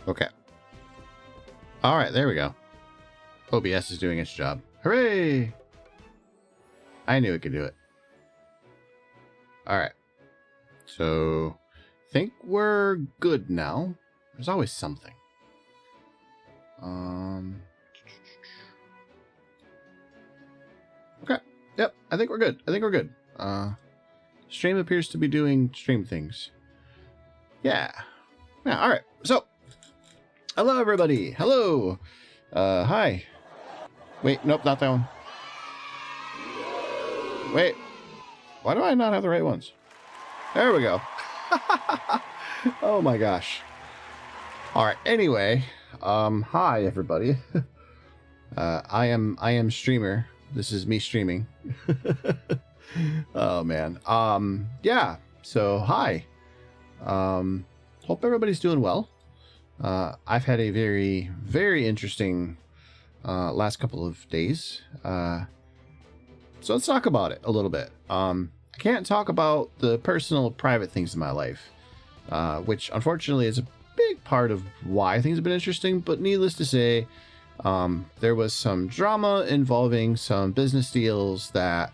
Okay. All right, there we go. OBS is doing its job. Hooray! I knew it could do it. All right. So, think we're good now. There's always something. Okay. Yep, I think we're good. Stream appears to be doing stream things. Yeah. Yeah, all right. So, hello, everybody. Hello. Hi. Wait, nope, not that one. Wait. Why do I not have the right ones? There we go. Oh my gosh. All right. Anyway, hi everybody. I am streamer. This is me streaming. Oh man. Yeah. So hi. Hope everybody's doing well. I've had a very, very interesting last couple of days. So let's talk about it a little bit. I can't talk about the personal, private things in my life, which unfortunately is a big part of why things have been interesting. But needless to say, there was some drama involving some business deals that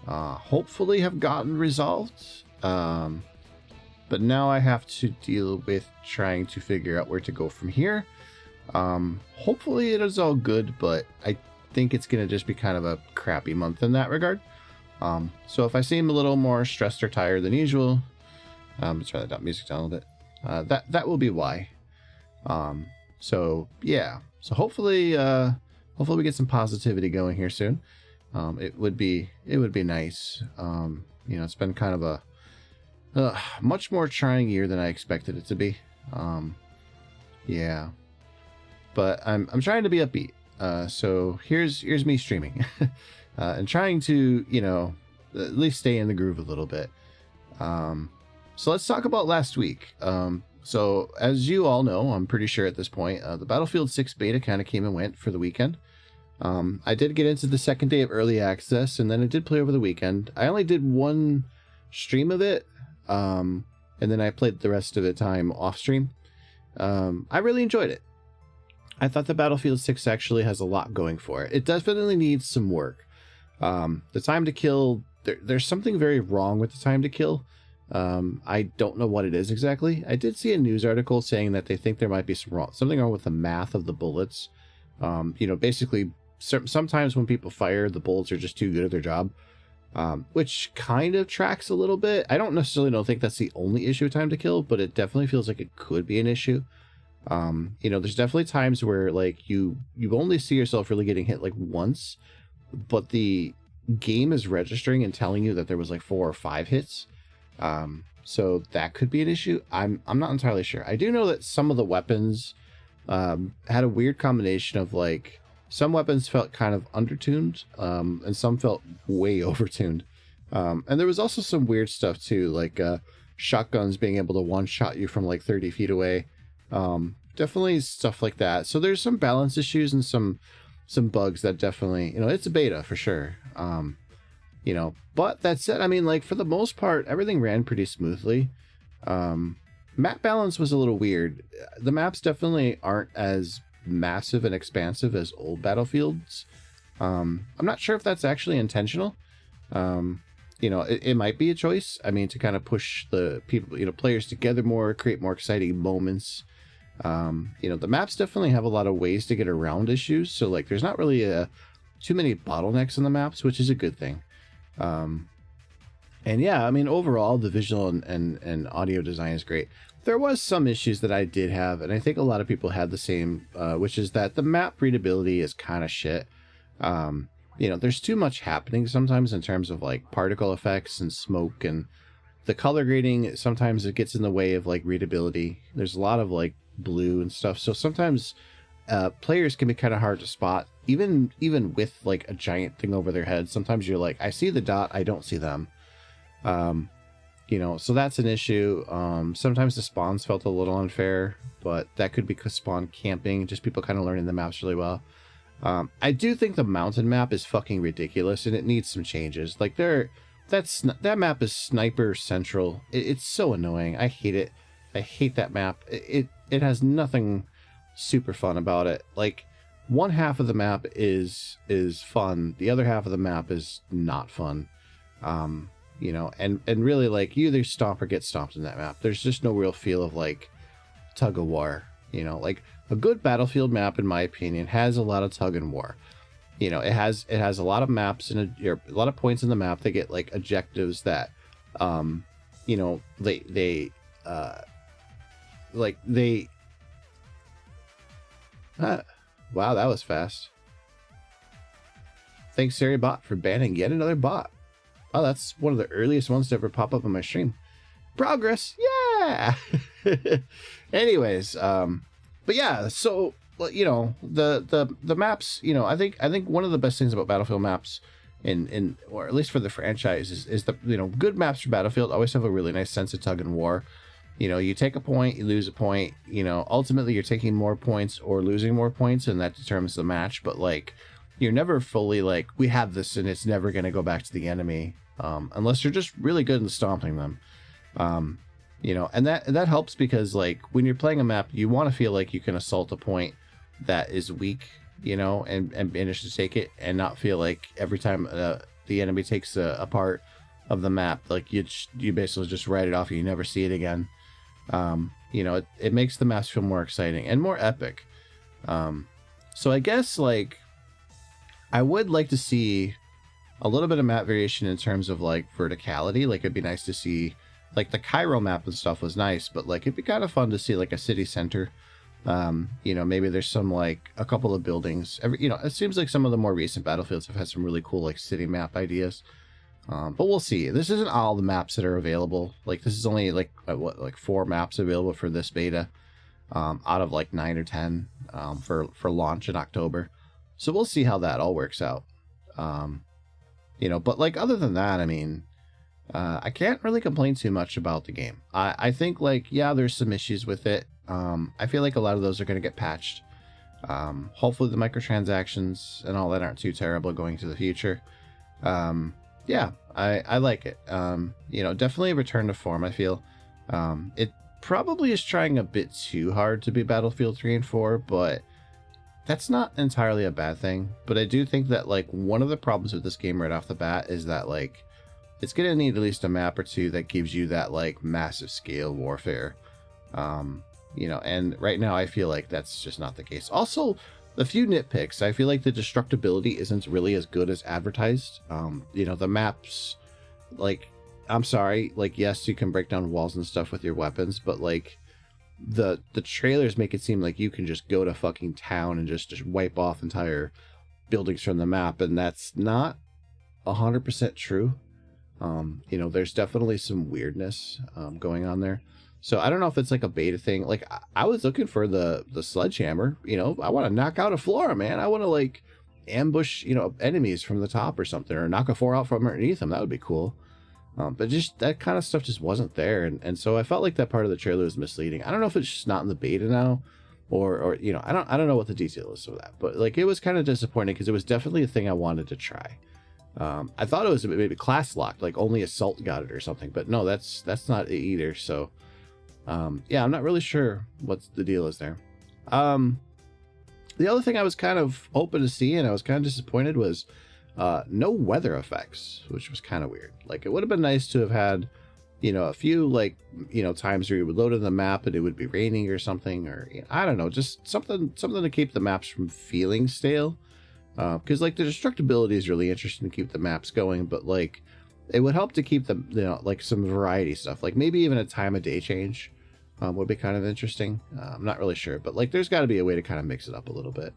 hopefully have gotten resolved. But now I have to deal with trying to figure out where to go from here. Hopefully it is all good, but I think it's going to just be kind of a crappy month in that regard. So if I seem a little more stressed or tired than usual, let's try that music down a little bit. That will be why. So yeah. So hopefully we get some positivity going here soon. It would be nice. You know, it's been kind of a much more trying year than I expected it to be. Yeah, but I'm trying to be upbeat. So here's me streaming and trying to, you know, at least stay in the groove a little bit. So let's talk about last week. So as you all know, I'm pretty sure at this point, the Battlefield 6 beta kind of came and went for the weekend. I did get into the second day of early access, and then I did play over the weekend. I only did one stream of it, and then I played the rest of the time off stream. I really enjoyed it. I thought the Battlefield 6 actually has a lot going for it. It definitely needs some work. The time to kill, there's something very wrong with the time to kill. I don't know what it is exactly. I did see a news article saying that they think there might be something wrong with the math of the bullets. You know, basically, sometimes when people fire, the bullets are just too good at their job, which kind of tracks a little bit. I don't necessarily think that's the only issue with time to kill, but it definitely feels like it could be an issue. You know, there's definitely times where like you only see yourself really getting hit like once, but the game is registering and telling you that there was like 4 or 5 hits. So that could be an issue. I'm not entirely sure. I do know that some of the weapons had a weird combination of like some weapons felt kind of undertuned, and some felt way overtuned. And there was also some weird stuff too, like shotguns being able to one-shot you from like 30 feet away. Definitely stuff like that. So there's some balance issues and some bugs that definitely, you know, it's a beta for sure. You know, but that said, I mean, like for the most part, everything ran pretty smoothly. Map balance was a little weird. The maps definitely aren't as massive and expansive as old Battlefields. I'm not sure if that's actually intentional. You know, it might be a choice. I mean, to kind of push the people, you know, players together more, create more exciting moments. You know, the maps definitely have a lot of ways to get around issues. So like, there's not really too many bottlenecks in the maps, which is a good thing. And yeah, I mean, overall, the visual and audio design is great. There was some issues that I did have, and I think a lot of people had the same, which is that the map readability is kind of shit. You know, there's too much happening sometimes in terms of like particle effects and smoke, and the color grading, sometimes it gets in the way of like readability. There's a lot of like blue and stuff. So sometimes players can be kind of hard to spot, even with like a giant thing over their head. Sometimes you're like, I see the dot, I don't see them. You know, so that's an issue. Sometimes the spawns felt a little unfair, but that could be because spawn camping, just people kind of learning the maps really well. I do think the mountain map is fucking ridiculous, and it needs some changes. Like that map is sniper central. It's so annoying. I hate it. I hate that map. It has nothing. super fun about it. Like, one half of the map is fun, the other half of the map is not fun. You know, and really, like, you either stomp or get stomped in that map. There's just no real feel of like tug of war. You know, like a good Battlefield map, in my opinion, has a lot of tug and war. You know, it has a lot of maps and a lot of points in the map that get like objectives that, you know, wow, that was fast. Thanks, Bot, for banning yet another bot. Oh, that's one of the earliest ones to ever pop up on my stream. Progress, yeah. Anyways, but yeah, so, you know, the maps, you know, I think one of the best things about Battlefield maps, or at least for the franchise, is the, you know, good maps for Battlefield always have a really nice sense of tug and war. You know, you take a point, you lose a point. You know, ultimately you're taking more points or losing more points, and that determines the match. But like, you're never fully like, we have this and it's never going to go back to the enemy, unless you're just really good in stomping them. You know, and that helps because, like, when you're playing a map, you want to feel like you can assault a point that is weak, you know, and manage to take it, and not feel like every time the enemy takes a part of the map, like you basically just write it off and you never see it again. You know, it makes the maps feel more exciting and more epic. So I guess, like, I would like to see a little bit of map variation in terms of like verticality. Like, it'd be nice to see, like, the Cairo map and stuff was nice, but like it'd be kind of fun to see like a city center. You know, maybe there's some, like, a couple of buildings. You know, it seems like some of the more recent Battlefields have had some really cool like city map ideas. But we'll see. This isn't all the maps that are available. Like, this is only like 4 maps available for this beta, out of like 9 or 10 for launch in October. So we'll see how that all works out. You know, but like, other than that, I mean, I can't really complain too much about the game. I think, like, yeah, there's some issues with it. I feel like a lot of those are going to get patched. Hopefully the microtransactions and all that aren't too terrible going to the future. Yeah, I like it. You know, definitely a return to form, I feel. It probably is trying a bit too hard to be Battlefield 3 and 4, but that's not entirely a bad thing. But I do think that, like, one of the problems with this game right off the bat is that, like, it's going to need at least a map or two that gives you that, like, massive scale warfare. You know, and right now I feel like that's just not the case. Also, a few nitpicks. I feel like the destructibility isn't really as good as advertised. You know, the maps, like, I'm sorry, like, yes, you can break down walls and stuff with your weapons, but like, the trailers make it seem like you can just go to fucking town and just wipe off entire buildings from the map, and that's not 100% true. You know, there's definitely some weirdness going on there. So I don't know if it's like a beta thing. Like, I was looking for the sledgehammer. You know, I want to knock out a floor, man. I want to, like, ambush, you know, enemies from the top or something, or knock a floor out from underneath them. That would be cool. But just that kind of stuff just wasn't there, and so I felt like that part of the trailer was misleading. I don't know if it's just not in the beta now, or you know, I don't know what the detail is of that. But like, it was kind of disappointing because it was definitely a thing I wanted to try. I thought it was maybe class locked, like only Assault got it or something, but no, that's not it either. So yeah, I'm not really sure what the deal is there. The other thing I was kind of hoping to see, and I was kind of disappointed, was no weather effects, which was kind of weird. Like, it would have been nice to have had, you know, a few, like, you know, times where you would load in the map and it would be raining or something, or, you know, I don't know, just something to keep the maps from feeling stale. Because like, the destructibility is really interesting to keep the maps going, but like, it would help to keep them, you know, like some variety stuff, like maybe even a time of day change would be kind of interesting. I'm not really sure, but like, there's got to be a way to kind of mix it up a little bit.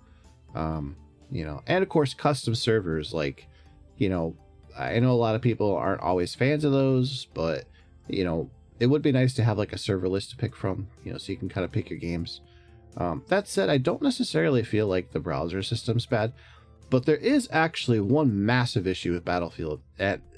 You know, and of course, custom servers, like, you know, I know a lot of people aren't always fans of those, but, you know, it would be nice to have like a server list to pick from, you know, so you can kind of pick your games. That said, I don't necessarily feel like the browser system's bad, but there is actually one massive issue with Battlefield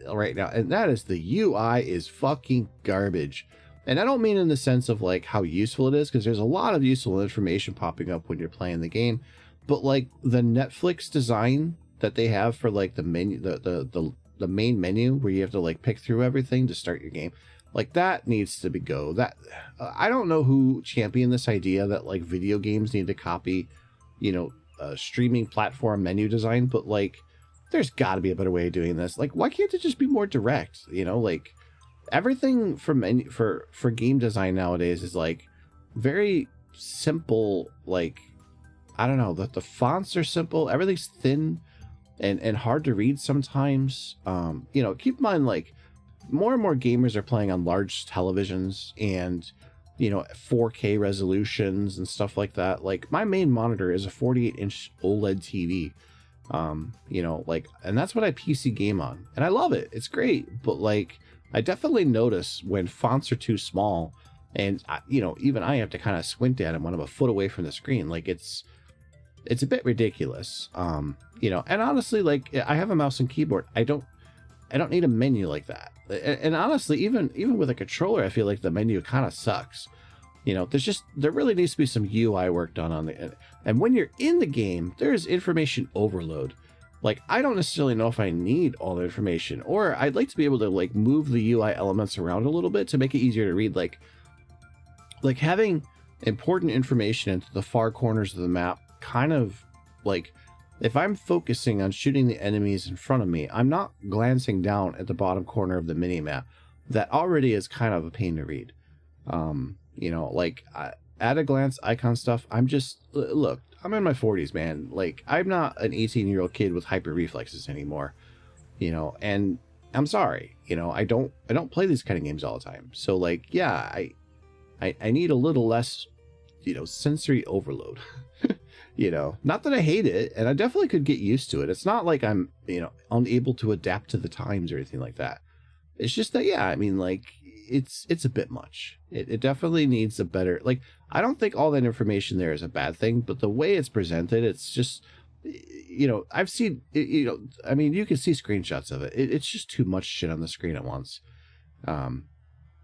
right now, and that is the UI is fucking garbage. And I don't mean in the sense of like how useful it is, because there's a lot of useful information popping up when you're playing the game, but like the Netflix design that they have for like the menu, the main menu where you have to like pick through everything to start your game, Like that needs to be go. That I don't know who championed this idea that like video games need to copy, you know, streaming platform menu design, but like there's got to be a better way of doing this. Like why can't it just be more direct? You know, like everything for game design nowadays is like very simple. Like I don't know, that the fonts are simple, everything's thin and hard to read sometimes. You know, keep in mind like more and more gamers are playing on large televisions and, you know, 4K resolutions and stuff like that. Like my main monitor is a 48-inch OLED TV. You know, like, and that's what I PC game on, and I love it. It's great, but like I definitely notice when fonts are too small, and you know, even I have to kind of squint at them when I'm a foot away from the screen. Like it's a bit ridiculous. You know, and honestly, like I have a mouse and keyboard. I don't need a menu like that. And honestly, even with a controller, I feel like the menu kind of sucks. You know, there really needs to be some UI work done on the, and when you're in the game, there's information overload. Like, I don't necessarily know if I need all the information, or I'd like to be able to like move the UI elements around a little bit to make it easier to read. Like having important information into the far corners of the map, kind of like, if I'm focusing on shooting the enemies in front of me, I'm not glancing down at the bottom corner of the mini-map. That already is kind of a pain to read. You know, like at a glance icon stuff, I'm just, look, I'm in my 40s, man. Like I'm not an 18-year-old kid with hyper reflexes anymore, you know, and I'm sorry, you know, I don't play these kind of games all the time. So like, yeah, I need a little less, you know, sensory overload. You know, not that I hate it, and I definitely could get used to it. It's not like I'm, you know, unable to adapt to the times or anything like that. It's just that, yeah, I mean, like, it's a bit much. It definitely needs a better, like, I don't think all that information there is a bad thing, but the way it's presented, it's just, you know, I've seen, you know, I mean, you can see screenshots of it. It's just too much shit on the screen at once. You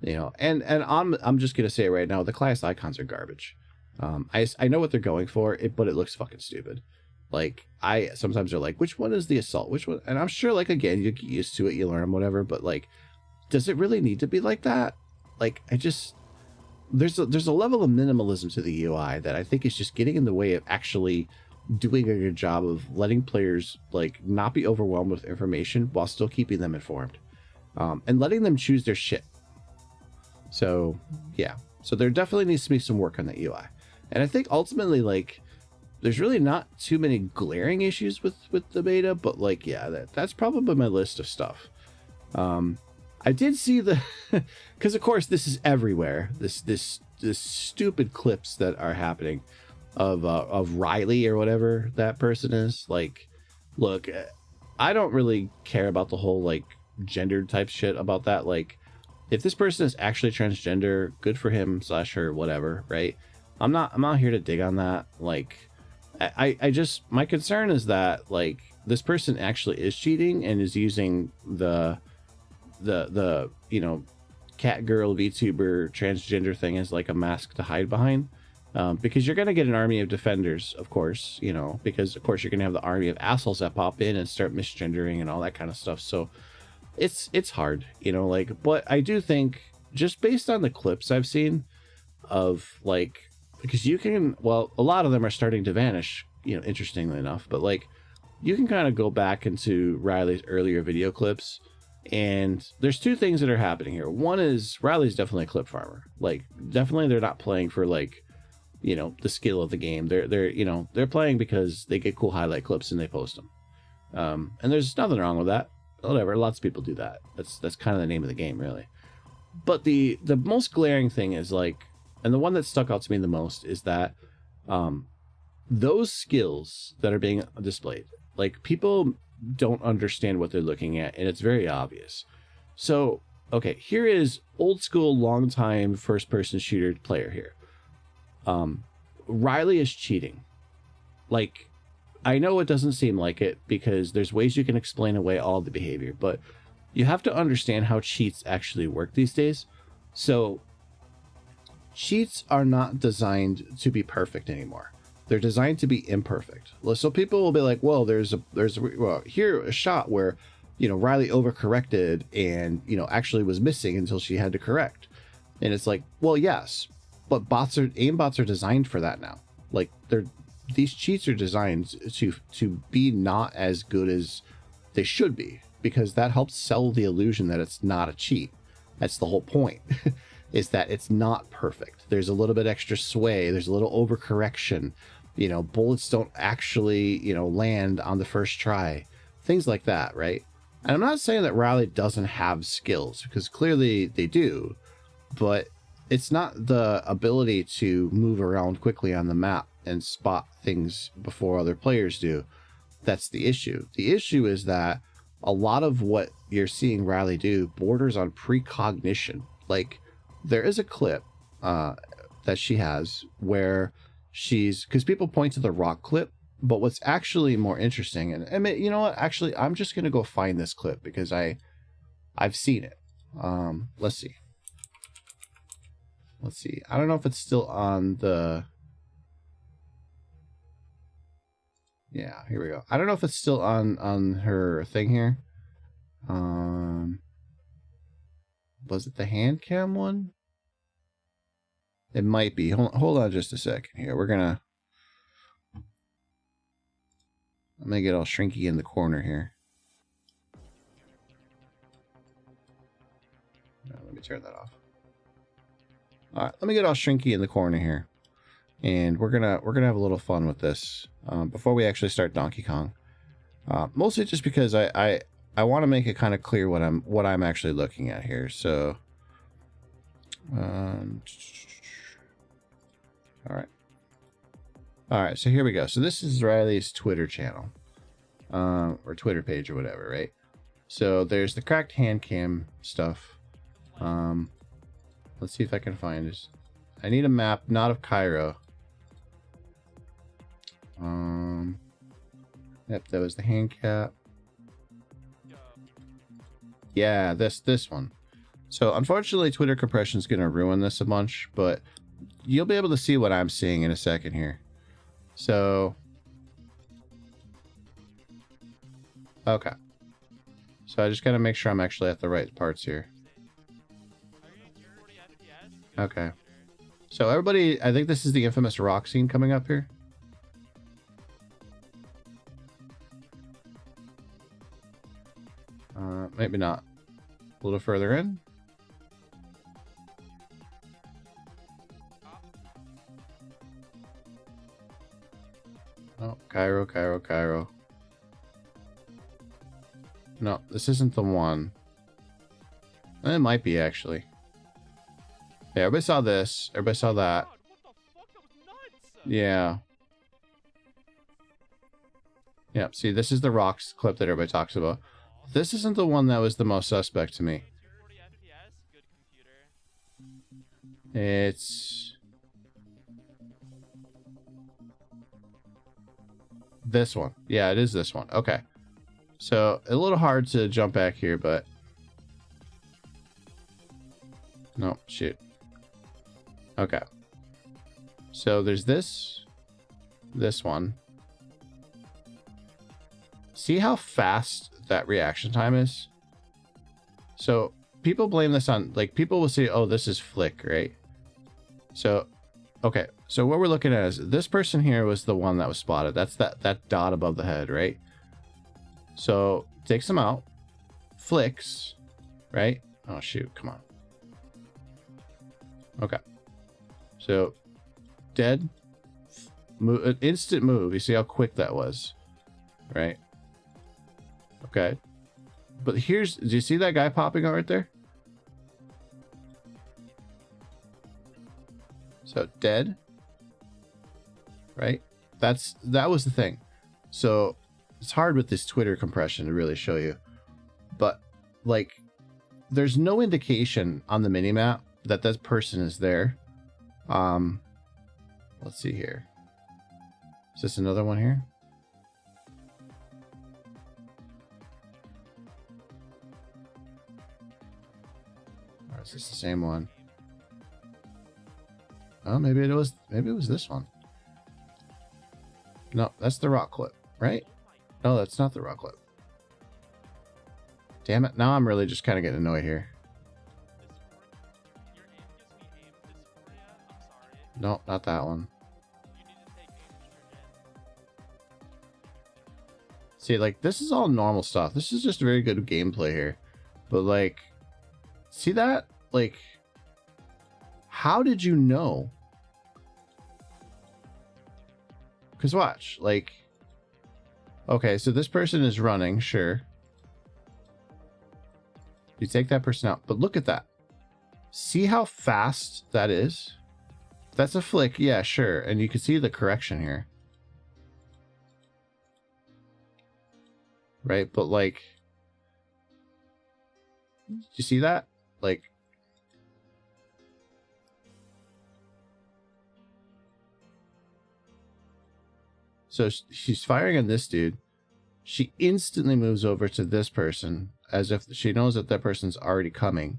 know, and I'm just going to say it right now, the class icons are garbage. I know what they're going for, but it looks fucking stupid. Like sometimes they're like, which one is the assault? Which one? And I'm sure, like, again, you get used to it, you learn them, whatever. But like, does it really need to be like that? Like, there's a level of minimalism to the UI that I think is just getting in the way of actually doing a good job of letting players like not be overwhelmed with information while still keeping them informed, and letting them choose their shit. So yeah, so there definitely needs to be some work on the UI. And I think ultimately, like, there's really not too many glaring issues with the beta, but like, yeah, that's probably my list of stuff. I did see because of course this is everywhere. This stupid clips that are happening of Riley or whatever that person is. Like, look, I don't really care about the whole like gender type shit about that. Like, if this person is actually transgender, good for him / her, whatever, right? I'm not here to dig on that. Like, I just, my concern is that like this person actually is cheating and is using the you know, cat girl VTuber transgender thing as like a mask to hide behind, because you're gonna get an army of defenders, of course, you know, because of course you're gonna have the army of assholes that pop in and start misgendering and all that kind of stuff. So it's hard, you know, like, but I do think just based on the clips I've seen of like, because you can, well, a lot of them are starting to vanish, you know, interestingly enough, but like you can kind of go back into Riley's earlier video clips, and there's two things that are happening here. One is Riley's definitely a clip farmer. Like, definitely they're not playing for like, you know, the skill of the game. They're you know, they're playing because they get cool highlight clips and they post them. And there's nothing wrong with that. Whatever, lots of people do that. That's kind of the name of the game, really. But the most glaring thing is like, and the one that stuck out to me the most is that those skills that are being displayed, like, people don't understand what they're looking at, and it's very obvious. So, okay, here is old school, long time first person shooter player here. Riley is cheating. Like, I know it doesn't seem like it because there's ways you can explain away all the behavior, but you have to understand how cheats actually work these days. So cheats are not designed to be perfect anymore. They're designed to be imperfect. So people will be like, well, there's a shot where, Riley overcorrected and, actually was missing until she had to correct. And it's like, well, yes, but aimbots are designed for that now. Like these cheats are designed to be not as good as they should be, because that helps sell the illusion that it's not a cheat. That's the whole point, is that it's not perfect. There's a little bit extra sway. There's a little overcorrection. Bullets don't actually, land on the first try. Things like that, right? And I'm not saying that Riley doesn't have skills, because clearly they do, but it's not the ability to move around quickly on the map and spot things before other players do. That's the issue. The issue is that a lot of what you're seeing Riley do borders on precognition. Like, there is a clip that she has where because people point to the rock clip, but what's actually more interesting, and you know what, actually, I'm just going to go find this clip because I've seen it. Let's see. I don't know if it's still on the... Yeah, here we go. I don't know if it's still on her thing here. Was it the hand cam one? It might be. Hold on just a second here. I'm gonna get all shrinky in the corner here. Let me turn that off. All right, let me get all shrinky in the corner here, and we're gonna have a little fun with this before we actually start Donkey Kong. Mostly just because I want to make it kind of clear what I'm actually looking at here. So, all right. So here we go. So this is Riley's Twitter channel, or Twitter page or whatever, right? So there's the cracked hand cam stuff. Let's see if I can find this. I need a map, not of Cairo. Yep, that was the hand cap. Yeah, this one. So unfortunately, Twitter compression is going to ruin this a bunch, but you'll be able to see what I'm seeing in a second here. So, okay. So I just got to make sure I'm actually at the right parts here. Okay. So everybody, I think this is the infamous rock scene coming up here. Maybe not. A little further in. Oh, Cairo. No, this isn't the one. It might be, actually. Yeah, everybody saw this. Everybody saw that. Yeah. Yeah, see, this is the rocks clip that everybody talks about. This isn't the one that was the most suspect to me. It's this one. Yeah, it is this one. Okay. So, a little hard to jump back here, but... No, shoot. Okay. So, there's this one. See how fast that reaction time is? So, people blame this on... Like, people will say, oh, this is flick, right? So, okay. So, what we're looking at is... This person here was the one that was spotted. That's that dot above the head, right? So, takes him out. Flicks. Right? Oh, shoot. Come on. Okay. So, dead. Move, instant move. You see how quick that was? Right? Okay. But here's... Do you see that guy popping out right there? So, dead. Right? That was the thing. So, it's hard with this Twitter compression to really show you. But, like, there's no indication on the minimap that that person is there. Let's see here. Is this another one here? Or is this the same one? Oh, maybe it was this one. No, that's the rock clip, right? No, that's not the rock clip. Damn it. Now I'm really just kind of getting annoyed here. No, not that one. See, like, this is all normal stuff. This is just very good gameplay here. But, like, see that? Like, how did you know? Because watch, like, okay, so this person is running, sure. You take that person out, but look at that. See how fast that is? That's a flick, yeah, sure. And you can see the correction here. Right, but like, you see that? Like, so she's firing on this dude. She instantly moves over to this person as if she knows that that person's already coming.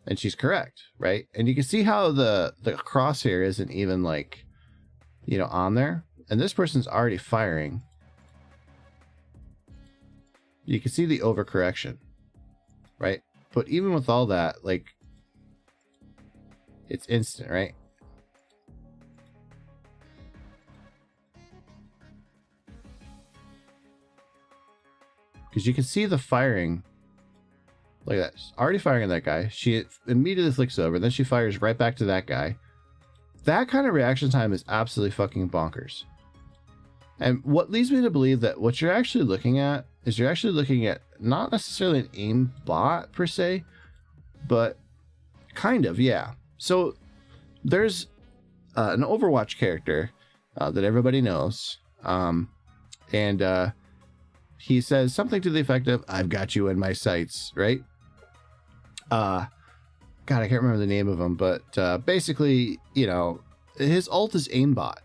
And she's correct, right? And you can see how the crosshair isn't even like, you know, on there. And this person's already firing. You can see the overcorrection, right? But even with all that, like, it's instant, right? Because you can see the firing. Like that. She's already firing at that guy. She immediately flicks over. Then she fires right back to that guy. That kind of reaction time is absolutely fucking bonkers. And what leads me to believe that what you're actually looking at is you're actually looking at not necessarily an aim bot per se, but kind of, yeah. So there's an Overwatch character that everybody knows. And he says something to the effect of, "I've got you in my sights," right? God, I can't remember the name of him, but basically, you know, his ult is aimbot.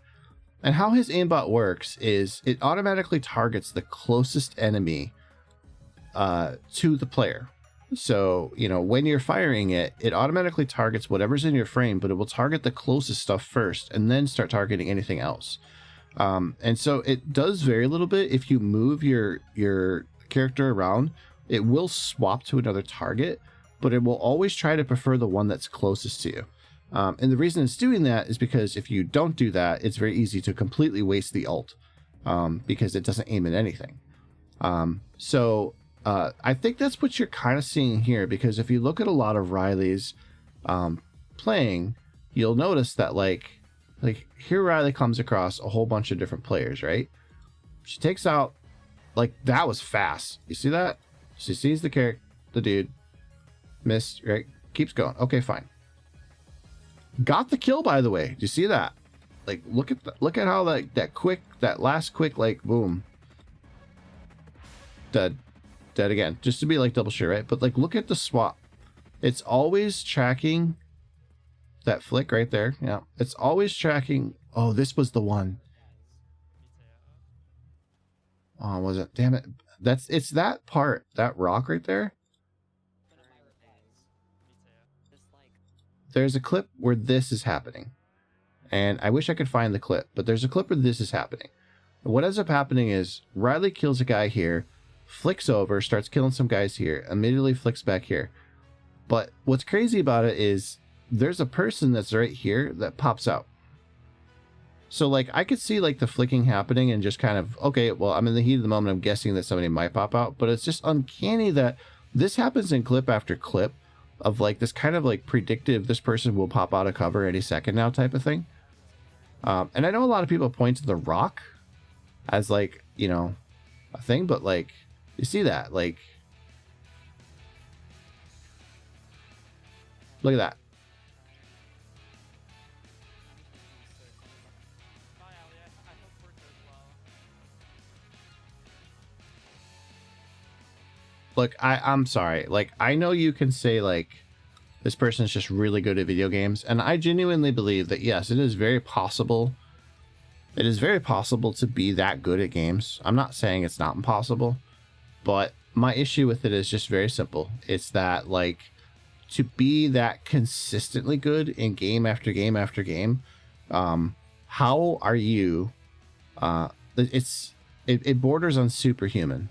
And how his aimbot works is it automatically targets the closest enemy to the player. So, you know, when you're firing it, it automatically targets whatever's in your frame, but it will target the closest stuff first and then start targeting anything else. And so it does vary a little bit. If you move your character around, it will swap to another target, but it will always try to prefer the one that's closest to you. And the reason it's doing that is because if you don't do that, it's very easy to completely waste the ult because it doesn't aim at anything. So I think that's what you're kind of seeing here, because if you look at a lot of Riley's playing, you'll notice that like here Riley comes across a whole bunch of different players, right? She takes out, like, that was fast. You see that? She sees the dude, missed, right? Keeps going. Okay, fine. Got the kill, by the way. Do you see that? Like, look at how that last quick, like, boom. Dead again, just to be like double sure, right? But like, look at the swap. It's always tracking that flick right there. Yeah, it's always tracking. Oh, this was the one. Oh, was it? Damn it. It's that part, that rock right there. There's a clip where this is happening. And I wish I could find the clip, but there's a clip where this is happening. And what ends up happening is Riley kills a guy here, flicks over, starts killing some guys here, immediately flicks back here. But what's crazy about it is there's a person that's right here that pops out. So like I could see like the flicking happening and just kind of, okay, well, I'm in the heat of the moment. I'm guessing that somebody might pop out, but it's just uncanny that this happens in clip after clip of like this kind of like predictive, this person will pop out of cover any second now type of thing. And I know a lot of people point to the rock as like, you know, a thing, but like you see that, like, look at that. Look, I'm sorry. Like, I know you can say, like, this person's just really good at video games. And I genuinely believe that, yes, it is very possible. It is very possible to be that good at games. I'm not saying it's not impossible. But my issue with it is just very simple. It's that, like, to be that consistently good in game after game after game, how are you... it borders on superhuman.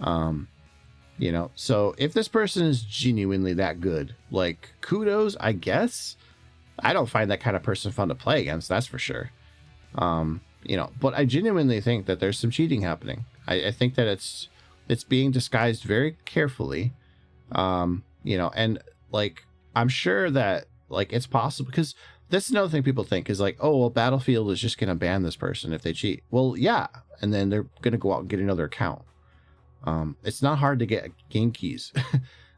You know, so if this person is genuinely that good, like, kudos, I guess. I don't find that kind of person fun to play against, that's for sure. You know, but I genuinely think that there's some cheating happening. I think that it's being disguised very carefully. You know, and like, I'm sure that like it's possible, because that's another thing people think is like, oh, well, Battlefield is just going to ban this person if they cheat. Well, yeah. And then they're going to go out and get another account. It's not hard to get game keys.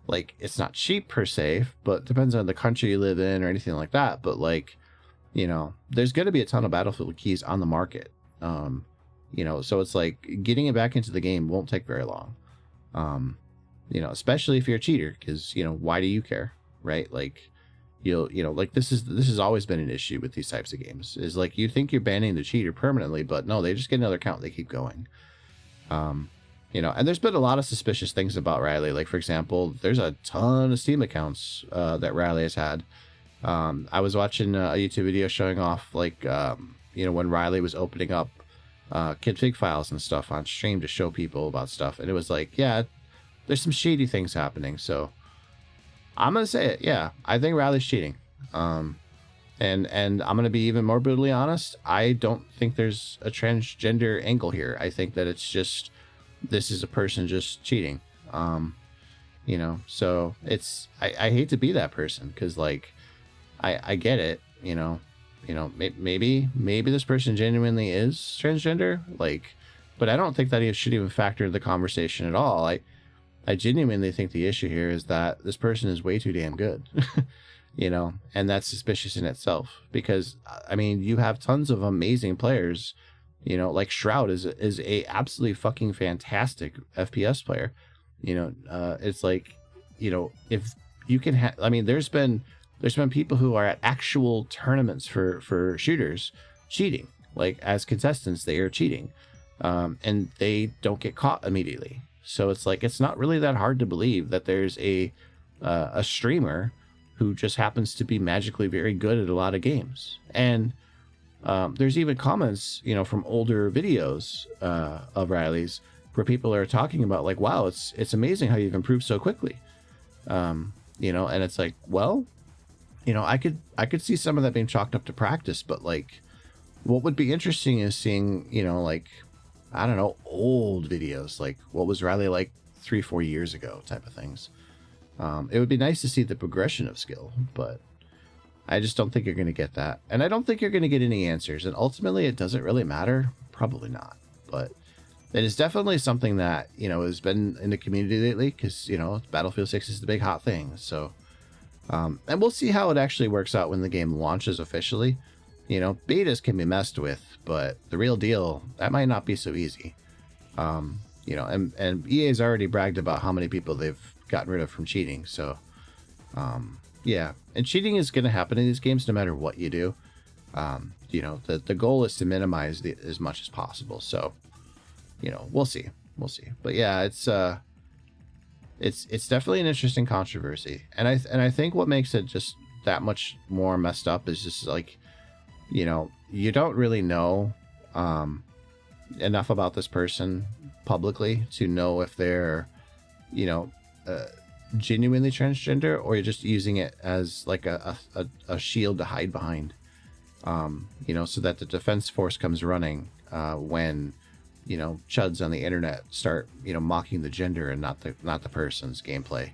Like, it's not cheap per se, but depends on the country you live in or anything like that. But like, you know, there's going to be a ton of Battlefield keys on the market. You know, so it's like getting it back into the game won't take very long. You know, especially if you're a cheater, because, you know, why do you care? Right? Like, you know, like this has always been an issue with these types of games, is like, you think you're banning the cheater permanently, but no, they just get another account. They keep going. You know, and there's been a lot of suspicious things about Riley. Like, for example, there's a ton of Steam accounts that Riley has had. I was watching a YouTube video showing off, like, you know, when Riley was opening up config files and stuff on stream to show people about stuff. And it was like, yeah, there's some shady things happening. So I'm going to say it. Yeah, I think Riley's cheating. And I'm going to be even more brutally honest. I don't think there's a transgender angle here. I think that it's just, this is a person just cheating. You know, so it's, I hate to be that person, because like, I get it, you know, maybe this person genuinely is transgender, like, but I don't think that it should even factor into the conversation at all. I genuinely think the issue here is that this person is way too damn good, you know, and that's suspicious in itself, because I mean, you have tons of amazing players, you know, like Shroud is a absolutely fucking fantastic FPS player. You know, it's like, you know, if you can I mean, there's been people who are at actual tournaments for shooters cheating, like as contestants, they are cheating, and they don't get caught immediately. So it's like, it's not really that hard to believe that there's a streamer who just happens to be magically very good at a lot of games. And there's even comments, you know, from older videos of Riley's, where people are talking about like, wow, it's amazing how you've improved so quickly. You know, and it's like, well, you know, I could see some of that being chalked up to practice, but like, what would be interesting is seeing, you know, like, I don't know, old videos, like what was Riley like 3-4 years ago type of things. It would be nice to see the progression of skill, but I just don't think you're going to get that. And I don't think you're going to get any answers. And ultimately, it doesn't really matter. Probably not. But it is definitely something that, you know, has been in the community lately, because, you know, Battlefield 6 is the big hot thing. So, and we'll see how it actually works out when the game launches officially. You know, betas can be messed with, but the real deal, that might not be so easy. You know, and EA's already bragged about how many people they've gotten rid of from cheating. So, yeah, and cheating is going to happen in these games no matter what you do. You know, the goal is to minimize as much as possible. So, you know, we'll see. But yeah, it's definitely an interesting controversy. And I think what makes it just that much more messed up is just like, you know, you don't really know enough about this person publicly to know if they're, you know, genuinely transgender, or you're just using it as like a shield to hide behind, you know, so that the defense force comes running when, you know, chuds on the internet start, you know, mocking the gender and not the person's gameplay.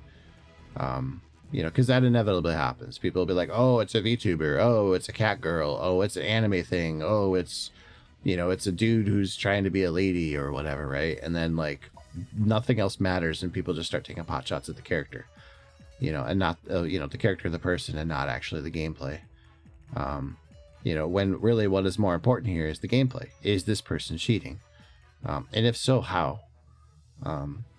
You know, because that inevitably happens. People will be like, oh, it's a VTuber, oh, it's a cat girl, oh, it's an anime thing, oh, it's, you know, it's a dude who's trying to be a lady or whatever, right? And then like nothing else matters, and people just start taking pot shots at the character, you know, and not you know, the character of the person, and not actually the gameplay. You know, when really what is more important here is the gameplay. Is this person cheating? And if so, how?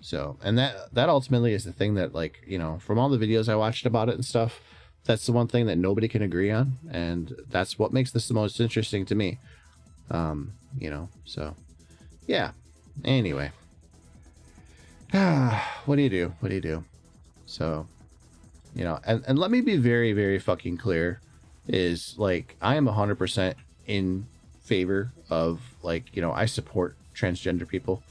So, and that ultimately is the thing that, like, you know, from all the videos I watched about it and stuff, that's the one thing that nobody can agree on, and that's what makes this the most interesting to me. You know, so yeah. Anyway, what do you do? So, you know, and let me be very, very fucking clear, is like, I am 100% in favor of, like, you know, I support transgender people.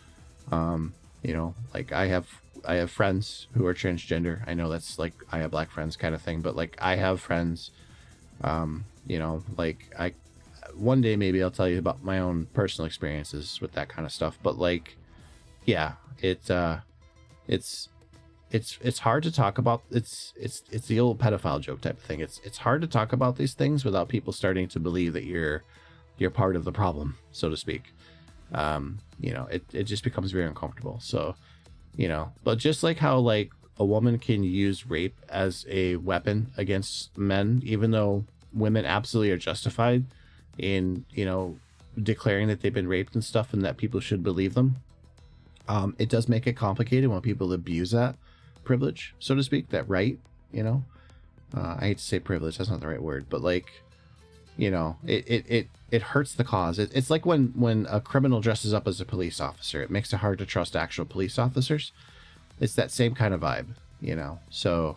You know, like I have friends who are transgender. I know that's like I have black friends kind of thing, but like I have friends. You know, like I one day maybe I'll tell you about my own personal experiences with that kind of stuff. But like, yeah, it's it's hard to talk about. It's the old pedophile joke type of thing. It's hard to talk about these things without people starting to believe that you're part of the problem, so to speak. You know, it just becomes very uncomfortable. So, you know, but just like how like a woman can use rape as a weapon against men, even though women absolutely are justified in, you know, declaring that they've been raped and stuff and that people should believe them. It does make it complicated when people abuse that privilege, so to speak, that right, you know. I hate to say privilege, that's not the right word, but like, you know, it hurts the cause. It's like when a criminal dresses up as a police officer, it makes it hard to trust actual police officers. It's that same kind of vibe, you know. So,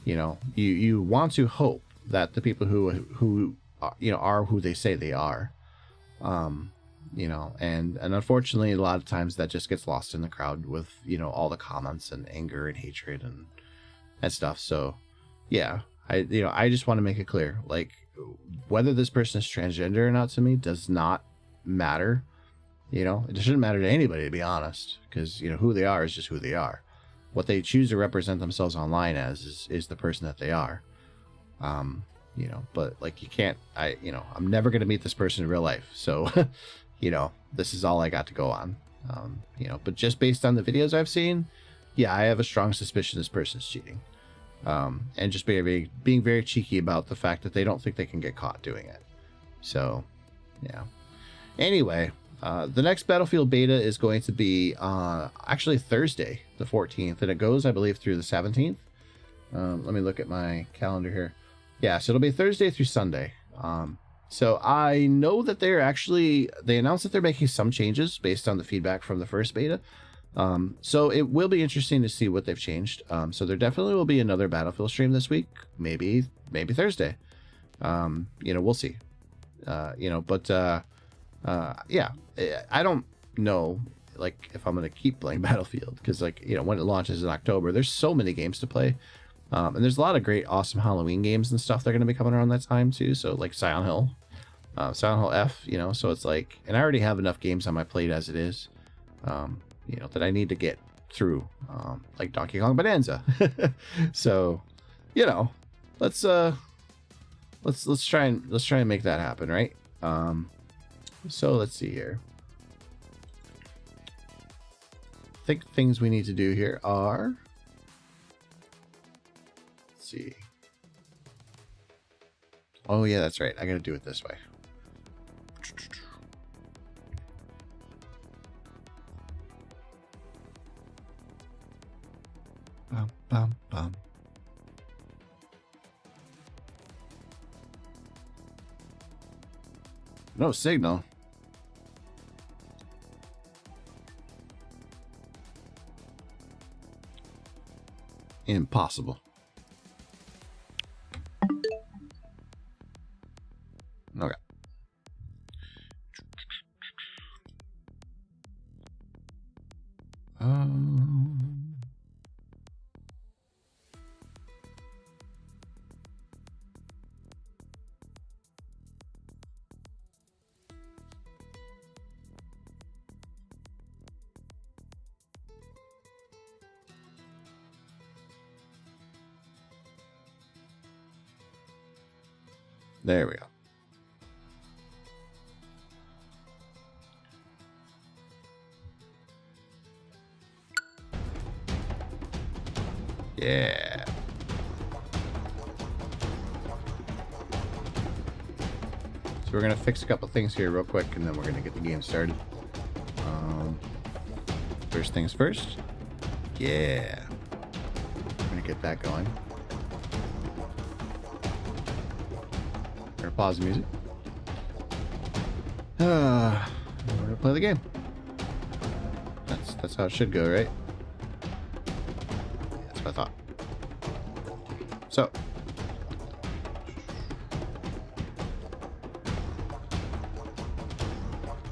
you know, you want to hope that the people who you know are who they say they are, you know, and unfortunately a lot of times that just gets lost in the crowd with, you know, all the comments and anger and hatred and stuff. So yeah, I just want to make it clear, like, whether this person is transgender or not to me does not matter. You know, it shouldn't matter to anybody, to be honest, because, you know, who they are is just who they are. What they choose to represent themselves online as is the person that they are. You know, but like, you can't, you know, I'm never going to meet this person in real life. So, you know, this is all I got to go on. You know, but just based on the videos I've seen, yeah, I have a strong suspicion this person's cheating. And just being very cheeky about the fact that they don't think they can get caught doing it. So, yeah. Anyway, the next Battlefield beta is going to be actually Thursday, the 14th, and it goes, I believe, through the 17th. Let me look at my calendar here. Yeah, so it'll be Thursday through Sunday. So I know that they announced that they're making some changes based on the feedback from the first beta. So it will be interesting to see what they've changed. So there definitely will be another Battlefield stream this week, maybe Thursday. You know, we'll see. You know, but yeah, I don't know, like, if I'm going to keep playing Battlefield, because, like, you know, when it launches in October, there's so many games to play. And there's a lot of great, awesome Halloween games and stuff that are going to be coming around that time too. So like Silent Hill F, you know, so it's like, and I already have enough games on my plate as it is, you know, that I need to get through, like Donkey Kong Bonanza. So, you know, let's try and make that happen, right? So let's see here. I think things we need to do here are, let's see. Oh yeah, that's right. I gotta do it this way. Bum, bum, bum. No signal. Impossible. Okay. There we go. Yeah. So we're going to fix a couple things here real quick, and then we're going to get the game started. First things first. Yeah. We're going to get that going. We're going to pause the music. We're going to play the game. That's how it should go, right? That's what I thought. So.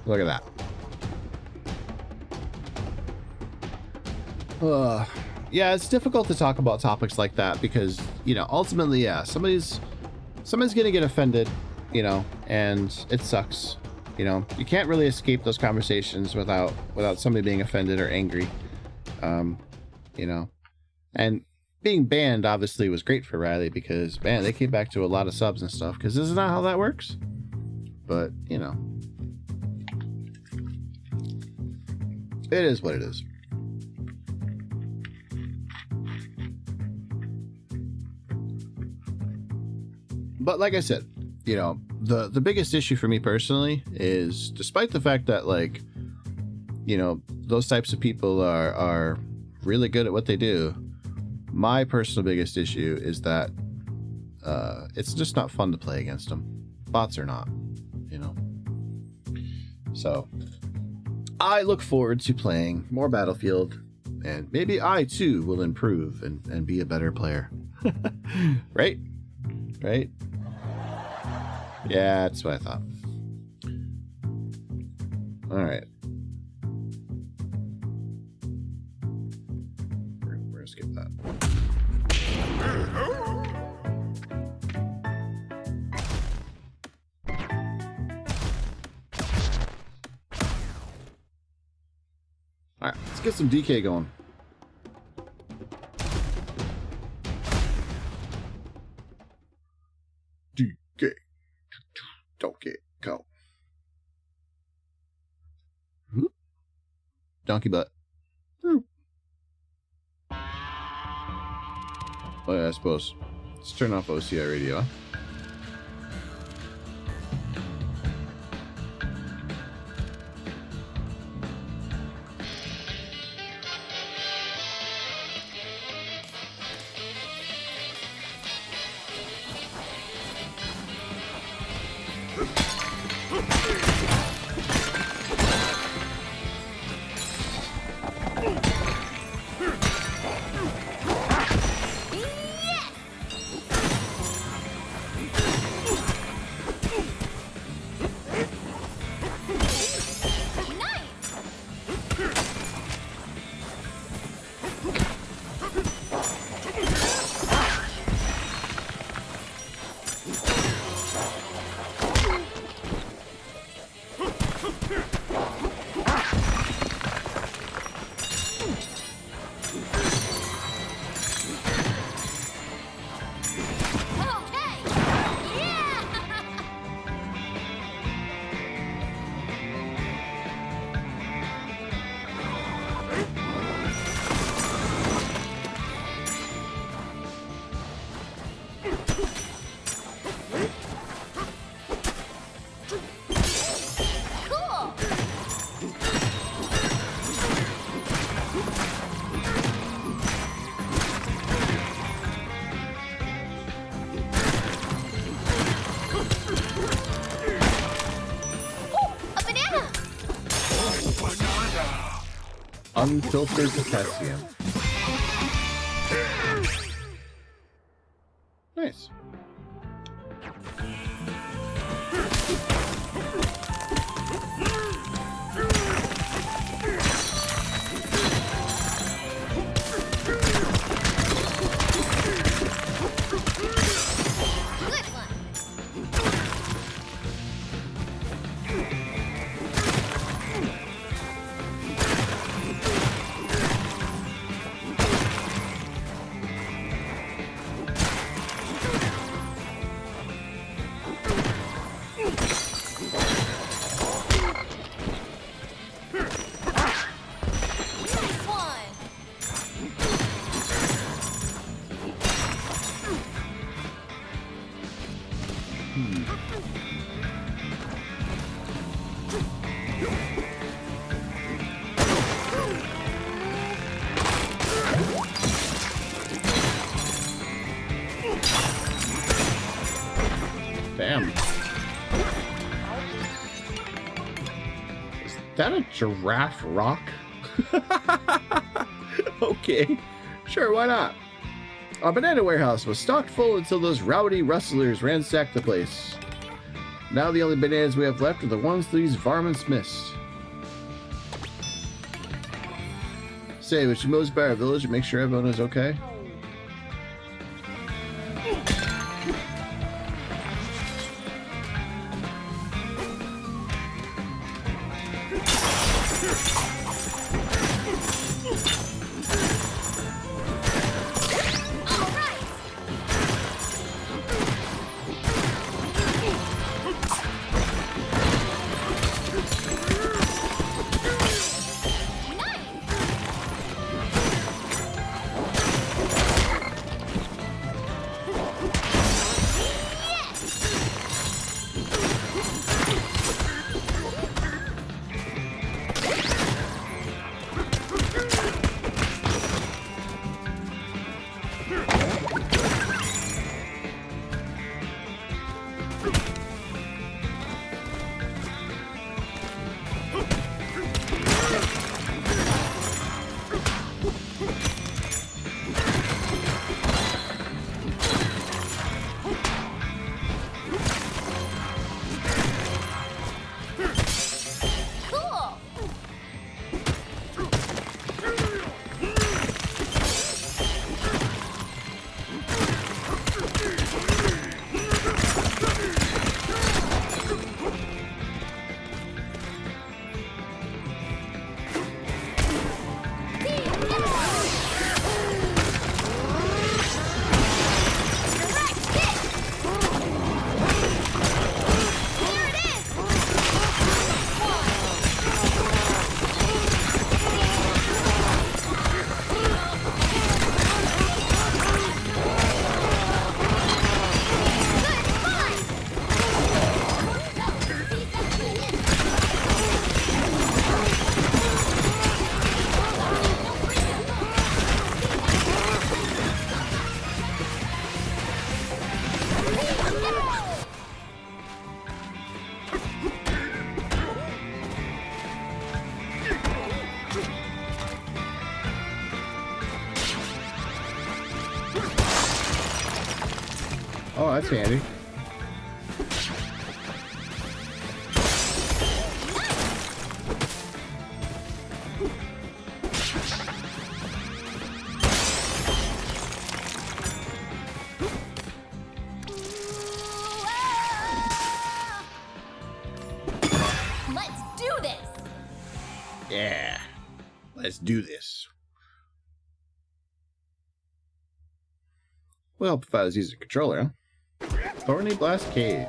Look at that. Yeah, it's difficult to talk about topics like that because, you know, ultimately, yeah, somebody's gonna get offended, you know, and it sucks. You know, you can't really escape those conversations without somebody being offended or angry. You know, and being banned obviously was great for Riley because, man, they came back to a lot of subs and stuff because this is not how that works. But, you know, it is what it is. But like I said, you know, the biggest issue for me personally is, despite the fact that, like, you know, those types of people are really good at what they do, my personal biggest issue is that it's just not fun to play against them. Bots are not, you know. So I look forward to playing more Battlefield, and maybe I too will improve and be a better player. Right? Yeah, that's what I thought. All right. We're gonna skip that. All right, let's get some DK going. DK. Donkey, go. Donkey butt. Oh, yeah, I suppose. Let's turn off OCI radio. Unfiltered potassium. Nice. Damn. Is that a giraffe rock? Okay, sure, why not? Our banana warehouse was stocked full until those rowdy rustlers ransacked the place. Now the only bananas we have left are the ones these varmints missed. Say, we should move by our village and make sure everyone is okay. Oh, that's handy. Let's do this. Yeah, let's do this. Well, if I was using a controller, huh? Thorny Blast Cave.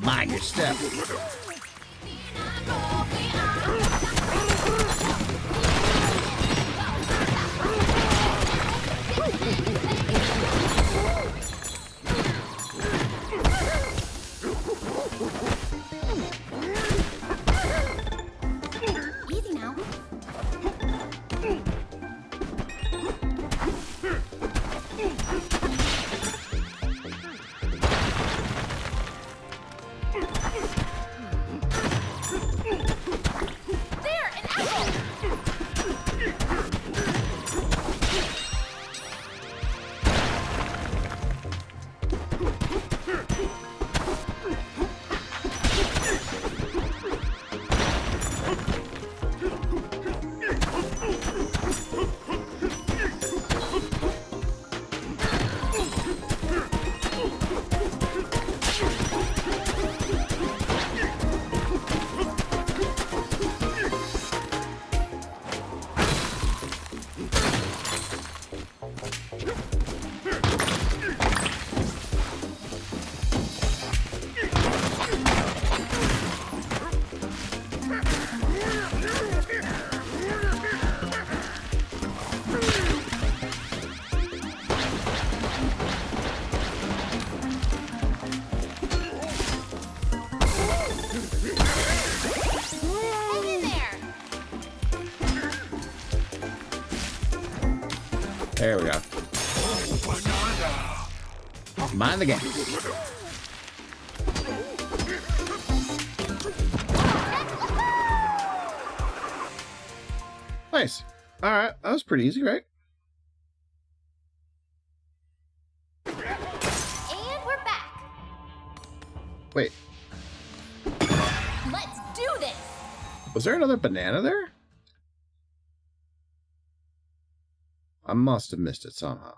Mind your step. Easy now. There we go. Mind the game. Nice. All right, that was pretty easy, right? And we're back. Wait, Let's do this. was there another banana there? I must have missed it somehow.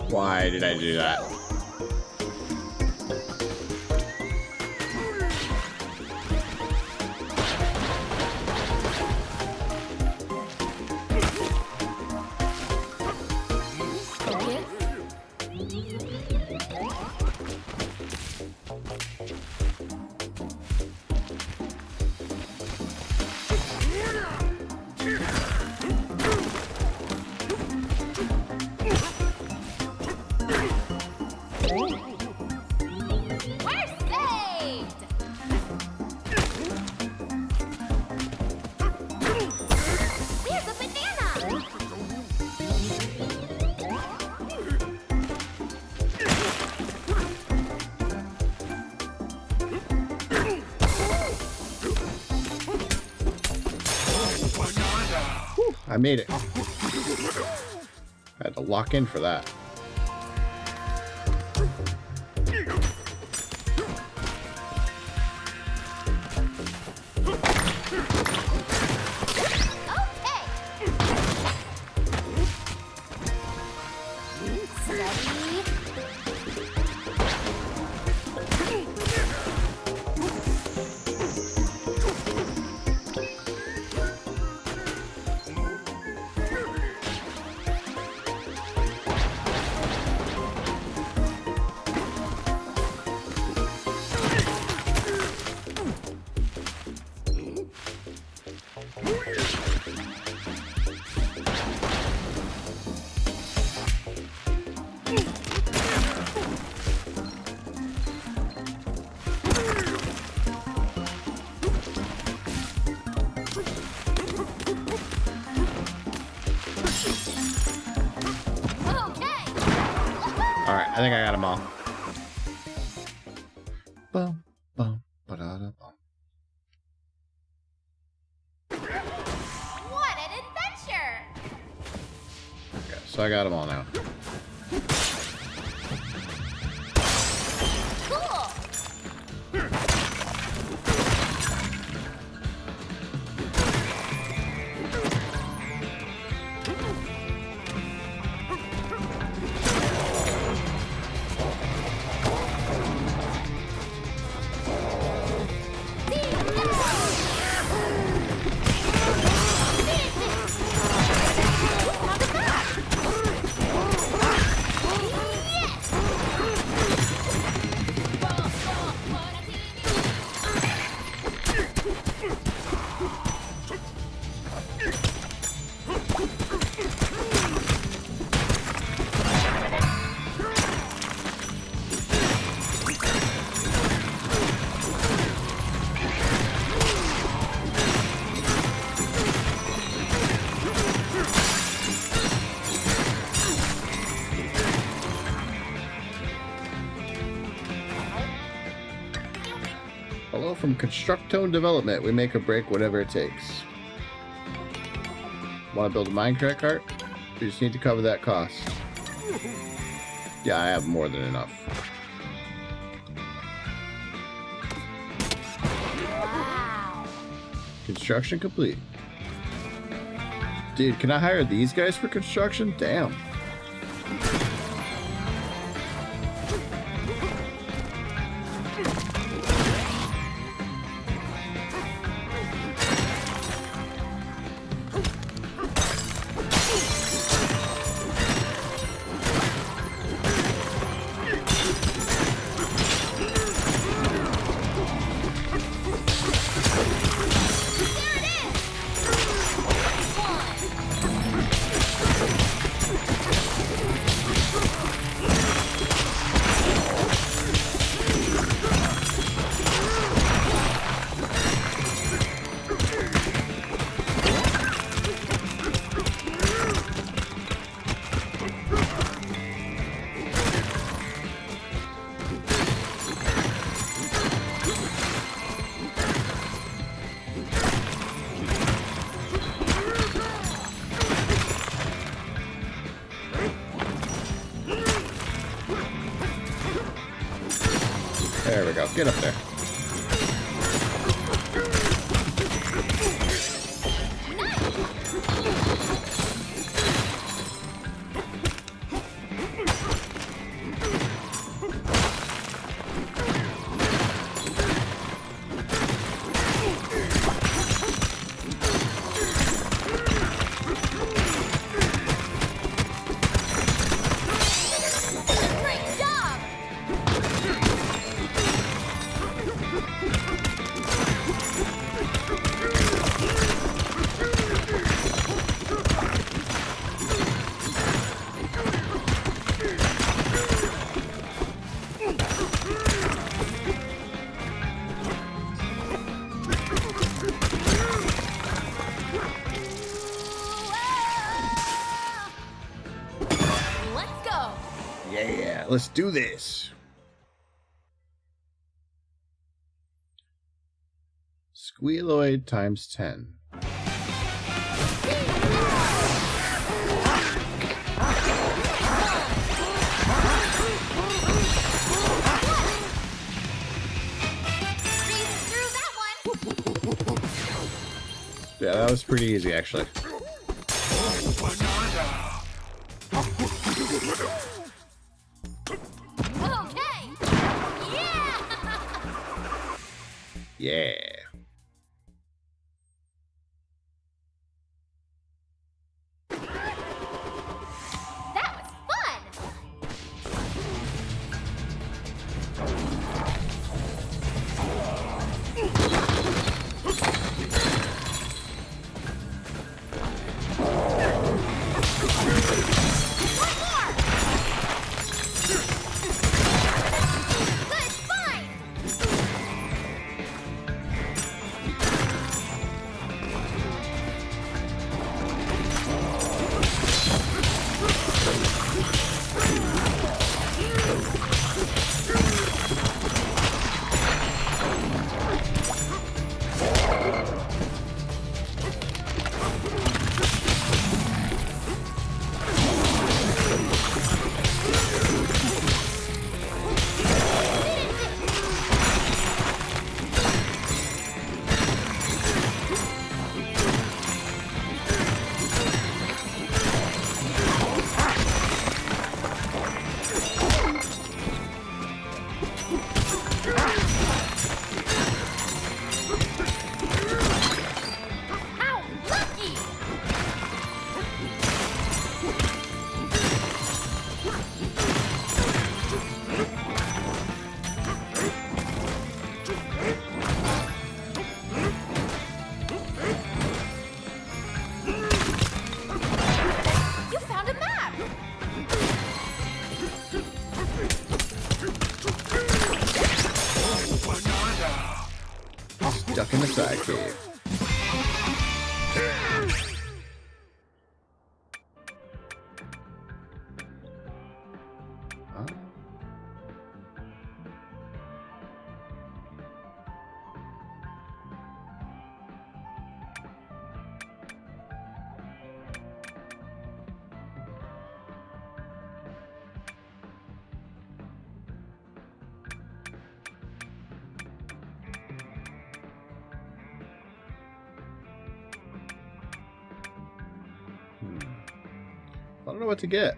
Why did I do that? I made it. I had to lock in for that. I think I got them all. Boom, boom, ba-da-da, boom. What an adventure! Okay, so I got them all now. Cool! Hello from Constructone Development. We make or break whatever it takes. Want to build a minecart cart? You just need to cover that cost. Yeah, I have more than enough. Wow. Construction complete. Dude, can I hire these guys for construction? Damn. we go. Get up there. Great job! Let's go! Yeah, let's do this. Squealoid times 10. Breeze through that one! Yeah, that was pretty easy, actually. Okay! Yeah! Yeah. That was fun! One more! Good find! How lucky! You found a map! Stuck in the side cave. Huh? I don't know what to get.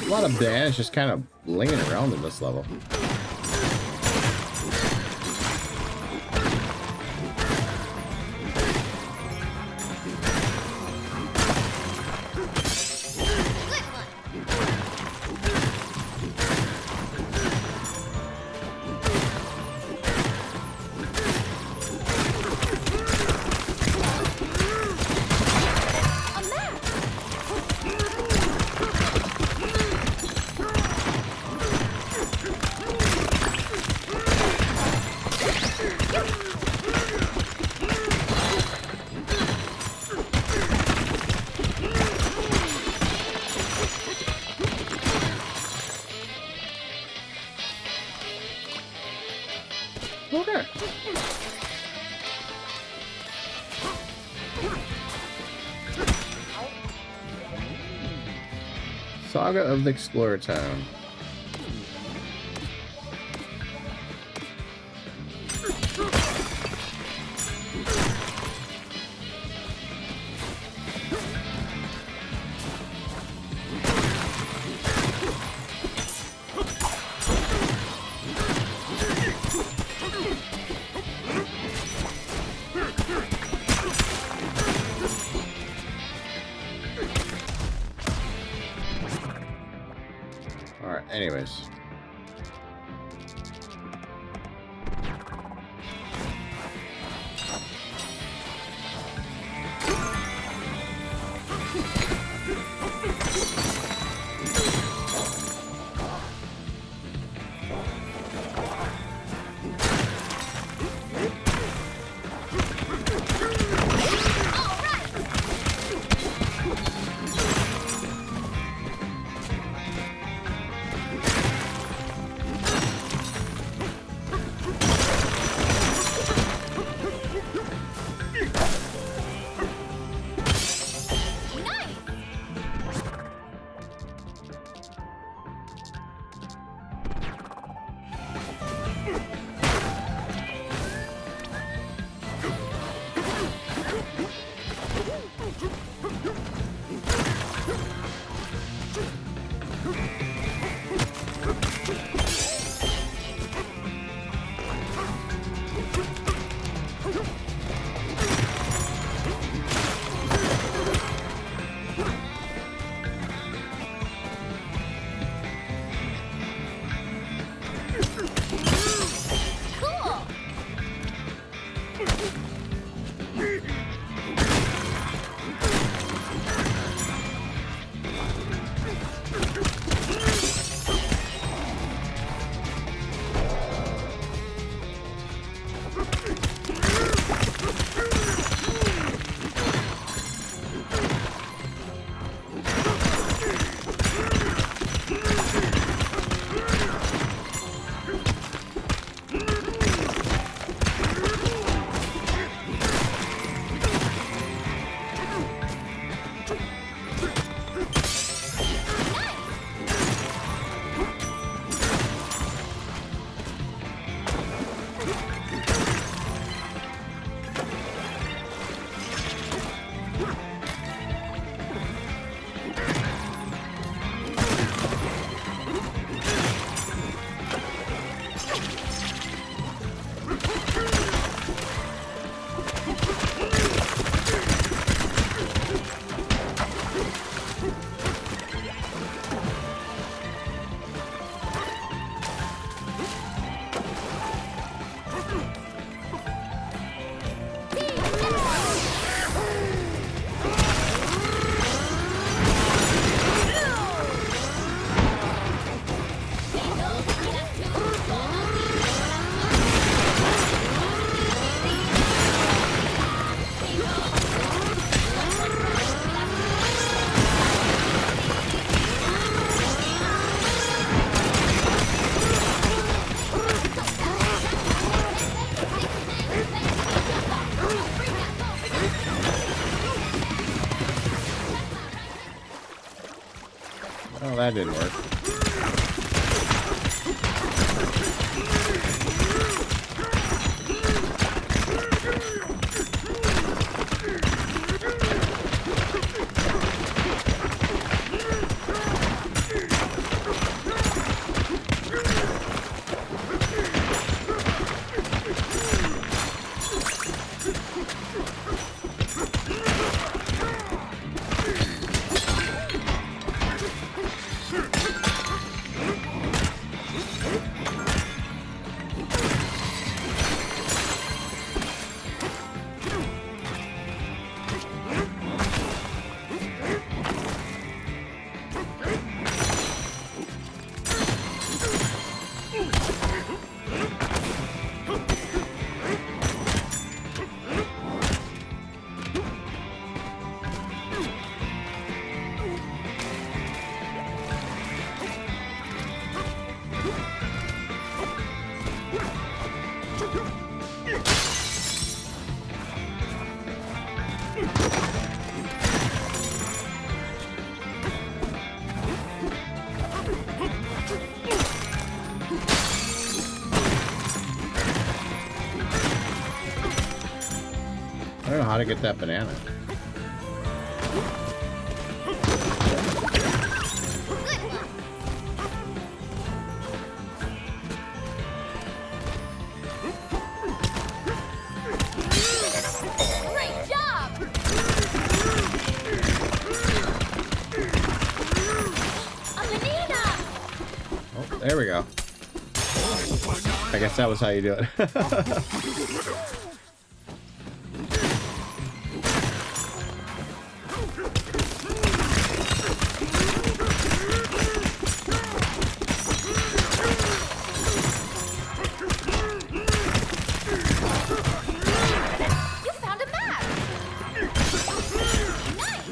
A lot of bananas just kind of laying around in this level. A map! Okay. Saga of the Explorer Town. Alright, anyways. Cool! Oh, that didn't work. how to get that banana. Great job! A banana! Oh, there we go. I guess that was how you do it. You found a map! Nice!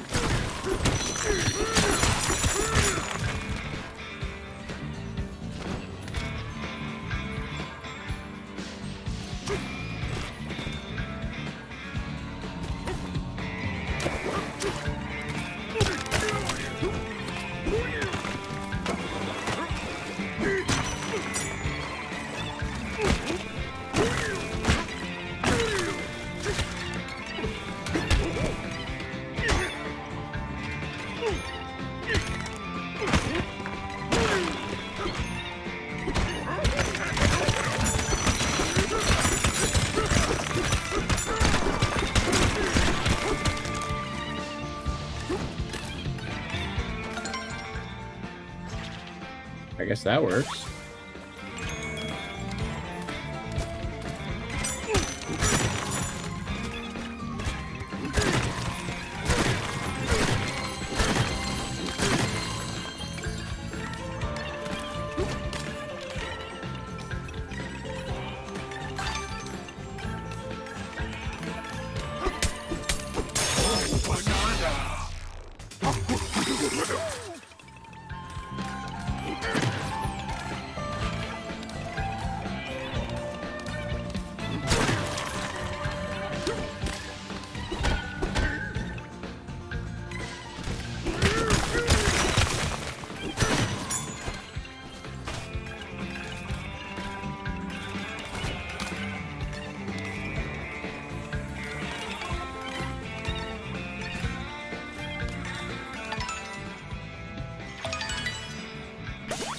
I guess that works.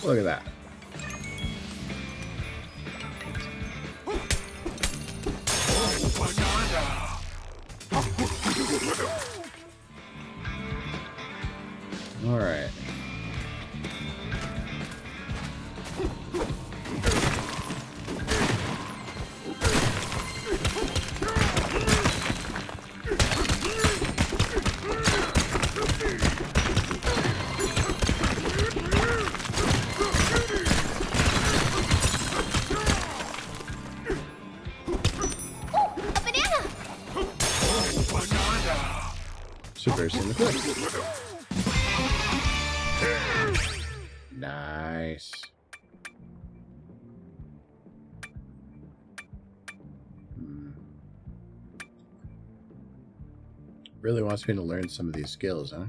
Look at that. All right. A banana! Super in the clip. Nice. Really wants me to learn some of these skills, huh?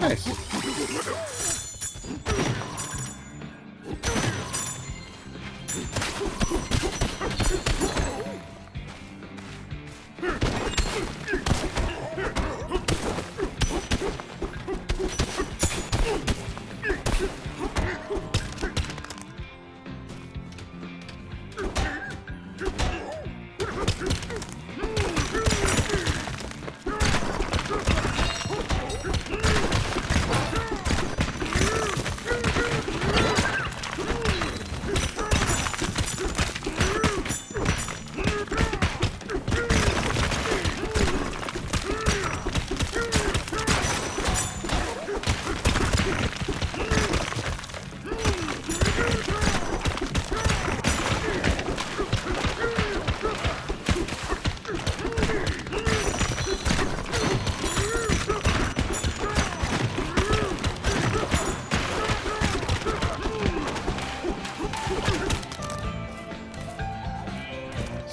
Nice.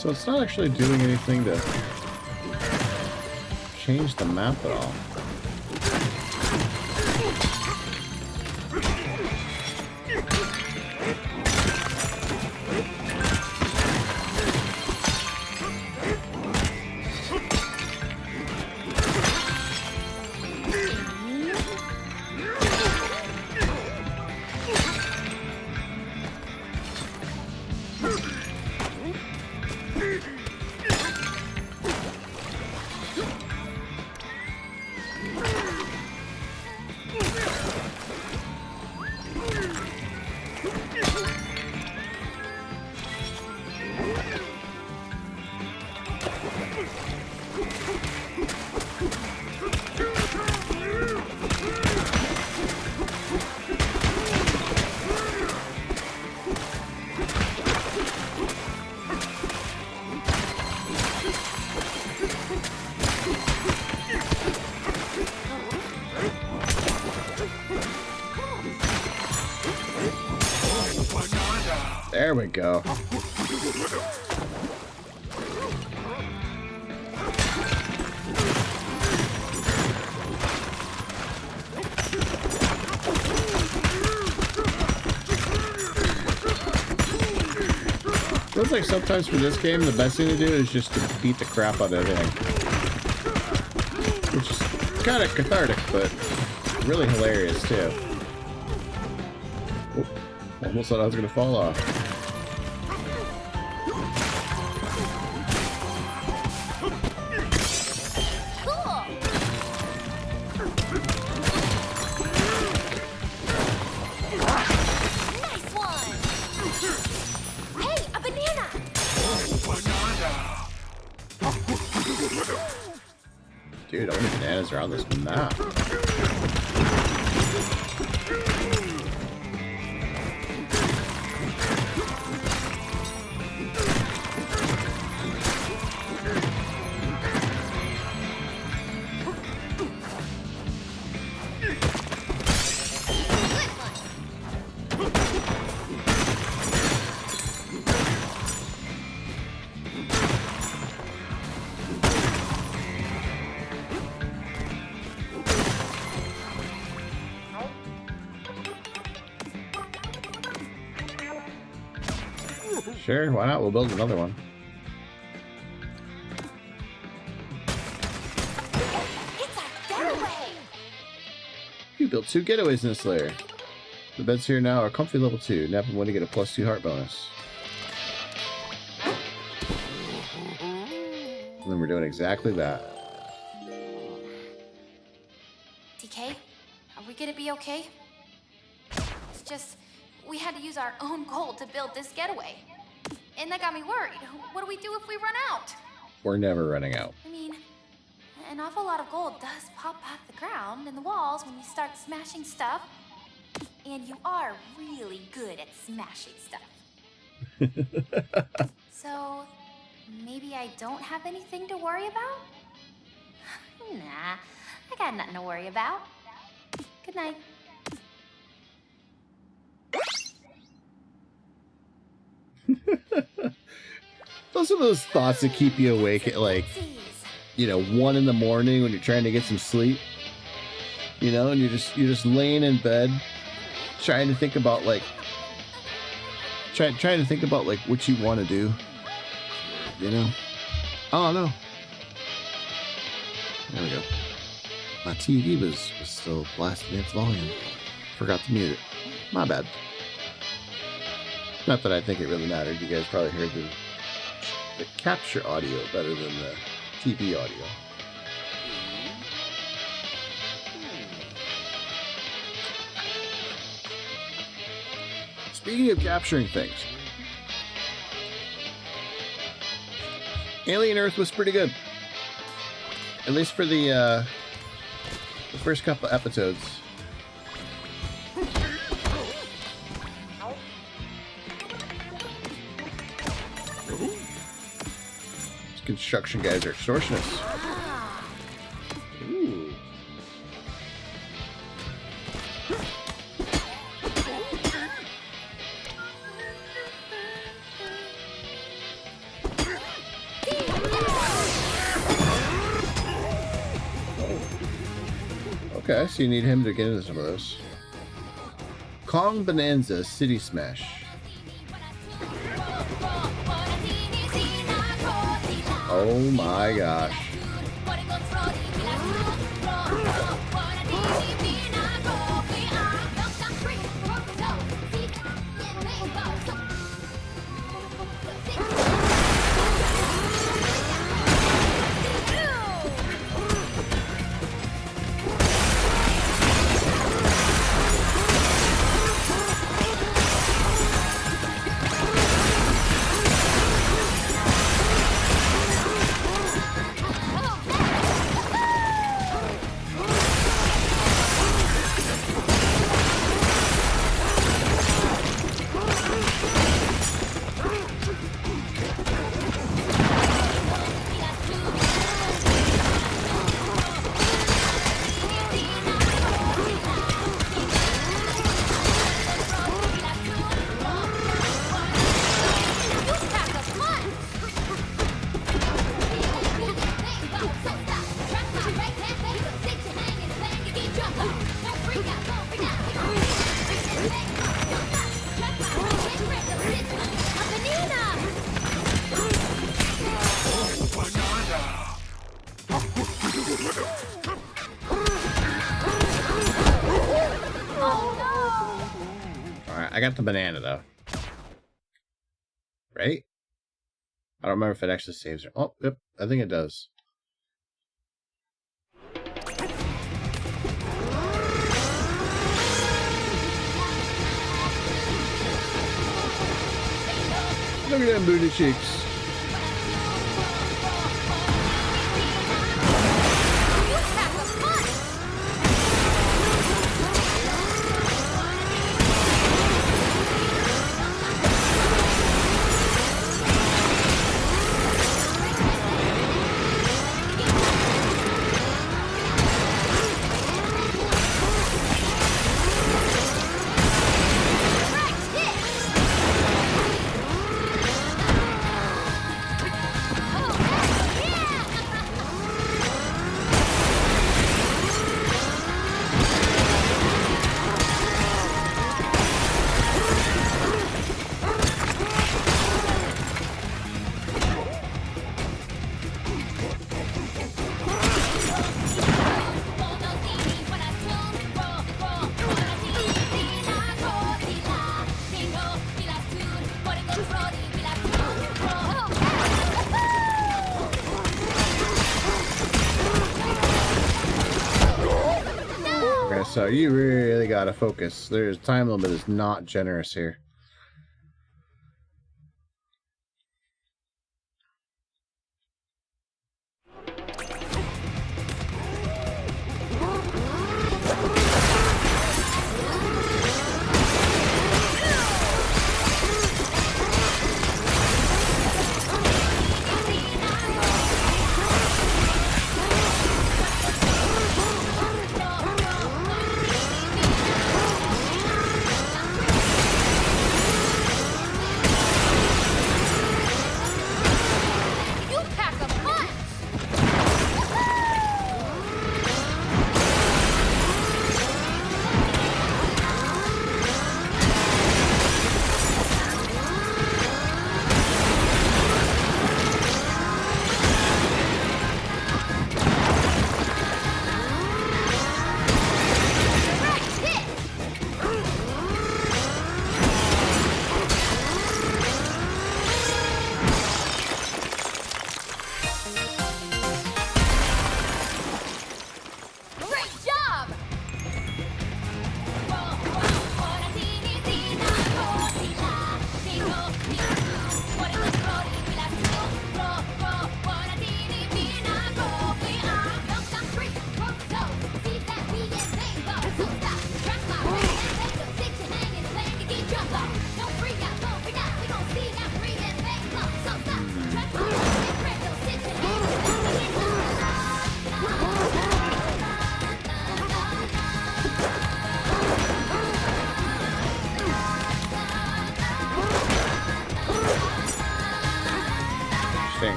So it's not actually doing anything to change the map at all. There we go. Feels like sometimes for this game, the best thing to do is just to beat the crap out of everything. Which is kind of cathartic, but really hilarious too. Oop, almost thought I was going to fall off. Dude, how many bananas are on this map? Sure, why not? We'll build another one. It's a getaway! You built 2 getaways in this layer. The beds here now are comfy level 2. Nap them when you get a +2 heart bonus. And then we're doing exactly that. DK, are we gonna be okay? It's just, we had to use our own gold to build this getaway. And that got me worried. What do we do if we run out? We're never running out. I mean, an awful lot of gold does pop out the ground and the walls when you start smashing stuff. And you are really good at smashing stuff. So, maybe I don't have anything to worry about? Nah, I got nothing to worry about. Good night. Those are those thoughts that keep you awake at, like, you know, 1 in the morning when you're trying to get some sleep. you know, and you're just laying in bed, trying to think about like, trying to think about like what you want to do, you know. Oh no, there we go. My TV was still blasting its volume. Forgot to mute it. My bad. Not that I think it really mattered. You guys probably heard the capture audio better than the TV audio. Speaking of capturing things, Alien Earth was pretty good. At least for the first couple episodes. These construction guys are extortionists. Ooh. Okay, so you need him to get into some of those. Kong Bonanza City Smash. Oh my gosh. Alright, I got the banana though. Right? I don't remember if it actually saves her. Oh, yep, I think it does. Look at them booty cheeks. So you really gotta focus. There's time limit is not generous here.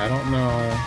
I don't know.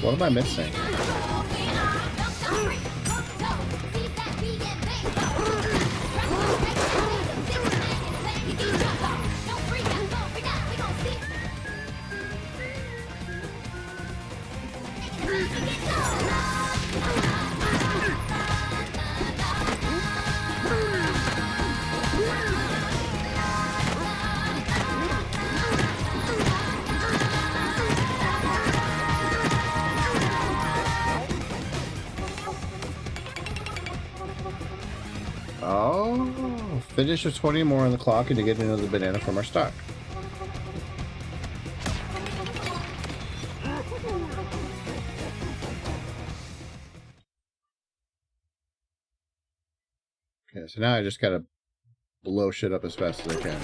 What am I missing? Oh, finish with 20 more on the clock and to get another banana from our stock. Okay, so now I just gotta blow shit up as fast as I can.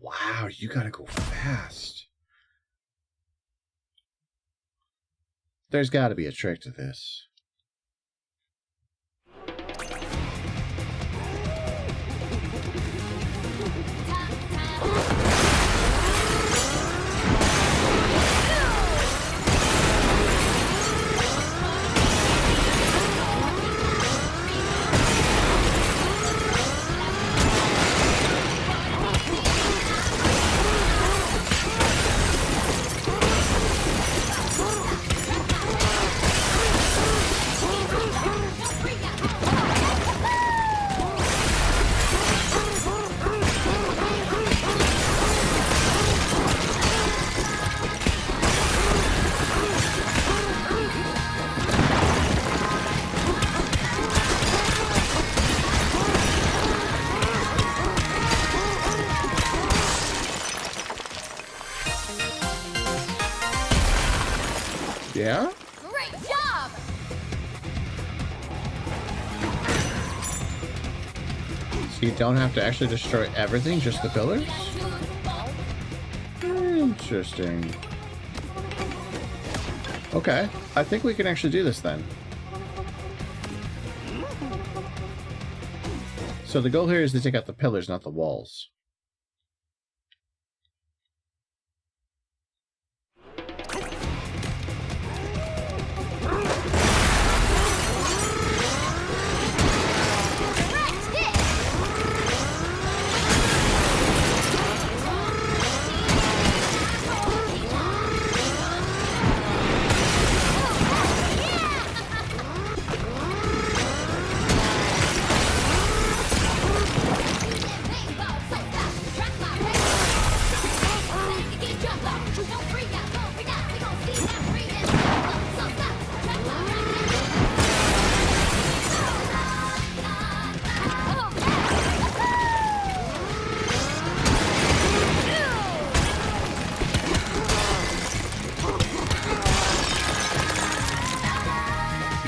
Wow, you gotta go fast. There's gotta be a trick to this. Yeah? Great job! So you don't have to actually destroy everything, just the pillars? Interesting. Okay, I think we can actually do this then. So the goal here is to take out the pillars, not the walls.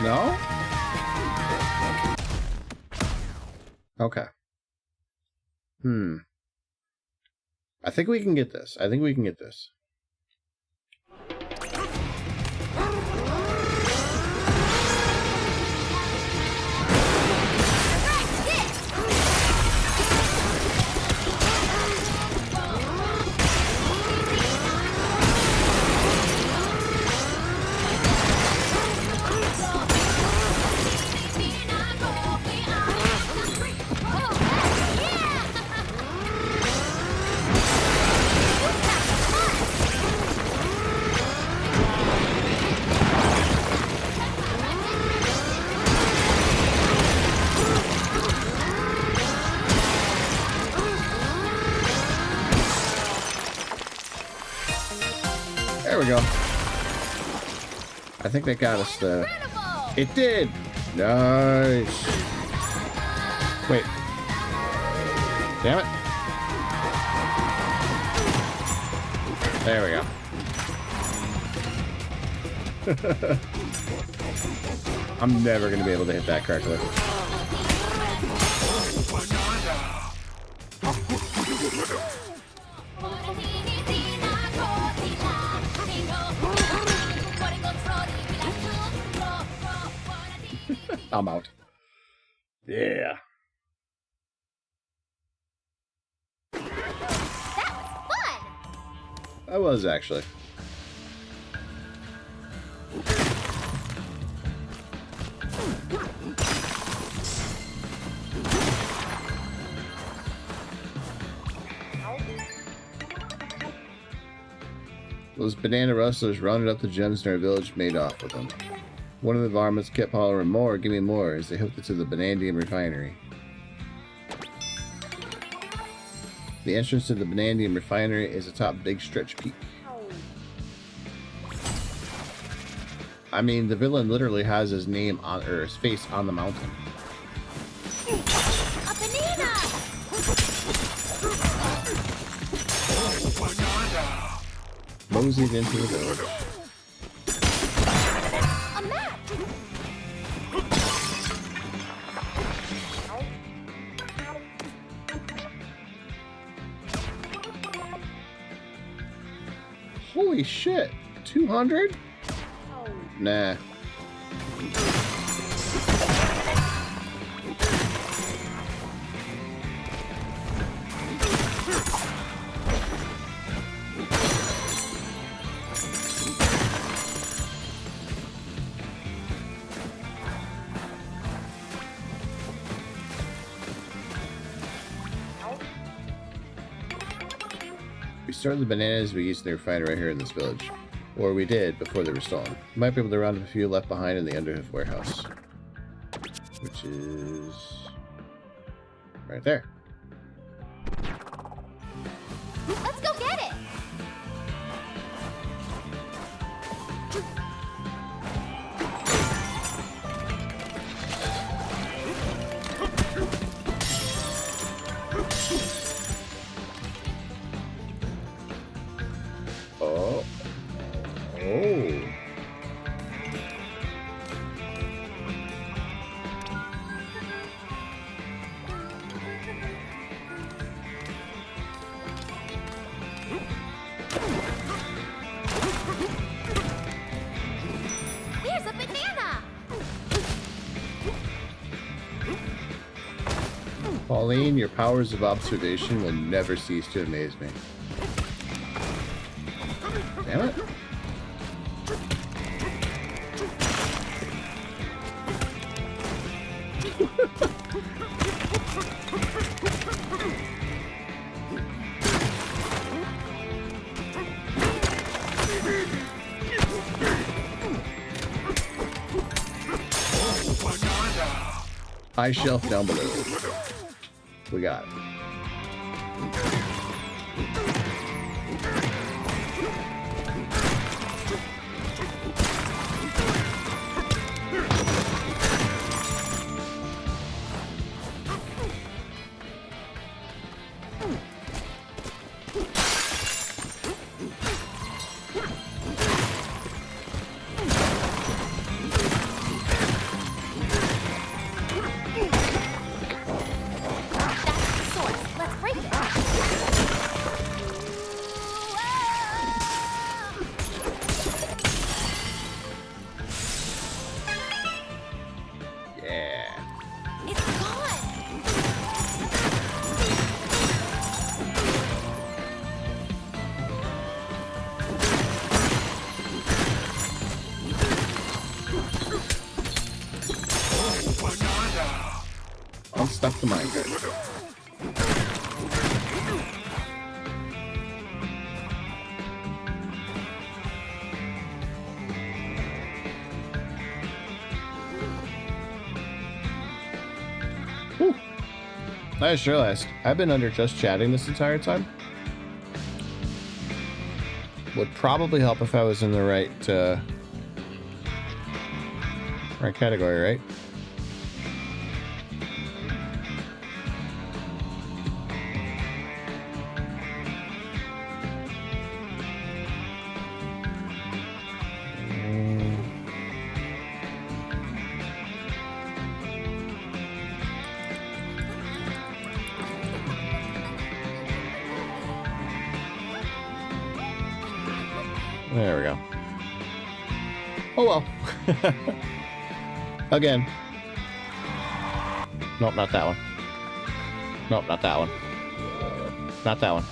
No? Okay. I think we can get this. I think we can get this. There we go. I think that got us the... It did! Nice! Wait. Damn it. There we go. I'm never going to be able to hit that correctly. I'm out. Yeah. That was fun! I was actually. Those banana rustlers rounded up the gems in our village and made off with them. One of the varmints kept hollering, "More, give me more," as they hooked it to the Banandium refinery. The entrance to the Banandium refinery is atop Big Stretch Peak. I mean, the villain literally has his name on, or his face on the mountain. A banana! Moseyed into the village. A map! Holy shit! 200? Nah. We stored the bananas we used in the refinery right here in this village. Or we did before they were stolen. We might be able to round up a few left behind in the Underhoof warehouse. Which is... right there. Let's go get it! Oh. Oh. There's a banana! Pauline, your powers of observation will never cease to amaze me. Damn it. High shelf down below. We got it. unstuck the minecart. Whew. I just realized I've been under just chatting this entire time. Would probably help if I was in the right category, right? There we go. Oh well. Again. Nope, not that one. Nope, not that one. Not that one.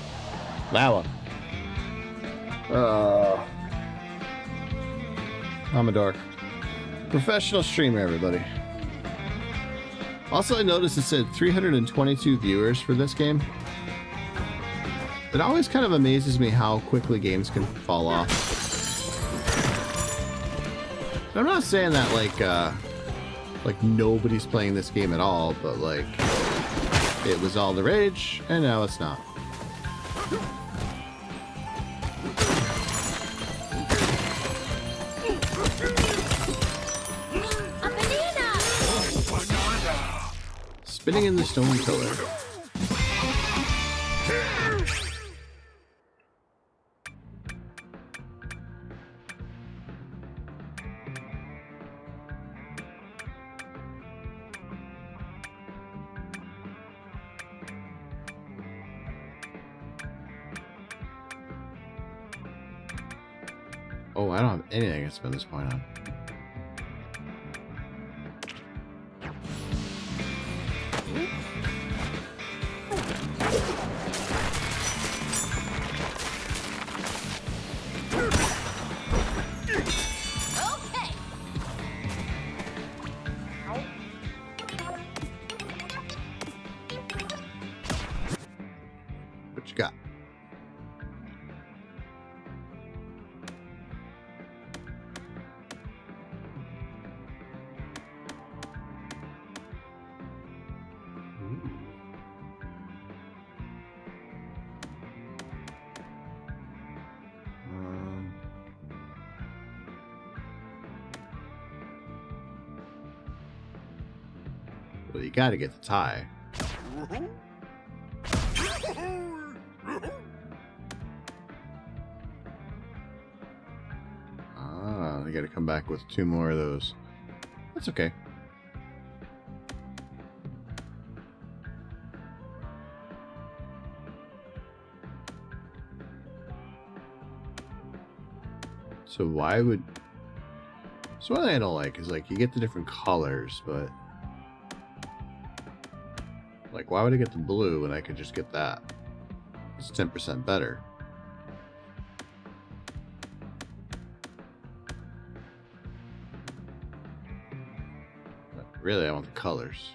That one. I'm a dork. Professional streamer, everybody. Also, I noticed it said 322 viewers for this game. It always kind of amazes me how quickly games can fall off. I'm not saying that like nobody's playing this game at all, but like it was all the rage and now it's not. A banana! Spinning in the stone pillar. Oh, I don't have anything to spend this point on. Okay. What you got? Well, you gotta get the tie. Ah, you gotta come back with 2 more of those. That's okay. So why would... So one thing I don't like is like you get the different colors, but like why would I get the blue when I could just get that? It's 10% better. But really, I want the colors.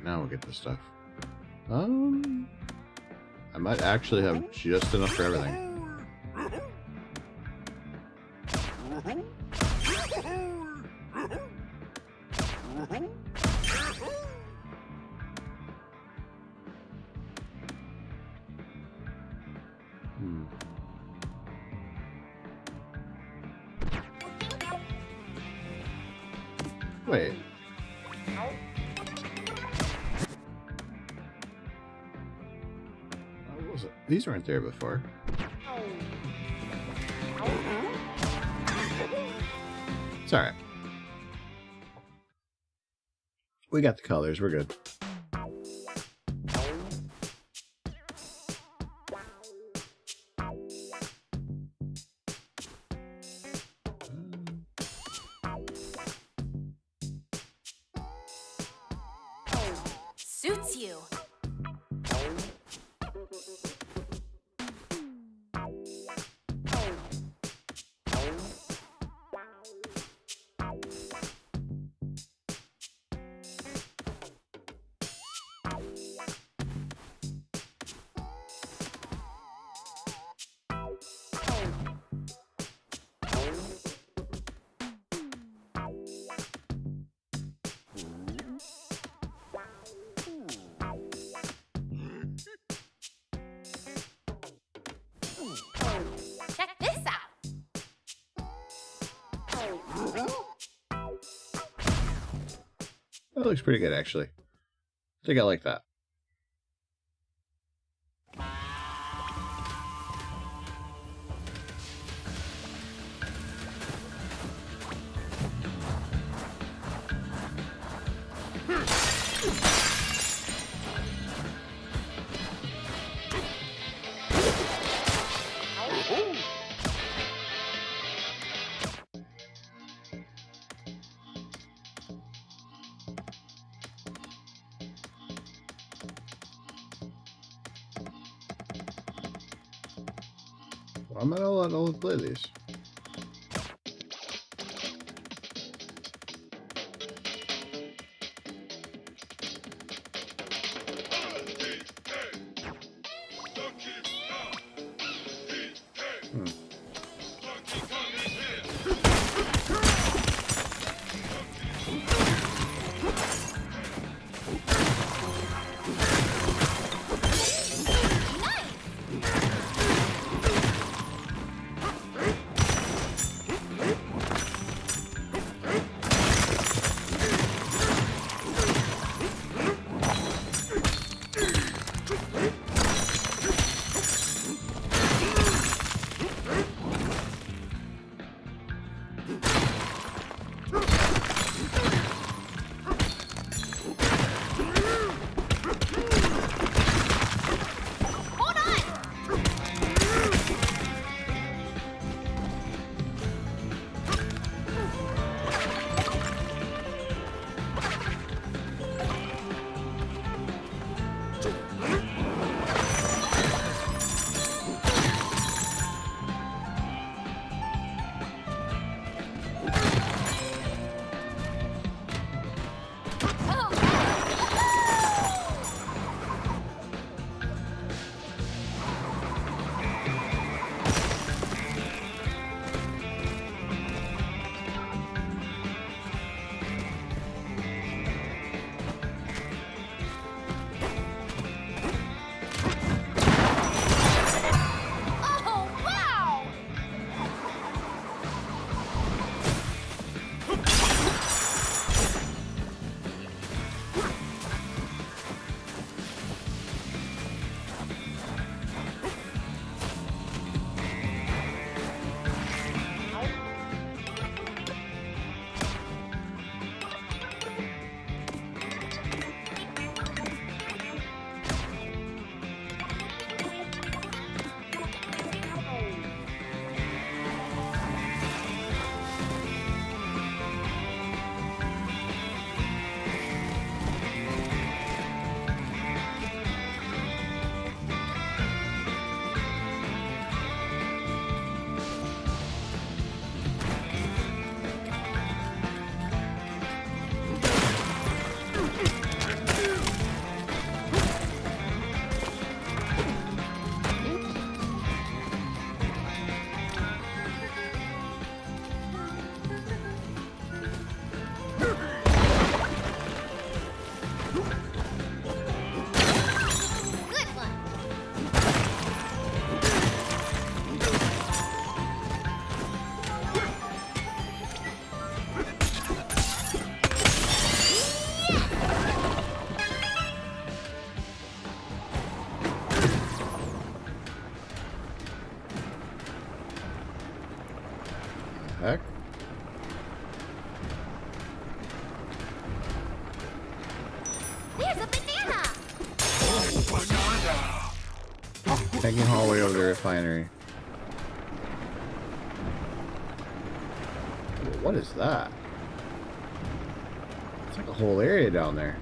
Now we'll get the stuff. I might actually have just enough for everything. Wait. What was it? These weren't there before. It's alright. We got the colors, we're good. Suits you. looks pretty good, actually. I think I like that. I'm not allowed to play these. Heck? There's a banana! Taking hallway over to the refinery. What is that? It's like a whole area down there.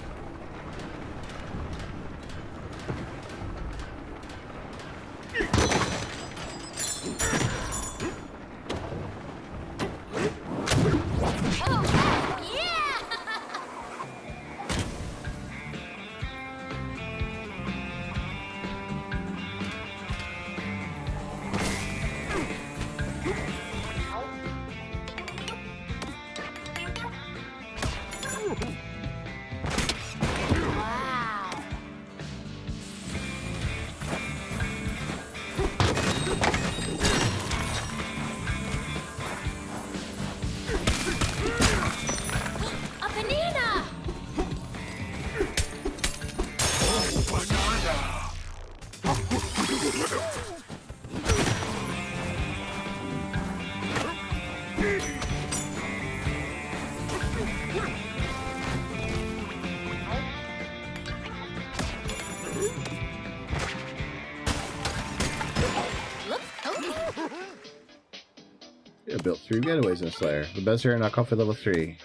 I built 3 getaways in Slayer. The best area knockoff for level 3.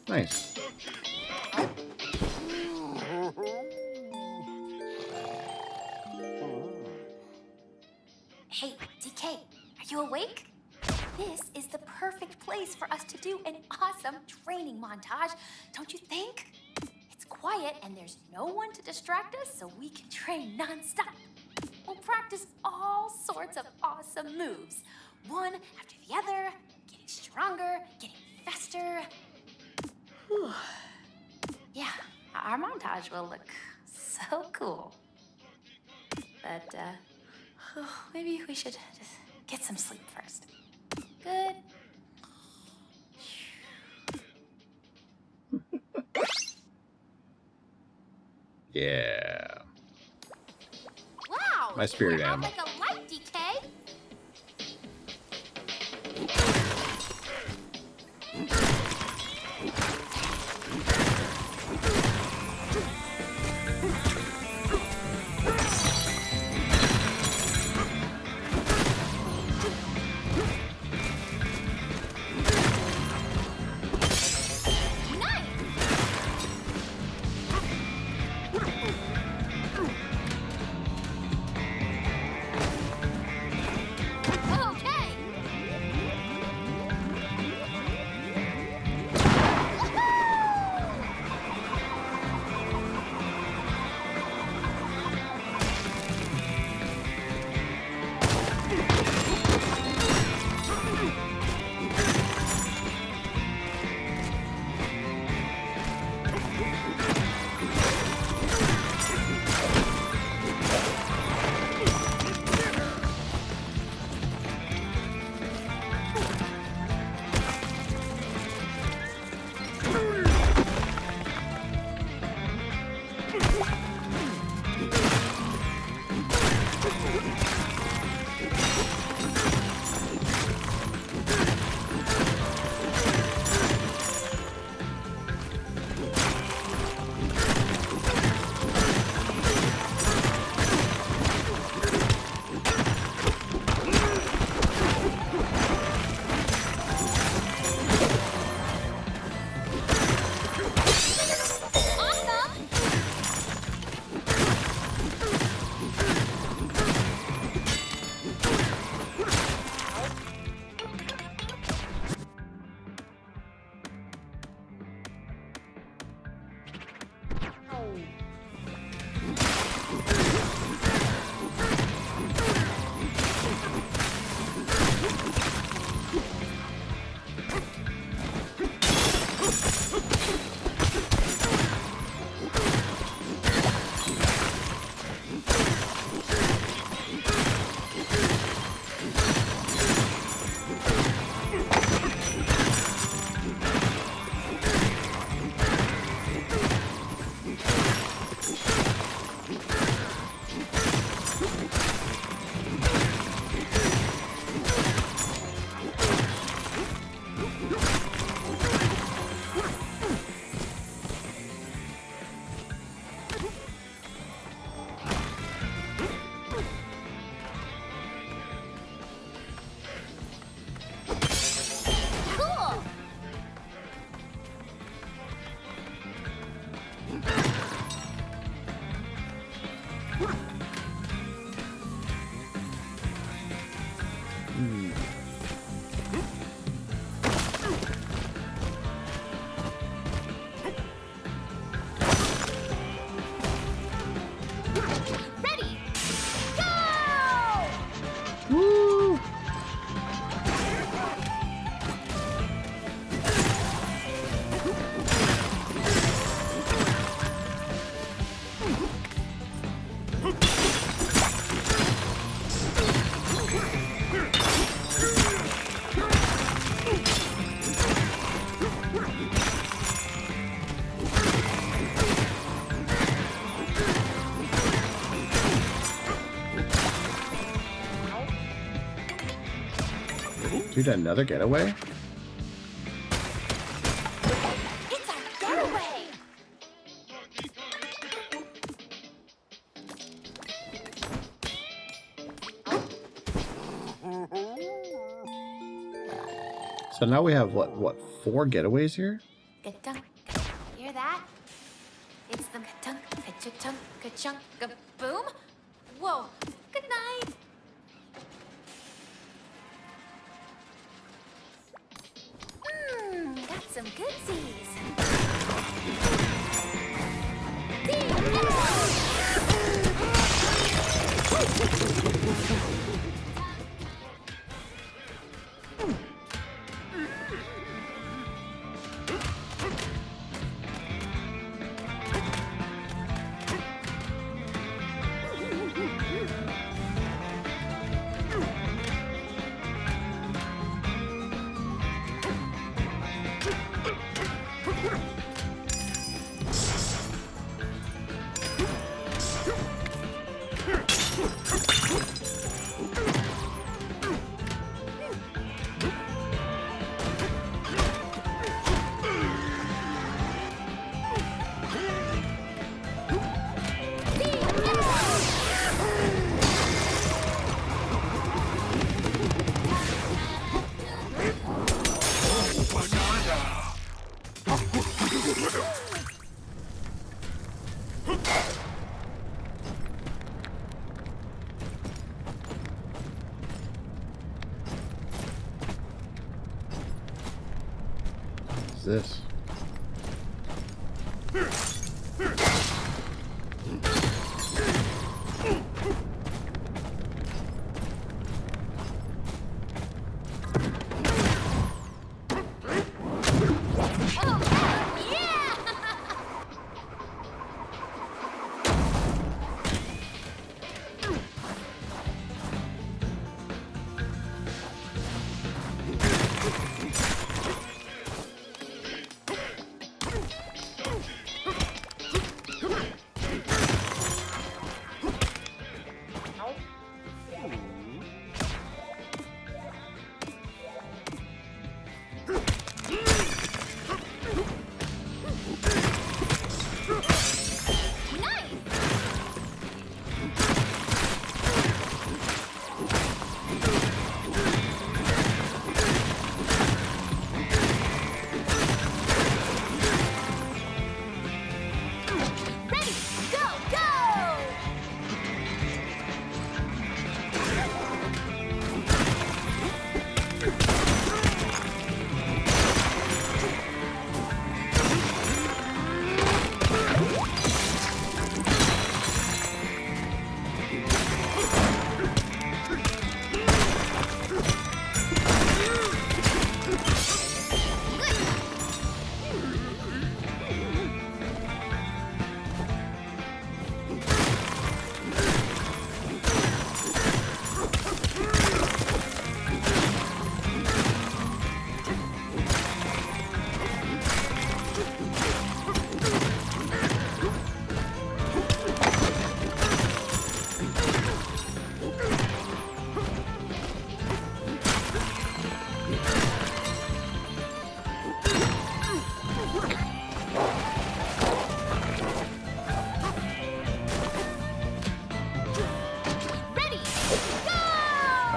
Nice. Hey, DK, are you awake? This is the perfect place for us to do an awesome training montage, don't you think? It's quiet and there's no one to distract us, so we can train non-stop. We'll practice all sorts of awesome moves, one after the other, getting stronger, getting faster. Whew. Yeah, our montage will look so cool. But, maybe we should just get some sleep first. Good. Yeah. Wow! My spirit you're out animal. like a light, DK. Dude, another getaway? It's our getaway! So now we have what 4 getaways here? Ka-dunk. Hear that? It's the ka-dunk, ka-chunk, ka-chunk, ka-boom. Whoa. Good night. Got some goodsies. What's this?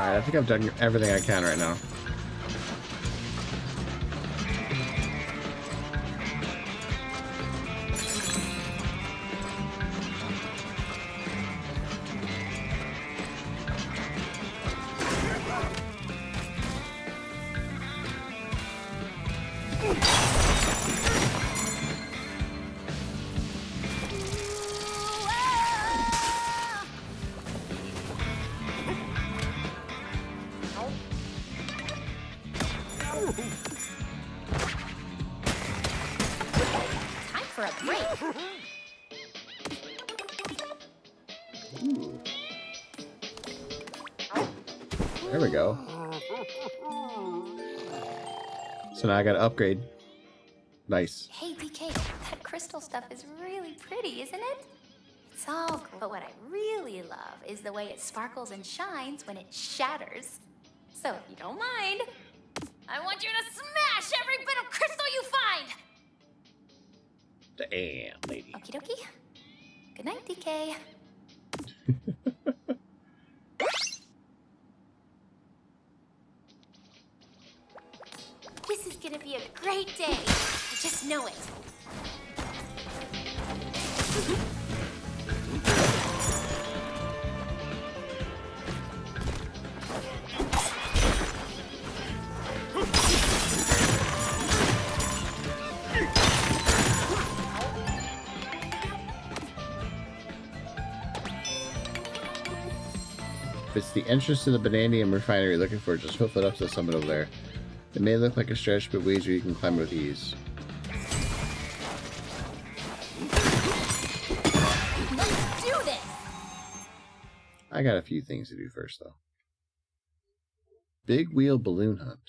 I think I've done everything I can right now. Time for a break. There we go. So now I gotta upgrade. Nice. Hey, DK, that crystal stuff is really pretty, isn't it? It's all cool, but what I really love is the way it sparkles and shines when it shatters. So if you don't mind, I want you to smash every bit of crystal you find! Damn, lady. Okie dokie. Good night, DK. This is gonna be a great day. I just know it. If it's the entrance to the Bananium refinery you're looking for, just hoof it up to the summit over there. It may look like a stretch, but ways where you can climb with ease. Let's do this! I got a few things to do first, though. Big wheel balloon hunt.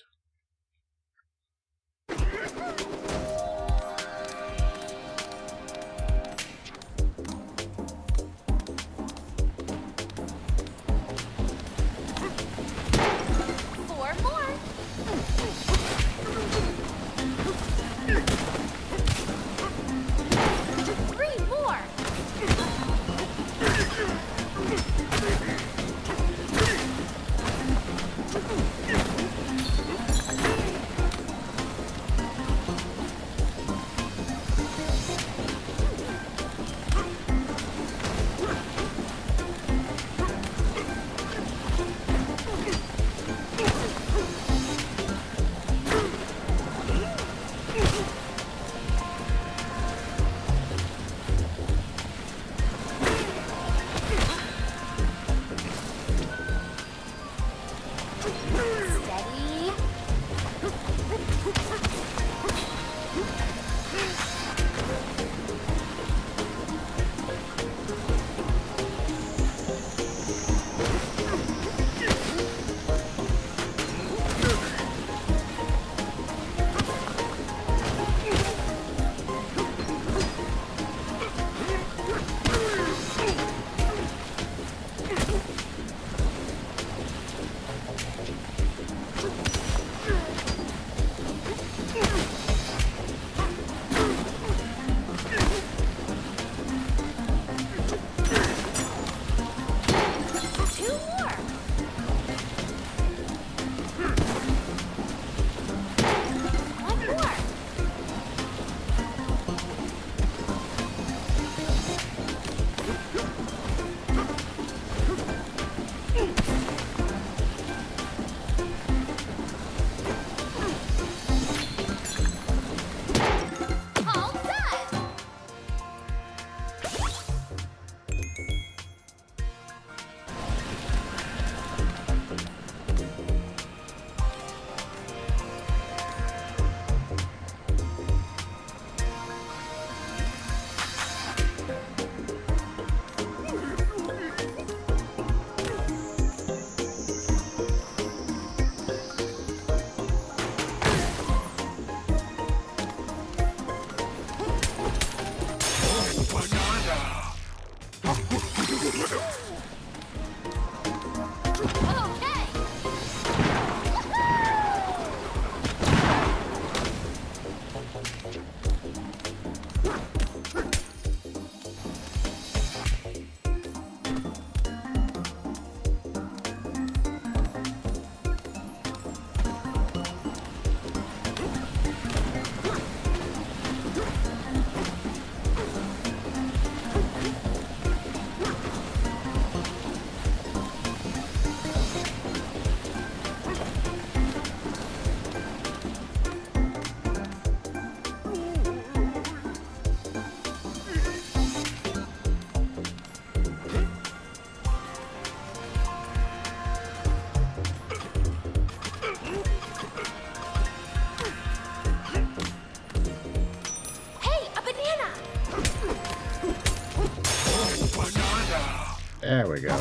There we go.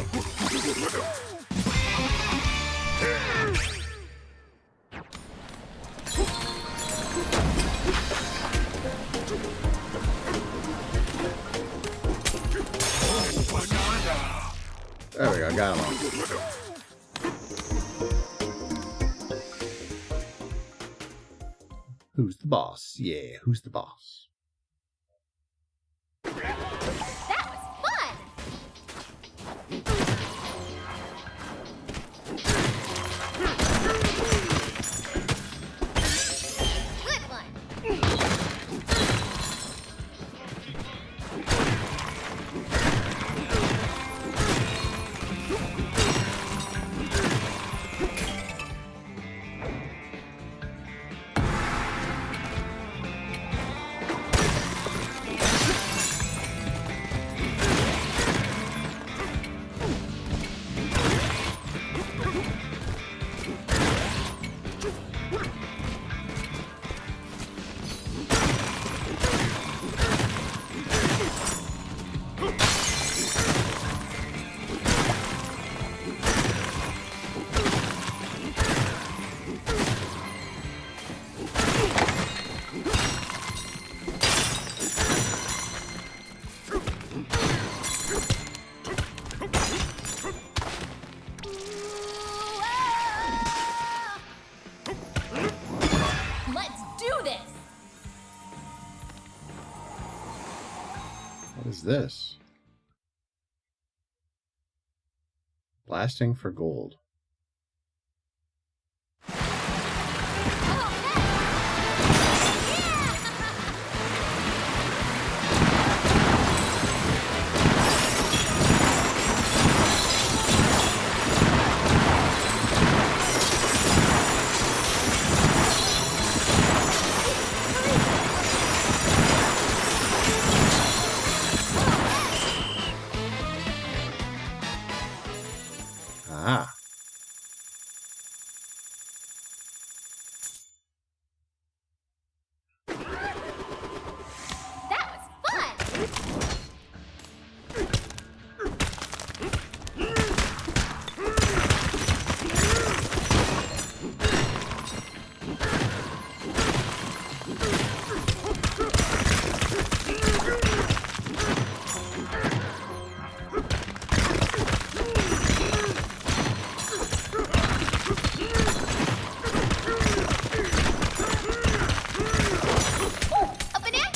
There we go, got him all. Who's the boss? Yeah, who's the boss? That was fun! is this? Blasting for gold. Ah. That was fun! A banana?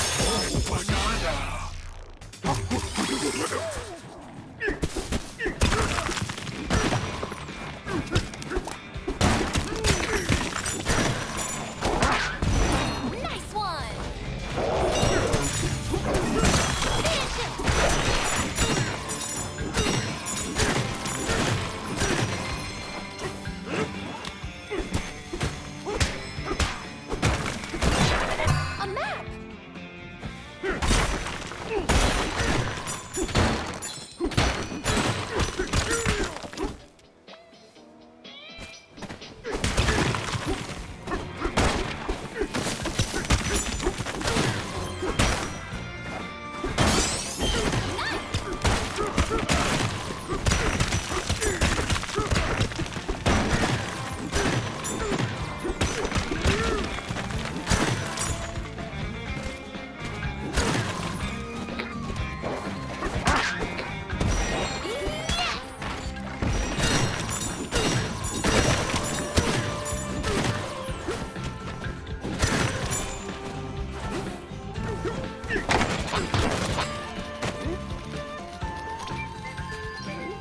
Nice one! A map!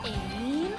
Aim.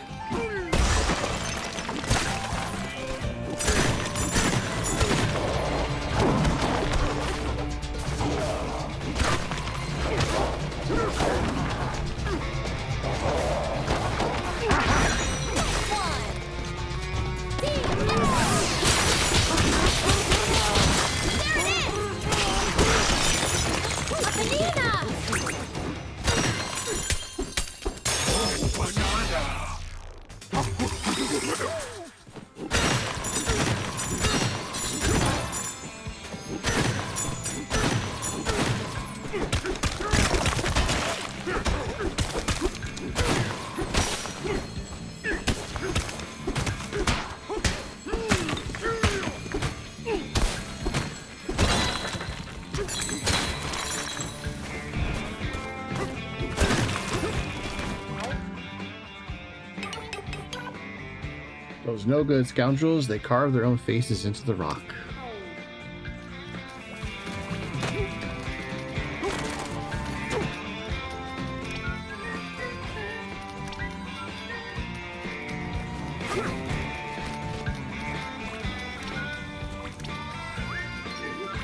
Those no-good scoundrels, they carve their own faces into the rock.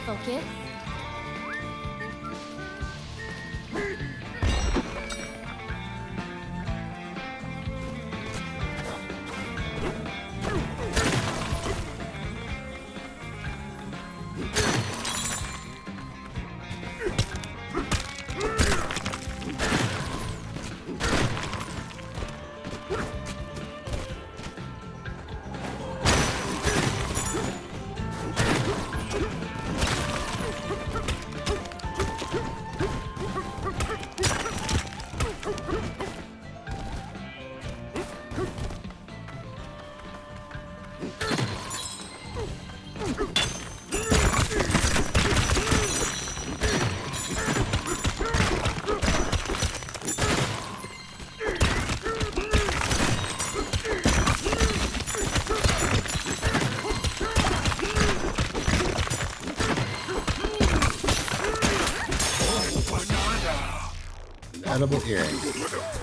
Focus. compatible earring.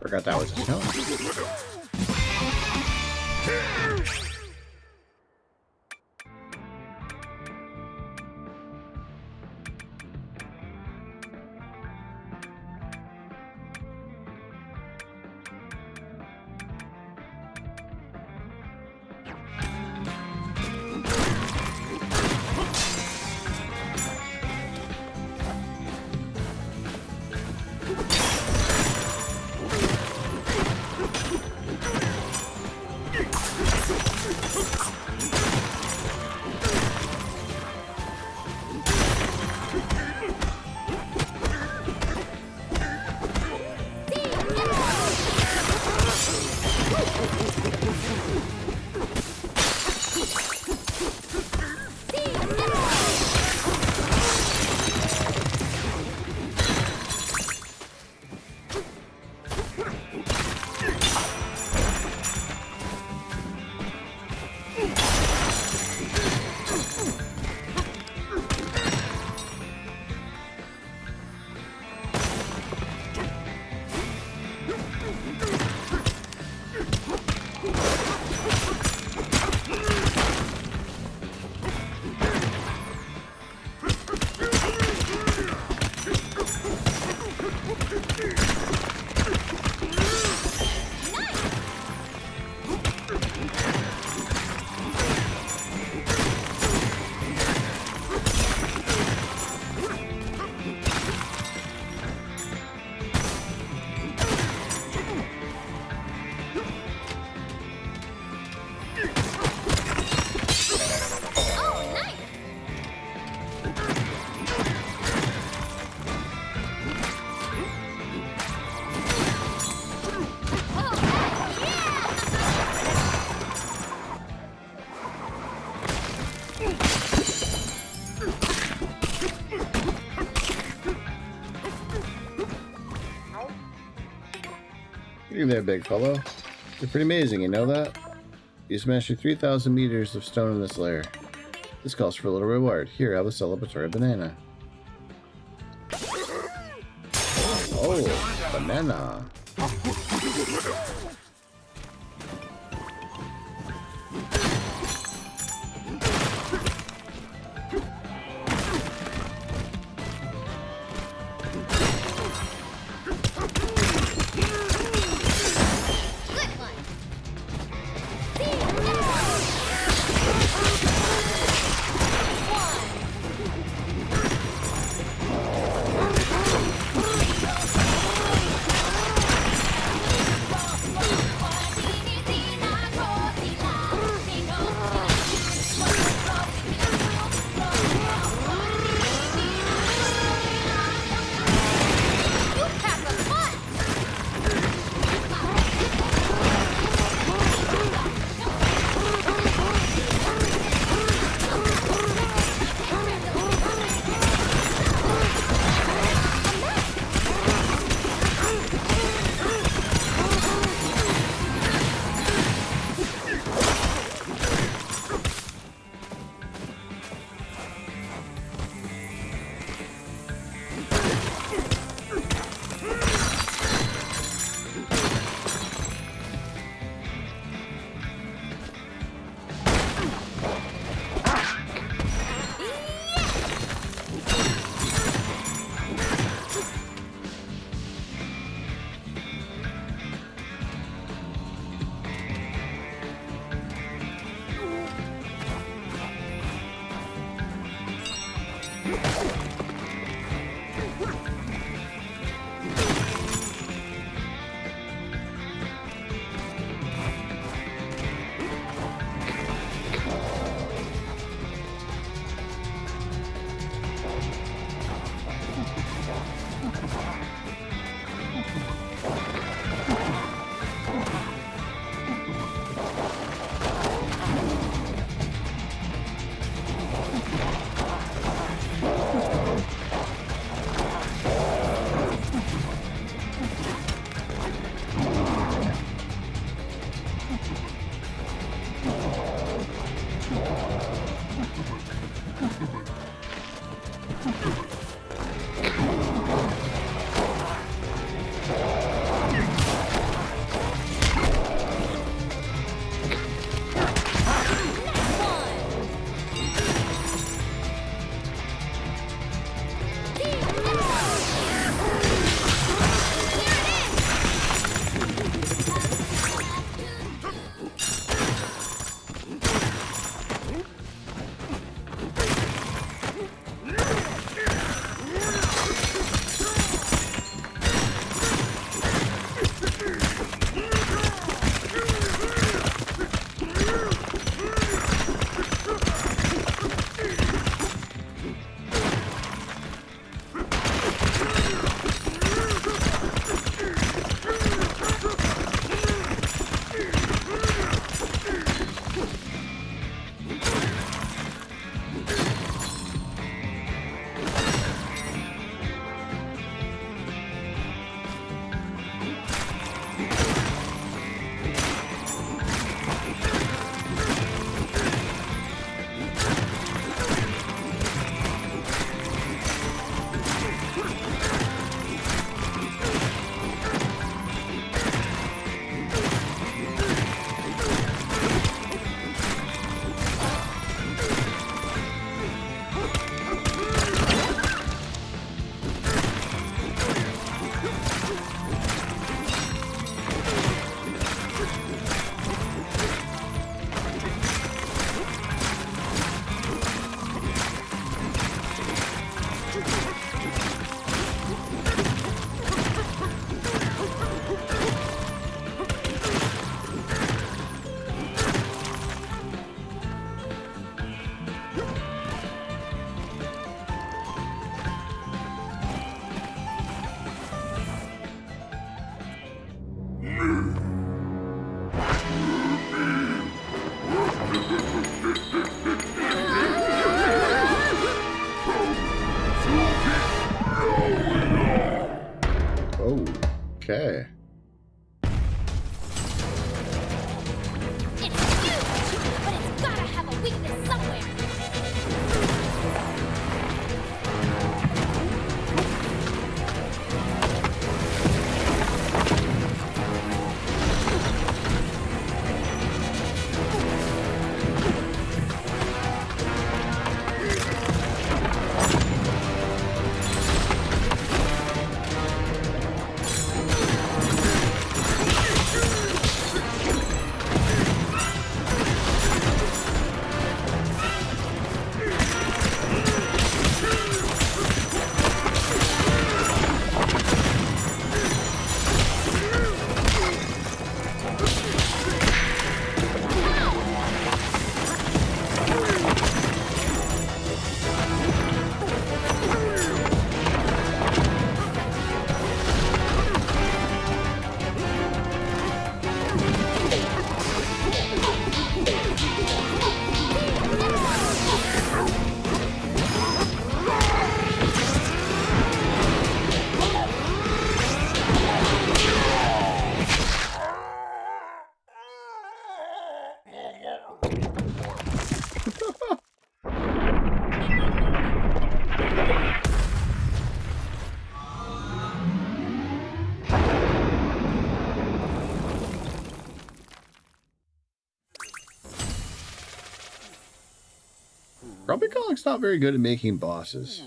Forgot that was a stone. You there, big fellow. You're pretty amazing, you know that? You smashed through 3,000 meters of stone in this lair. This calls for a little reward. Here, have a celebratory banana. Oh, banana. Okay. It's huge, but it's gotta have a weakness somewhere. Grumpy Kong's not very good at making bosses.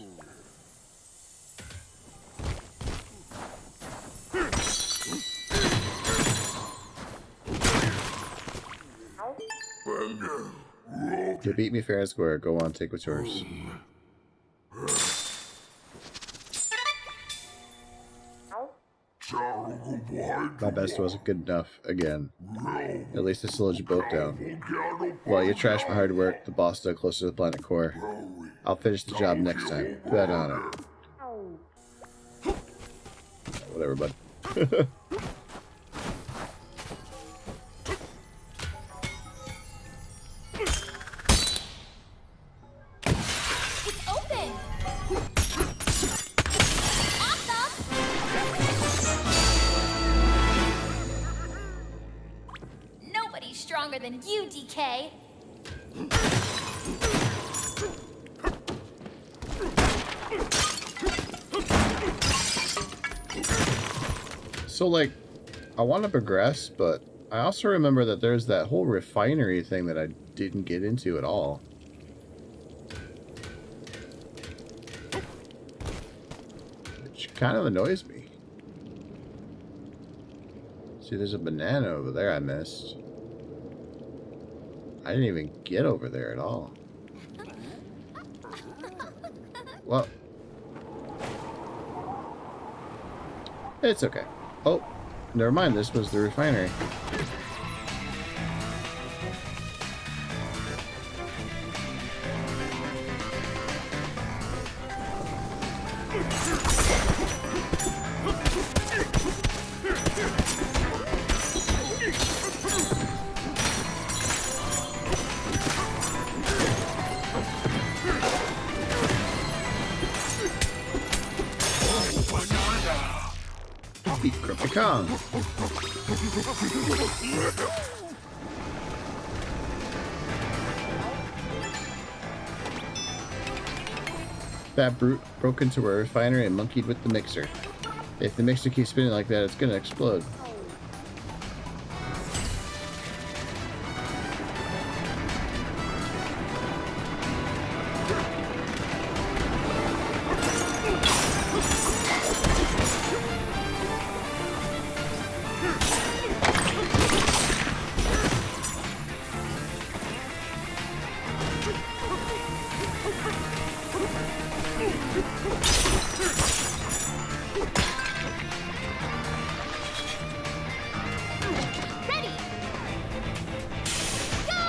You beat me fair and square. Go on, take what's yours. My best wasn't good enough again. At least I slowed you both down. Well, you trashed my hard work. The boss still closer to the planet core. I'll finish the job next time. Bet on it. Whatever, bud. It's open. Awesome. Nobody's stronger than you, DK. So, like, I want to progress, but I also remember that there's that whole refinery thing that I didn't get into at all. Which kind of annoys me. See, there's a banana over there I missed. I didn't even get over there at all. Well, it's okay. Oh, never mind. This was the refinery. Beat Grumpy Kong. That brute broke into a refinery and monkeyed with the mixer. If the mixer keeps spinning like that, it's gonna explode. Ready. Go!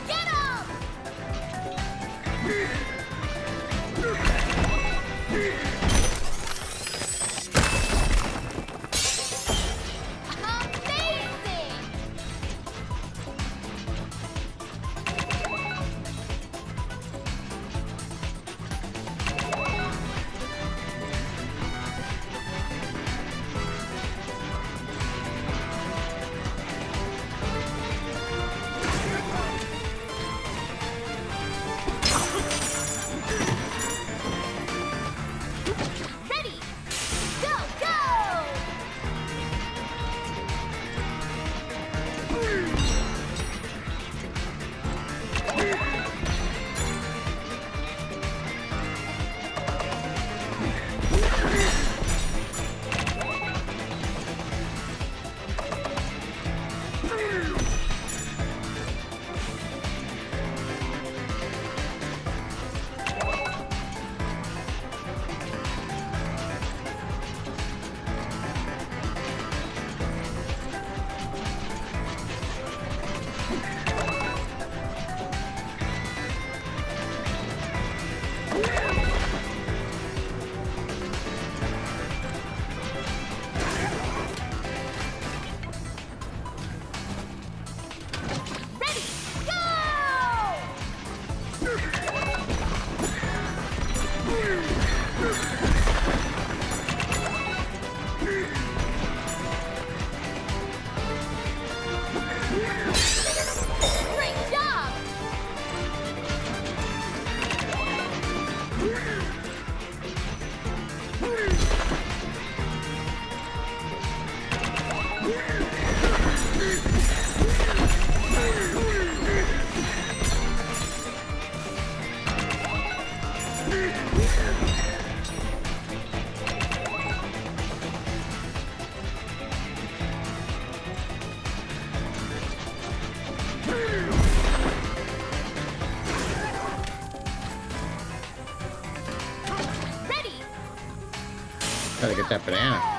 Get him! Gotta get that banana.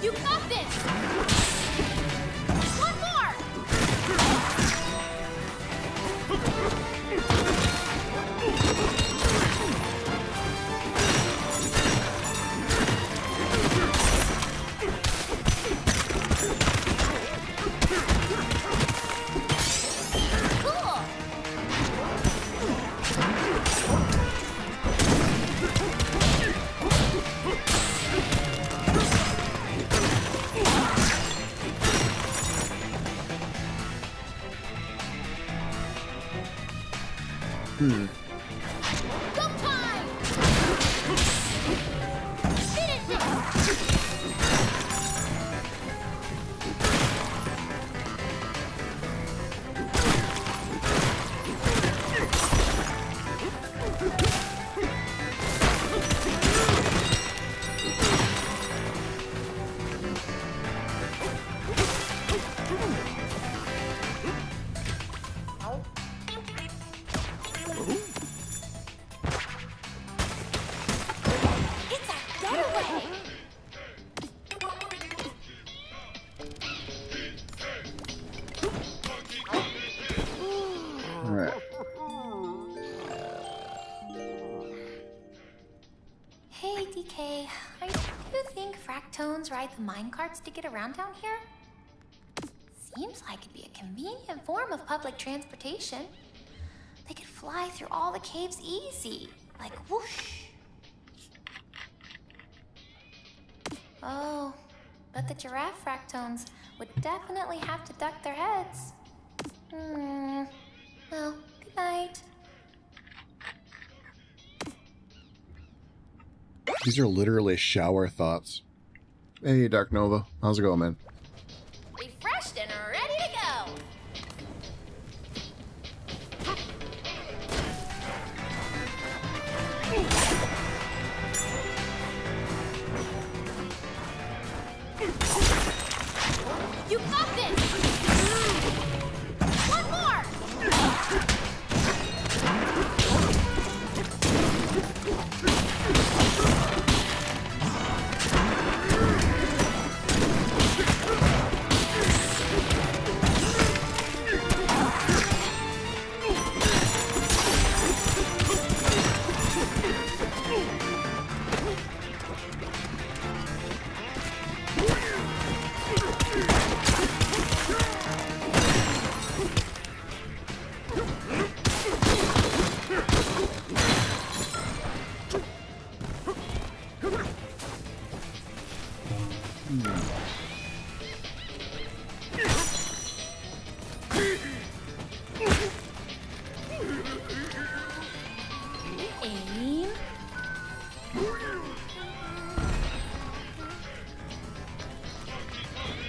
You got this! One more! Cool! Go time! Finish it! It's a getaway! All right. Hey, DK. Do you think fractones ride the minecarts to get around down here? Seems like it'd be a convenient form of public transportation. They could fly through all the caves easy, like whoosh. Oh, but the giraffe fractones would definitely have to duck their heads. Well, good night. These are literally shower thoughts. Hey, Dark Nova. How's it going, man? Refreshed and ready to go. You got this! One more! Aim.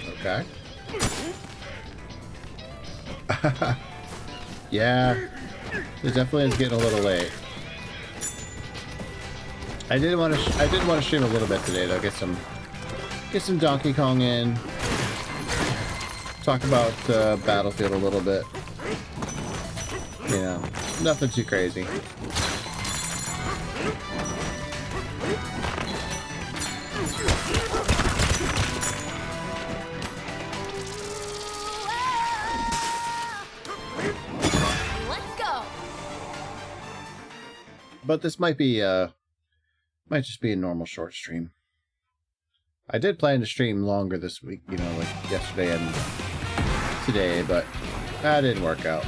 Okay. Yeah. It definitely is getting a little late. I did want to stream a little bit today though. Get some Donkey Kong in. Talk about Battlefield a little bit. You know, nothing too crazy. Let's go. But this might just be a normal short stream. I did plan to stream longer this week, you know, like yesterday and today, but that didn't work out.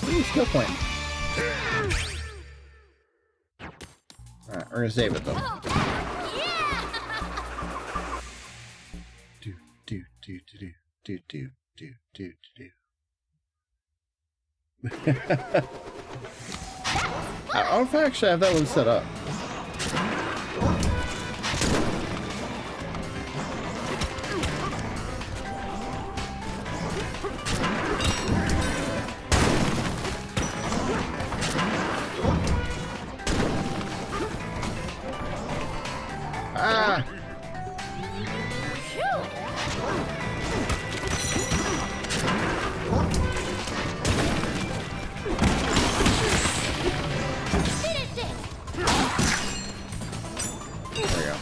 Ooh, skill point. Alright, we're gonna save it though. Do do do do do do do do do do. I don't know if I actually have that one set up. Ah! There we go.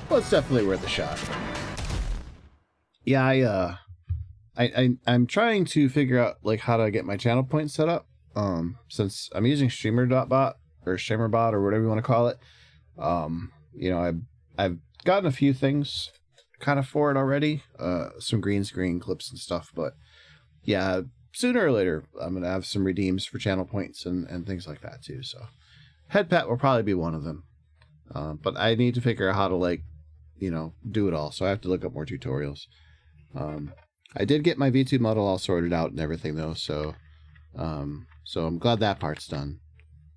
Well, it's definitely worth a shot. Yeah, I'm trying to figure out like how to get my channel point set up. Since I'm using streamer.bot or streamerbot or whatever you want to call it. You know, I've gotten a few things kind of for it already. Some green screen clips and stuff, but yeah, sooner or later I'm gonna have some redeems for channel points and things like that too. So headpat will probably be one of them. But I need to figure out how to, like, you know, do it all. So I have to look up more tutorials. I did get my V2 model all sorted out and everything though, so I'm glad that part's done.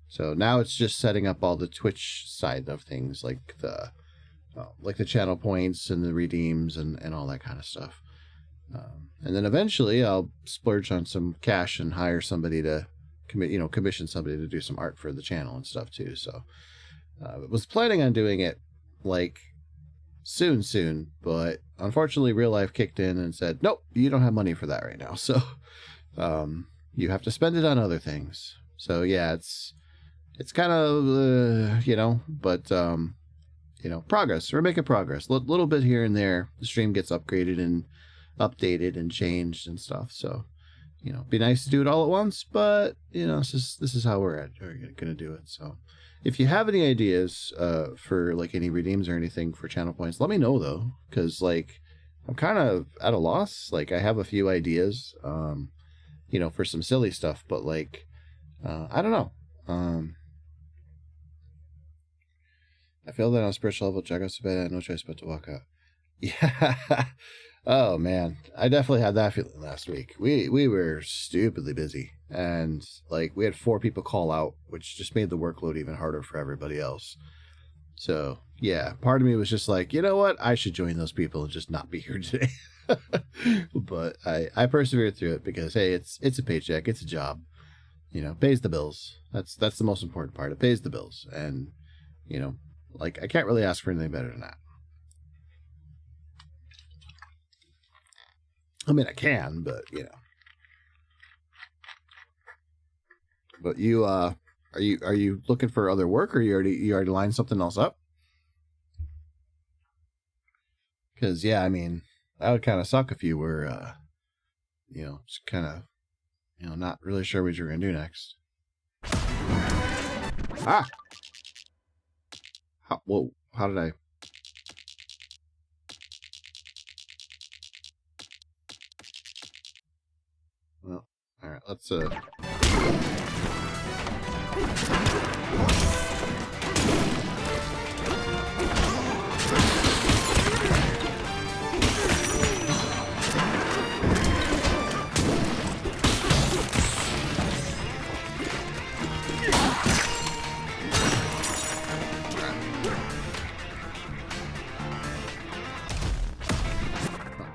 So now it's just setting up all the Twitch side of things, like the channel points and the redeems and all that kind of stuff. And then eventually I'll splurge on some cash and hire somebody to commission somebody to do some art for the channel and stuff too. So was planning on doing it like soon, but unfortunately real life kicked in and said, nope, you don't have money for that right now. So you have to spend it on other things. So yeah, it's kind of, but, progress. We're making progress. Little bit here and there. The stream gets upgraded and updated and changed and stuff. So, you know, be nice to do it all at once, but you know, this is how we're gonna do it. So if you have any ideas for like any redeems or anything for channel points, let me know though, because like I'm kind of at a loss. Like I have a few ideas, you know, for some silly stuff, but like I don't know. I feel that on a spiritual level, Jack goes to bed, I had no choice but to walk out. Yeah. Oh man, I definitely had that feeling last week. We were stupidly busy, and like we had 4 people call out, which just made the workload even harder for everybody else. So yeah, part of me was just like, you know what, I should join those people and just not be here today. But I persevered through it because hey, it's a paycheck, it's a job, you know, pays the bills. That's the most important part. It pays the bills, and you know, like I can't really ask for anything better than that. I mean, I can, but you know. But you, are you looking for other work, or you already lined something else up? Because yeah, I mean, that would kind of suck if you were, you know, just kind of, you know, not really sure what you're gonna do next. Ah. Whoa! How did I? Well, all right. Let's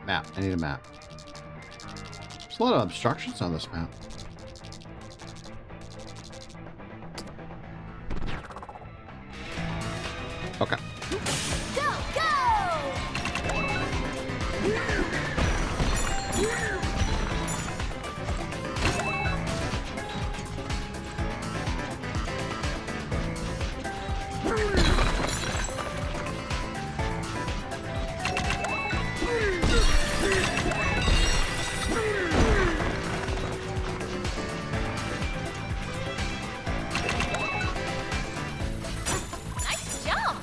map. I need a map. There's a lot of obstructions on this map. Okay. Go, go! Nice jump!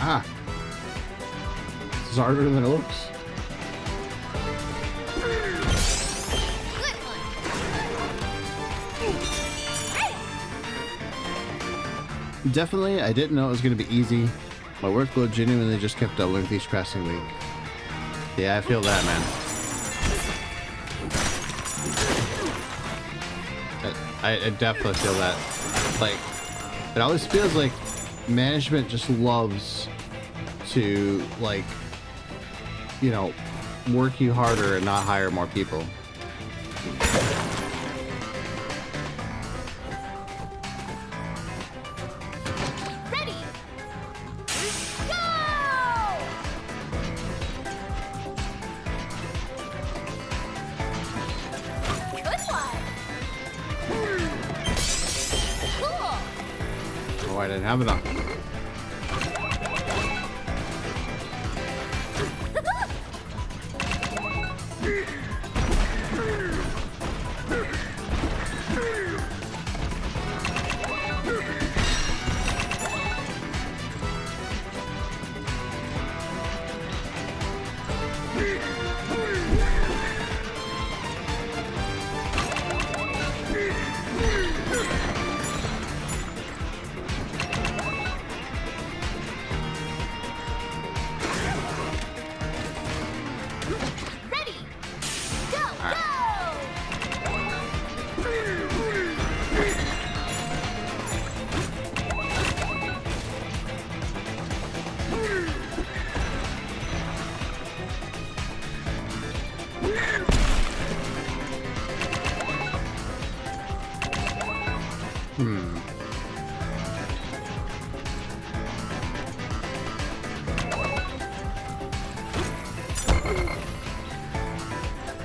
Ah. This is harder than it looks. Good one! Hey! Definitely, I didn't know it was going to be easy. My workload genuinely just kept doubling with each passing week. Yeah, I feel that, man. I definitely feel that. Like, it always feels like management just loves to, like, you know, work you harder and not hire more people. Ready! Go! Good one! Cool! Oh, I didn't have enough. Ready! Go, right.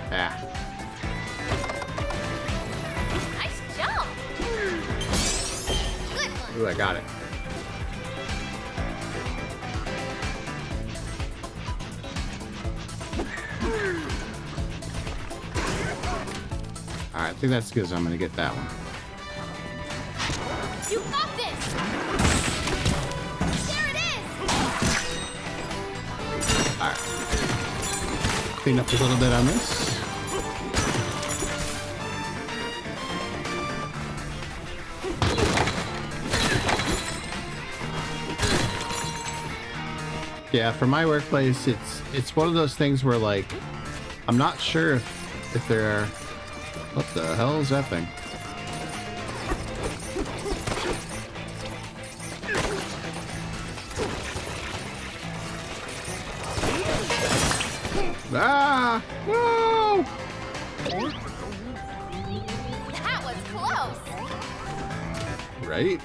Yeah. Nice jump! Good one! Ooh, I got it. Alright, I think that's because I'm gonna get that one. You got this! There it is! Alright. Clean up a little bit on this. Yeah, for my workplace, it's one of those things where, like, I'm not sure if there are... What the hell is that thing? Ah! No! That was close! Right?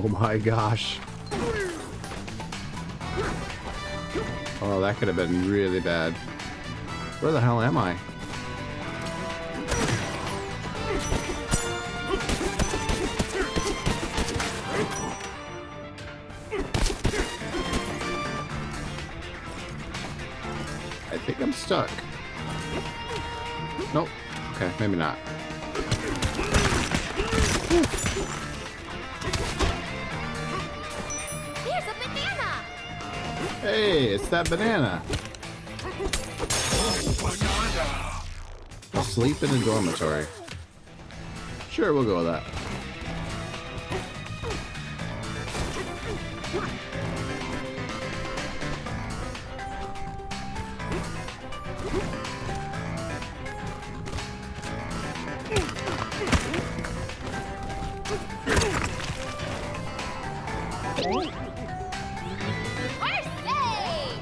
Oh my gosh. Oh, that could have been really bad. Where the hell am I? I think I'm stuck. Nope. Okay, maybe not. There's a banana! Hey, it's that banana. Asleep in a dormitory. Sure, we'll go with that. We're safe!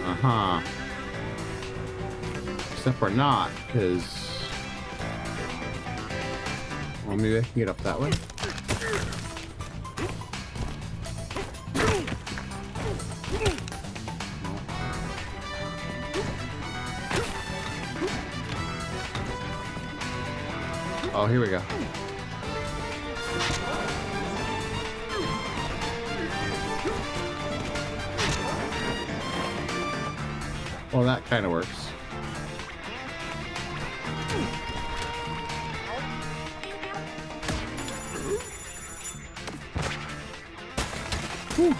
Uh-huh. Except we're not, because... Well, maybe I can get up that way. Oh, here we go. Well, that kind of works. Whew.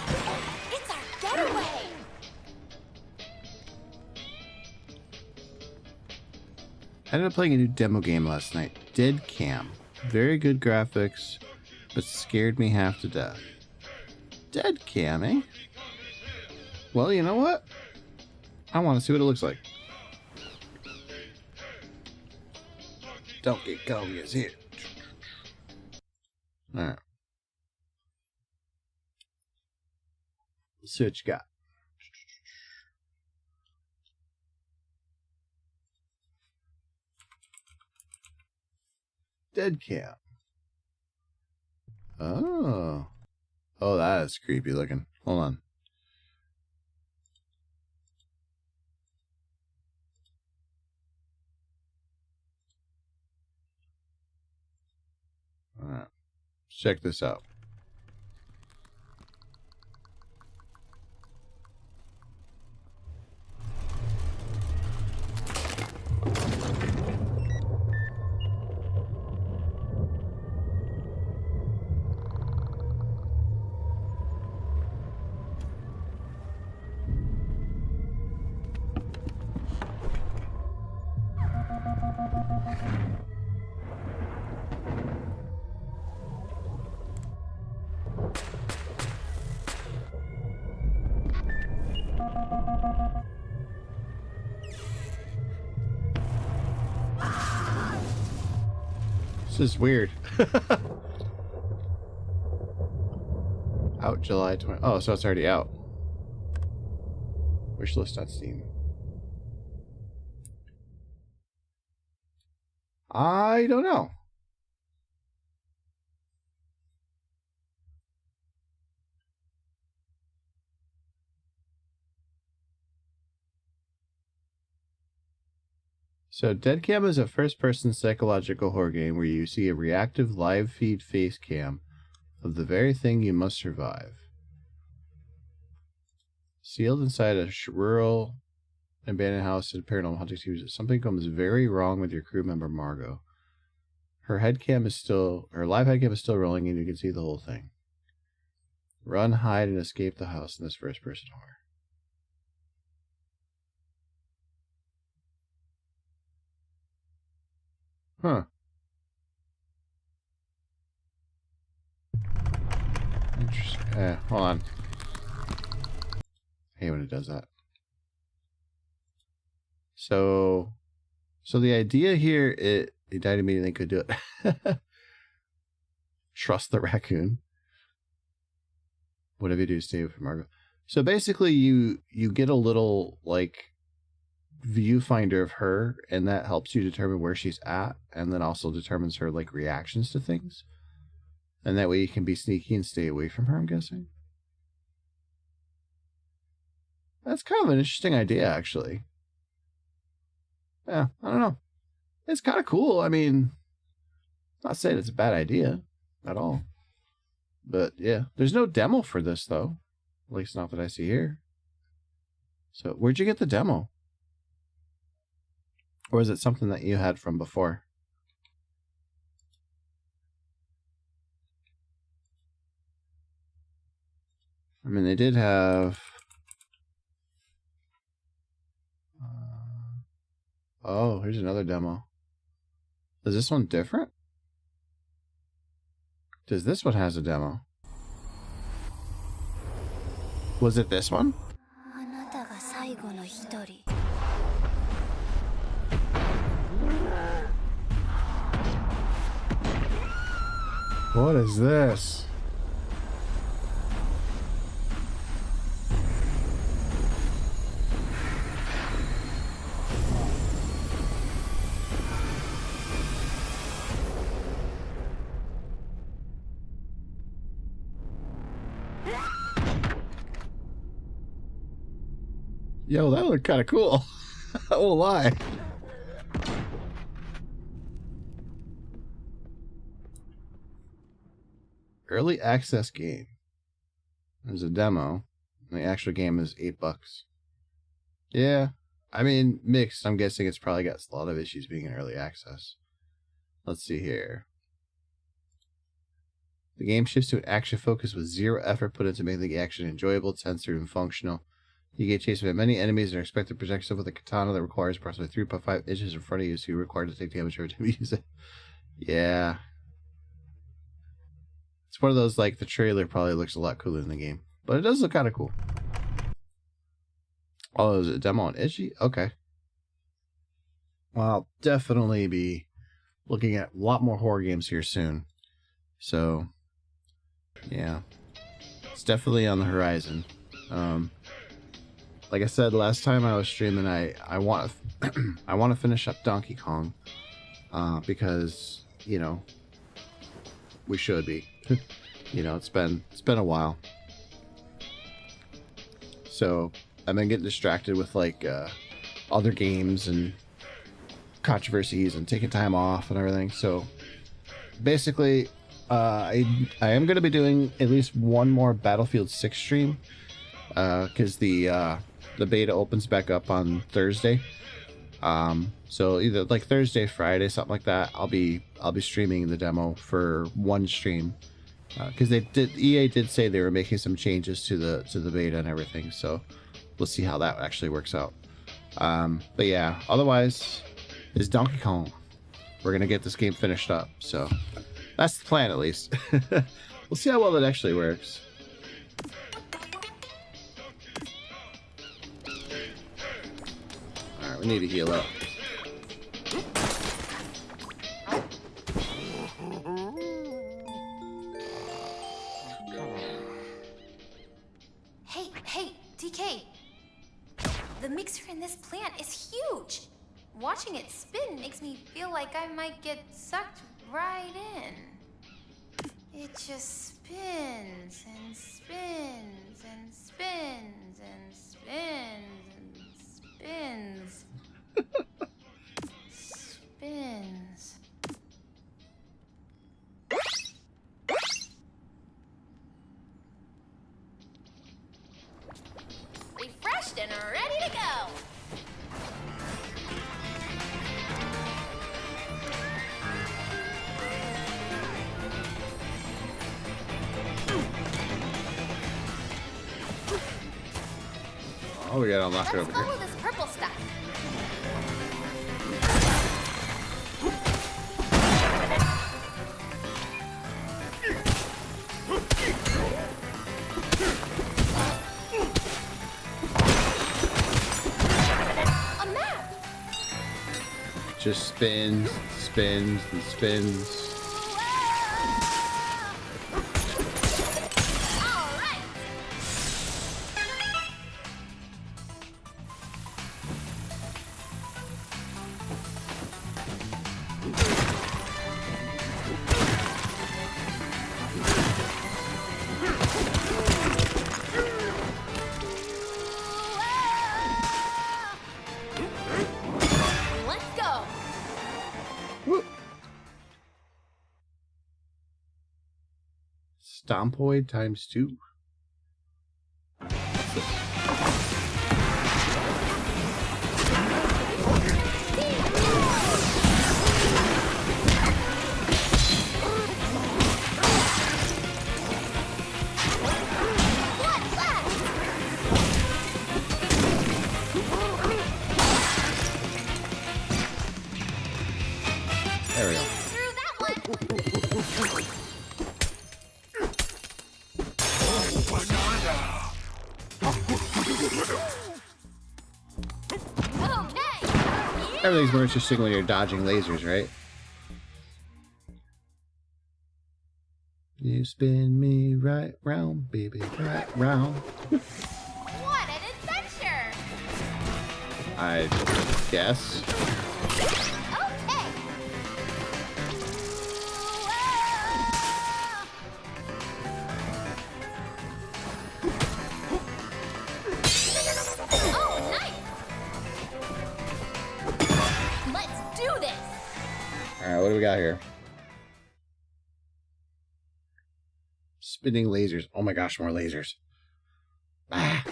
It's our getaway! I ended up playing a new demo game last night. Dead Cam. Very good graphics, but scared me half to death. Dead Cam, eh? Well, you know what? I want to see what it looks like. Don't get cozy here. Alright. Let's see what you got. Dead Cam. Oh. Oh, that is creepy looking. Hold on. Alright. Let's check this out. This is weird. Out July 20. Oh, so it's already out. Wishlist on Steam. I don't know. So Dead Cam is a first-person psychological horror game where you see a reactive live feed face cam of the very thing you must survive. Sealed inside a rural abandoned house in paranormal hunting series, something comes very wrong with your crew member Margot. Her live head cam is still rolling, and you can see the whole thing. Run, hide, and escape the house in this first-person horror. Huh. Interesting. Hold on. I hate when it does that. So the idea here, it died immediately, could do it. Trust the raccoon. Whatever you do, stay with Margot. So basically you get a little like viewfinder of her, and that helps you determine where she's at, and then also determines her like reactions to things. And that way you can be sneaky and stay away from her, I'm guessing. That's kind of an interesting idea, actually. Yeah, I don't know. It's kind of cool. I mean, I'm not saying it's a bad idea at all. But yeah, there's no demo for this, though. At least not that I see here. So where'd you get the demo? Or is it something that you had from before? I mean, they did have... oh, here's another demo. Is this one different? Does this one has a demo? Was it this one? What is this? Yo, that looked kind of cool. I won't lie. Early access game. There's a demo. The actual game is $8. Yeah, I mean, mixed. I'm guessing it's probably got a lot of issues being in early access. Let's see here. The game shifts to an action focus with zero effort put into making the action enjoyable, tense, and functional. You get chased by many enemies and are expected to protect yourself with a katana that requires approximately 3.5 inches in front of you, so you're required to take damage every time you use it. Yeah. It's one of those, like, the trailer probably looks a lot cooler than the game. But it does look kind of cool. Oh, is it a demo on Itchy? Okay. Well, I'll definitely be looking at a lot more horror games here soon. So, yeah. It's definitely on the horizon. Like I said last time I was streaming, I want I want to finish up Donkey Kong, because you know we should be. You know, it's been a while. So I've been getting distracted with like other games and controversies and taking time off and everything. So basically, I am going to be doing at least one more Battlefield 6 stream, because the beta opens back up on Thursday. So either like Thursday, Friday, something like that. I'll be streaming the demo for one stream, because EA did say they were making some changes to the beta and everything. So we'll see how that actually works out. But yeah, otherwise, it's Donkey Kong. We're gonna get this game finished up. So that's the plan, at least. We'll see how well it actually works. Alright, we need to heal up. Hey, DK. The mixer in this plant is huge. Watching it spin makes me feel like I might get sucked right in. It just spins and spins and spins and spins and spins. we gotta unlock it Let's over here. follow this purple stuff. A map. Just spins, spins, and spins. All right. Let's go. Whoop. Stompoid times 2. What's that? There we go. Through that one. Okay. Everything's more interesting when you're dodging lasers, right? You spin me right round, baby, right round. What an adventure! I guess. Okay. Oh, nice! Let's do this! Alright, what do we got here? Spinning lasers. Oh my gosh, more lasers. Ah.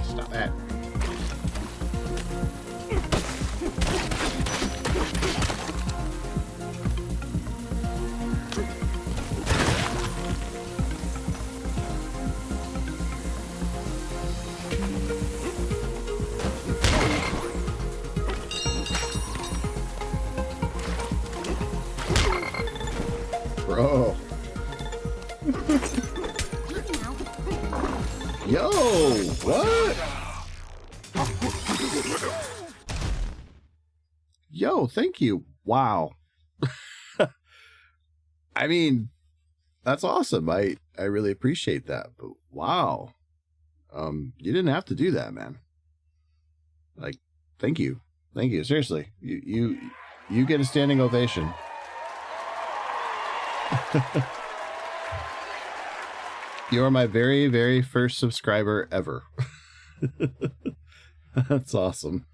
Stop that. Bro. Yo, what? Yo, thank you. Wow. I mean, that's awesome. I really appreciate that. But wow. You didn't have to do that, man. Like, thank you. Thank you. Seriously. You get a standing ovation. You are my very, very first subscriber ever. That's awesome.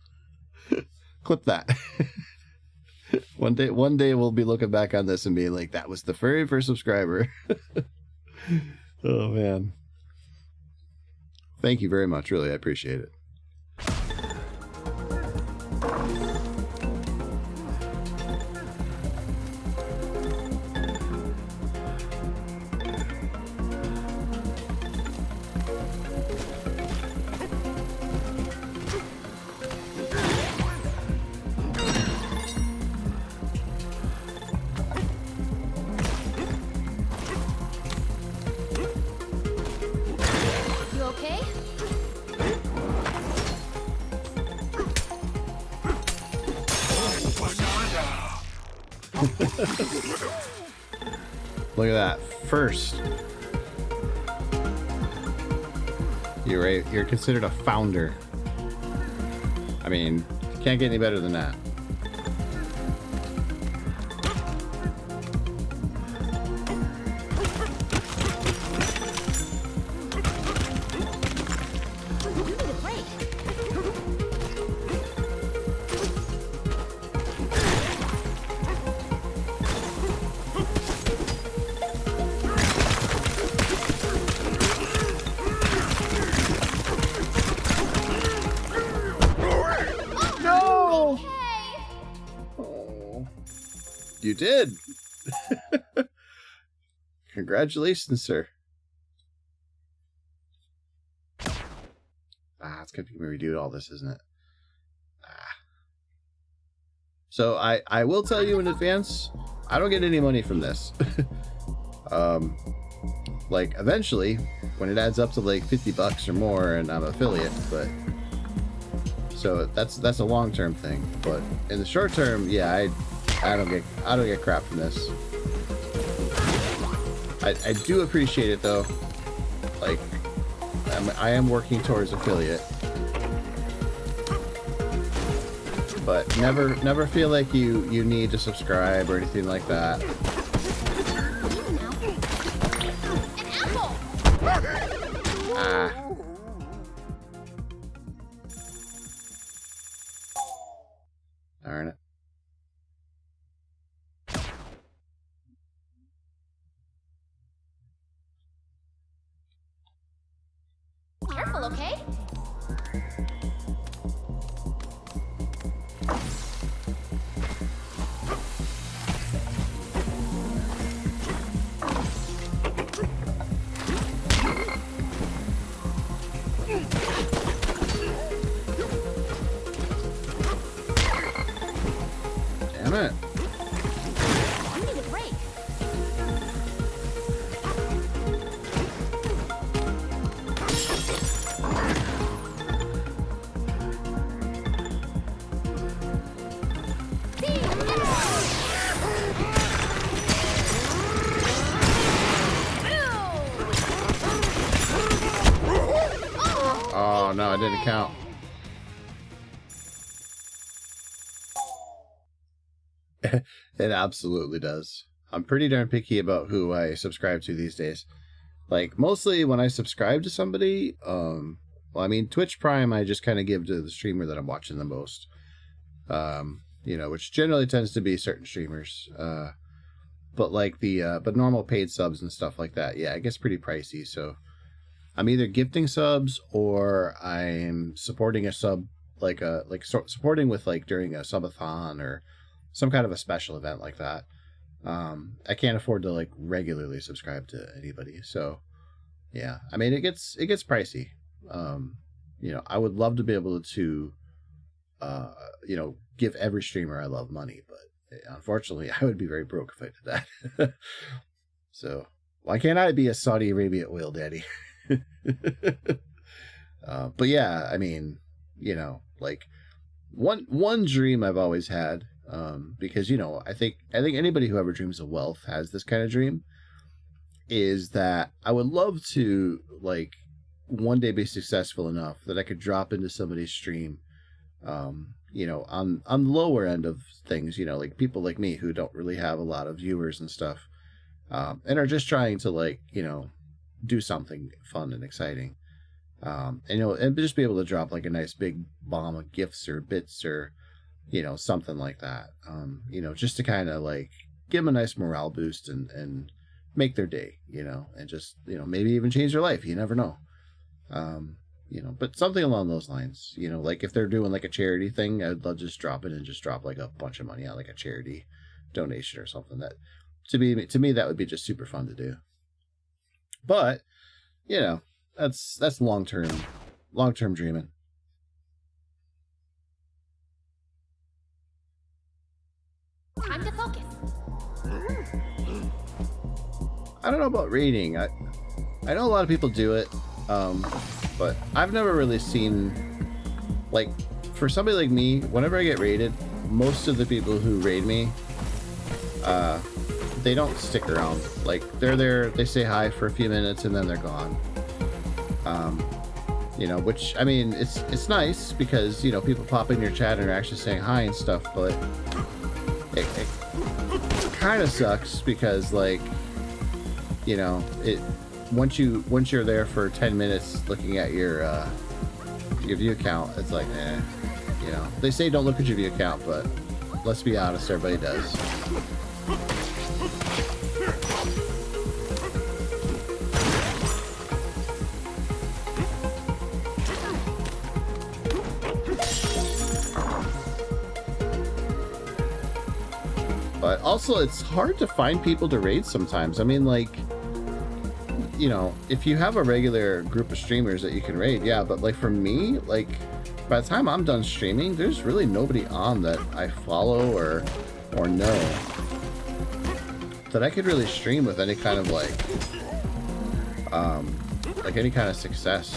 Clip that. One day we'll be looking back on this and being like, that was the very first subscriber. Oh man. Thank you very much. Really, I appreciate it. You okay? Look at that. First. You're considered a founder. I mean, can't get any better than that. You did. Congratulations, sir. It's gonna be me redo all this, isn't it? So I will tell you in advance, I don't get any money from this. Like eventually, when it adds up to like $50 or more, and I'm an affiliate, but so that's a long-term thing. But in the short term, yeah, I don't get crap from this. I do appreciate it though. Like I am working towards affiliate, but never feel like you need to subscribe or anything like that. Darn it. Careful, okay? Damn it. You need a break. Oh no, I didn't count. It absolutely does. I'm pretty darn picky about who I subscribe to these days. Like mostly when I subscribe to somebody, well, I mean Twitch Prime I just kind of give to the streamer that I'm watching the most. You know, which generally tends to be certain streamers. But like but normal paid subs and stuff like that, yeah, it gets pretty pricey. So I'm either gifting subs or I'm supporting a sub, supporting with like during a subathon or some kind of a special event like that. I can't afford to like regularly subscribe to anybody, so yeah. I mean, it gets pricey. You know, I would love to be able to, you know, give every streamer I love money, but unfortunately, I would be very broke if I did that. So why can't I be a Saudi Arabia oil daddy? But yeah, I mean, you know, like one dream I've always had, because you know, I think anybody who ever dreams of wealth has this kind of dream, is that I would love to like one day be successful enough that I could drop into somebody's stream, you know, on the lower end of things, you know, like people like me who don't really have a lot of viewers and stuff, and are just trying to like, you know, do something fun and exciting, and you know, and just be able to drop like a nice big bomb of gifts or bits or, you know, something like that, you know, just to kind of like give them a nice morale boost and make their day, you know, and just, you know, maybe even change their life. You never know. You know, but something along those lines, you know, like if they're doing like a charity thing, I'd love to just drop it and just drop like a bunch of money out, like a charity donation or something. That to me that would be just super fun to do. But you know, that's long-term dreaming. Time to focus. I don't know about raiding. I know a lot of people do it, but I've never really seen, like, for somebody like me, whenever I get raided, most of the people who raid me, they don't stick around. Like, they're there, they say hi for a few minutes and then they're gone. You know, which, I mean, it's nice because, you know, people pop in your chat and are actually saying hi and stuff, but it kind of sucks because, like, you know, once you're there for 10 minutes looking at your view count, it's like, you know, they say don't look at your view count, but let's be honest, everybody does. But also, it's hard to find people to raid sometimes. I mean, like, you know, if you have a regular group of streamers that you can raid, yeah, but like for me, like, by the time I'm done streaming, there's really nobody on that I follow or know that I could really stream with any kind of like any kind of success.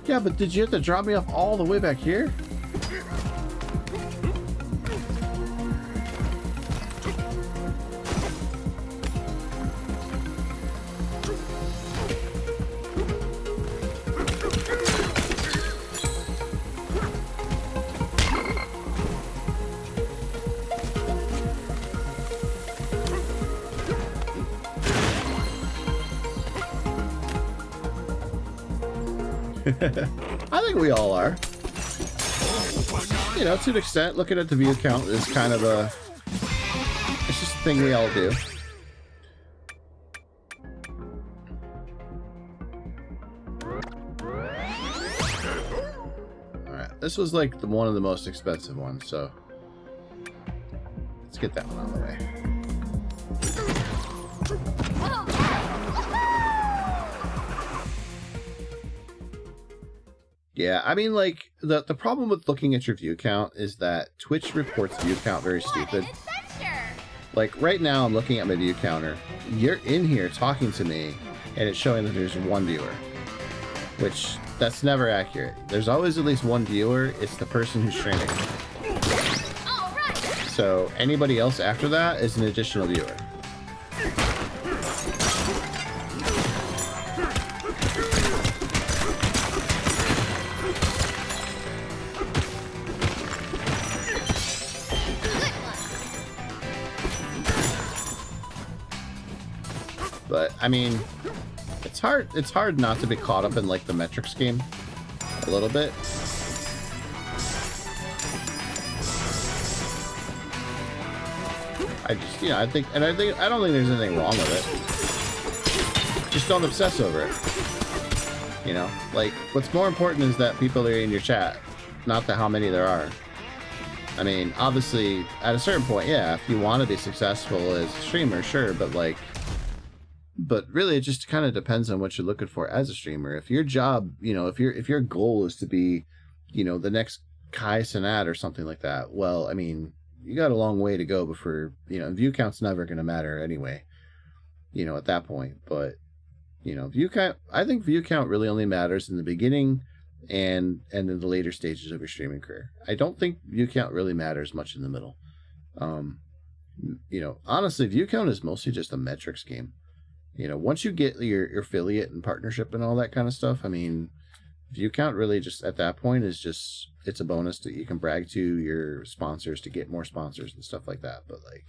Yeah, but did you have to drop me off all the way back here? I think we all are. You know, to an extent, looking at the view count is kind of a... It's just a thing we all do. Alright, this was like one of the most expensive ones, so... Let's get that one out of the way. Yeah, I mean, like, the problem with looking at your view count is that Twitch reports view count very stupid. Like, right now I'm looking at my view counter. You're in here talking to me, and it's showing that there's one viewer. Which, that's never accurate. There's always at least one viewer. It's the person who's streaming. So, anybody else after that is an additional viewer. But I mean, it's hard not to be caught up in like the metrics game a little bit. I just, you know, I don't think there's anything wrong with it. Just don't obsess over it. You know, like, what's more important is that people are in your chat, not how many there are. I mean, obviously, at a certain point, yeah, if you want to be successful as a streamer, sure, but like, but really, it just kind of depends on what you're looking for as a streamer. If your job, you know, if your goal is to be, you know, the next Kai Cenat or something like that, well, I mean, you got a long way to go before, you know, view count's never going to matter anyway, you know, at that point. But, you know, I think view count really only matters in the beginning and in the later stages of your streaming career. I don't think view count really matters much in the middle. You know, honestly, view count is mostly just a metrics game. You know, once you get your affiliate and partnership and all that kind of stuff, I mean, view count really just at that point is just, it's a bonus that you can brag to your sponsors to get more sponsors and stuff like that. But like,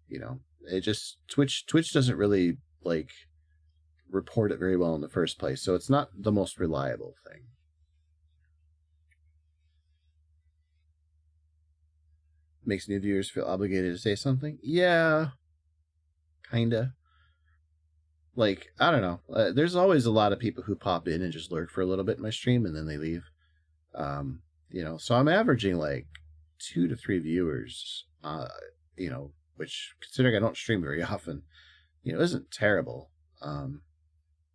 you know, it just, Twitch doesn't really like report it very well in the first place. So it's not the most reliable thing. Makes new viewers feel obligated to say something. Yeah. Kinda. Like, I don't know. There's always a lot of people who pop in and just lurk for a little bit in my stream and then they leave. You know, so I'm averaging like 2 to 3 viewers, you know, which, considering I don't stream very often, you know, isn't terrible.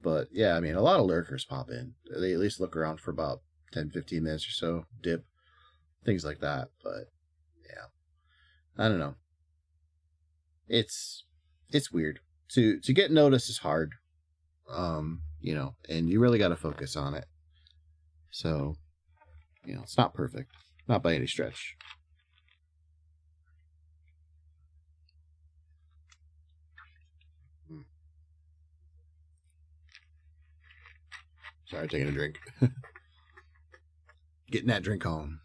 But yeah, I mean, a lot of lurkers pop in. They at least look around for about 10, 15 minutes or so, dip, things like that. But yeah, I don't know. It's weird. To get noticed is hard. You know, and you really got to focus on it. So, you know, it's not perfect. Not by any stretch. Sorry, taking a drink. Getting that drink on.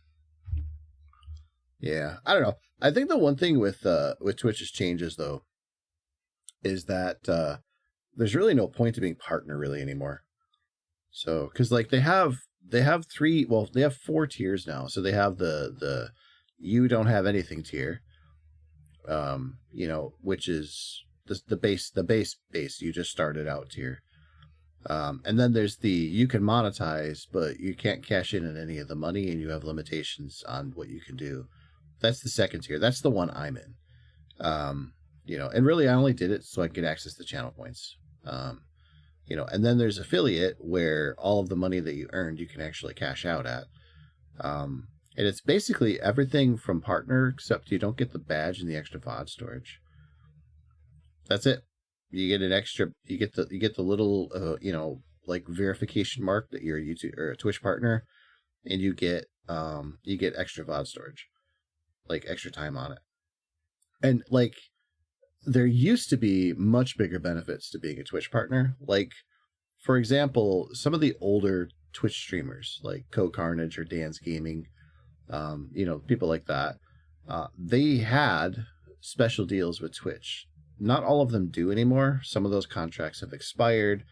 Yeah, I don't know. I think the one thing with Twitch's changes, though, is that there's really no point to being partner really anymore. So, because like they have three, well, they have 4 tiers now. So they have the you don't have anything tier, you know, which is the base you just started out tier. And then there's the you can monetize, but you can't cash in on any of the money, and you have limitations on what you can do. That's the second tier. That's the one I'm in. You know, and really I only did it so I could access the channel points. You know, and then there's affiliate where all of the money that you earned you can actually cash out at. And it's basically everything from partner, except you don't get the badge and the extra VOD storage. That's it. You get an extra. You get the little you know, like verification mark that you're a YouTube or a Twitch partner, and you get extra VOD storage, like extra time on it. And like, there used to be much bigger benefits to being a Twitch partner. Like, for example, some of the older Twitch streamers, like Code Carnage or Dan's Gaming, you know, people like that, they had special deals with Twitch. Not all of them do anymore. Some of those contracts have expired.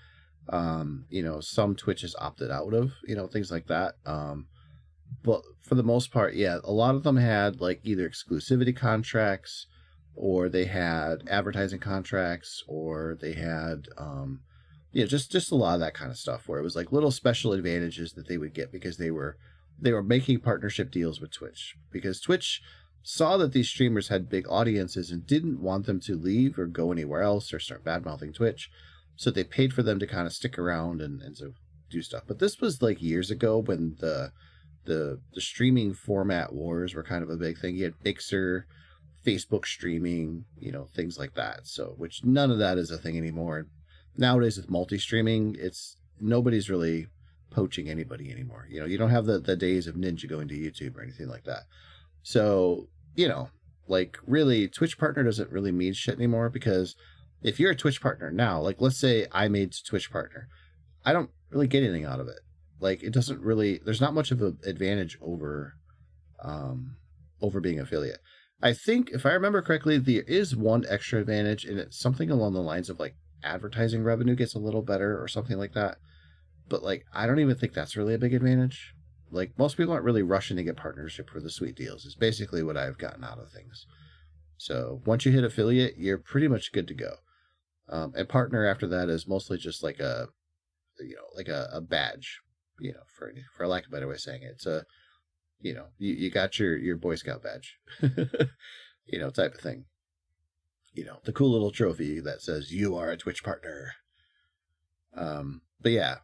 You know, some Twitch has opted out of, you know, things like that. But for the most part, yeah, a lot of them had like either exclusivity contracts, or they had advertising contracts, or they had, yeah, just a lot of that kind of stuff where it was like little special advantages that they would get because they were making partnership deals with Twitch, because Twitch saw that these streamers had big audiences and didn't want them to leave or go anywhere else or start bad-mouthing Twitch. So they paid for them to kind of stick around and to do stuff. But this was like years ago when the streaming format wars were kind of a big thing. You had Mixer, Facebook streaming, you know, things like that. So, which none of that is a thing anymore. Nowadays with multi-streaming, it's nobody's really poaching anybody anymore. You know, you don't have the days of Ninja going to YouTube or anything like that. So, you know, like really Twitch partner doesn't really mean shit anymore, because if you're a Twitch partner now, like let's say I made Twitch partner, I don't really get anything out of it. Like it doesn't really, there's not much of an advantage over being affiliate. I think if I remember correctly, there is one extra advantage, and it's something along the lines of like advertising revenue gets a little better or something like that. But like, I don't even think that's really a big advantage. Like most people aren't really rushing to get partnership for the sweet deals. Is basically what I've gotten out of things. So once you hit affiliate, you're pretty much good to go. And partner after that is mostly just like a, you know, like a badge, you know, for lack of a better way of saying it. It's a, you know, you got your Boy Scout badge, you know, type of thing. You know, the cool little trophy that says you are a Twitch partner. But yeah,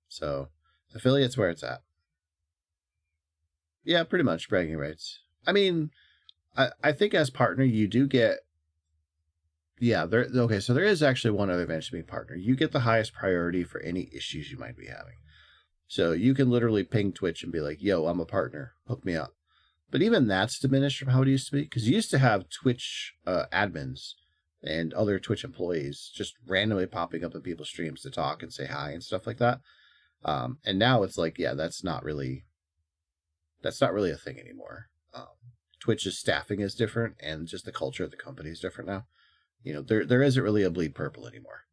so affiliate's where it's at. Yeah, pretty much bragging rights. I mean, I think as partner, you do get, yeah, okay, so there is actually one other advantage to being partner. You get the highest priority for any issues you might be having. So you can literally ping Twitch and be like, yo, I'm a partner, hook me up. But even that's diminished from how it used to be, because you used to have Twitch admins and other Twitch employees just randomly popping up in people's streams to talk and say hi and stuff like that. And now it's like, yeah, that's not really a thing anymore. Twitch's staffing is different, and just the culture of the company is different now. You know, there isn't really a bleed purple anymore.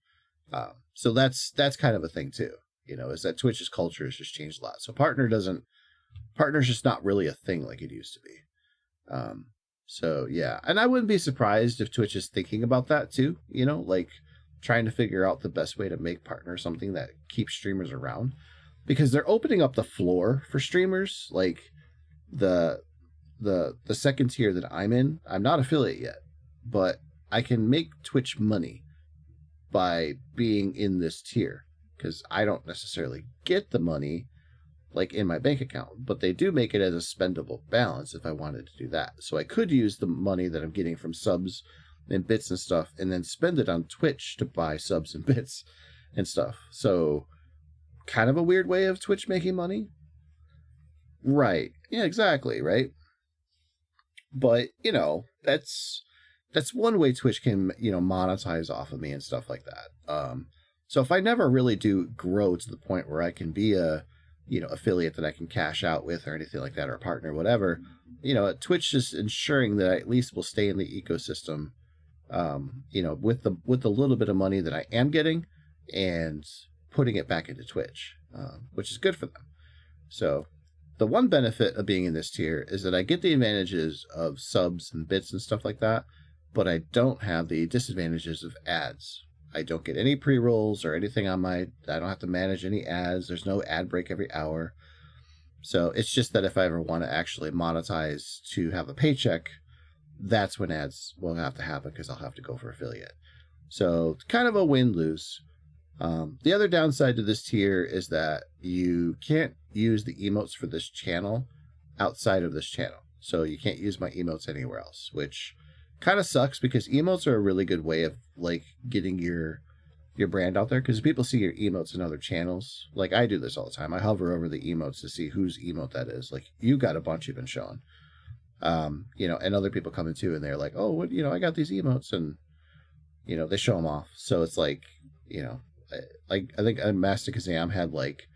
So that's kind of a thing too. You know, is that Twitch's culture has just changed a lot. So partner's just not really a thing like it used to be. So yeah, and I wouldn't be surprised if Twitch is thinking about that too. You know, like trying to figure out the best way to make partner something that keeps streamers around, because they're opening up the floor for streamers. Like the second tier that I'm in, I'm not affiliate yet, but I can make Twitch money by being in this tier, because I don't necessarily get the money like in my bank account, but they do make it as a spendable balance if I wanted to do that. So I could use the money that I'm getting from subs and bits and stuff and then spend it on Twitch to buy subs and bits and stuff. So kind of a weird way of Twitch making money. Right. Yeah, exactly. Right. But, you know, that's one way Twitch can, you know, monetize off of me and stuff like that. So if I never really do grow to the point where I can be a, you know, affiliate that I can cash out with or anything like that, or a partner, whatever, you know, Twitch is ensuring that I at least will stay in the ecosystem, you know, with the little bit of money that I am getting and putting it back into Twitch, which is good for them. So the one benefit of being in this tier is that I get the advantages of subs and bits and stuff like that, but I don't have the disadvantages of ads. I don't get any pre-rolls or anything on I don't have to manage any ads. There's no ad break every hour. So it's just that if I ever want to actually monetize to have a paycheck, that's when ads will have to happen because I'll have to go for affiliate. So kind of a win-lose. The other downside to this tier is that you can't use the emotes for this channel outside of this channel. So you can't use my emotes anywhere else, which kind of sucks because emotes are a really good way of like getting your brand out there, because people see your emotes in other channels. Like I do this all the time. I hover over the emotes to see whose emote that is. Like you got a bunch you've been showing. You know, and other people come in too and they're like, oh, what, you know, I got these emotes, and you know, they show them off. So it's like, you know, like I think Master Kazam had like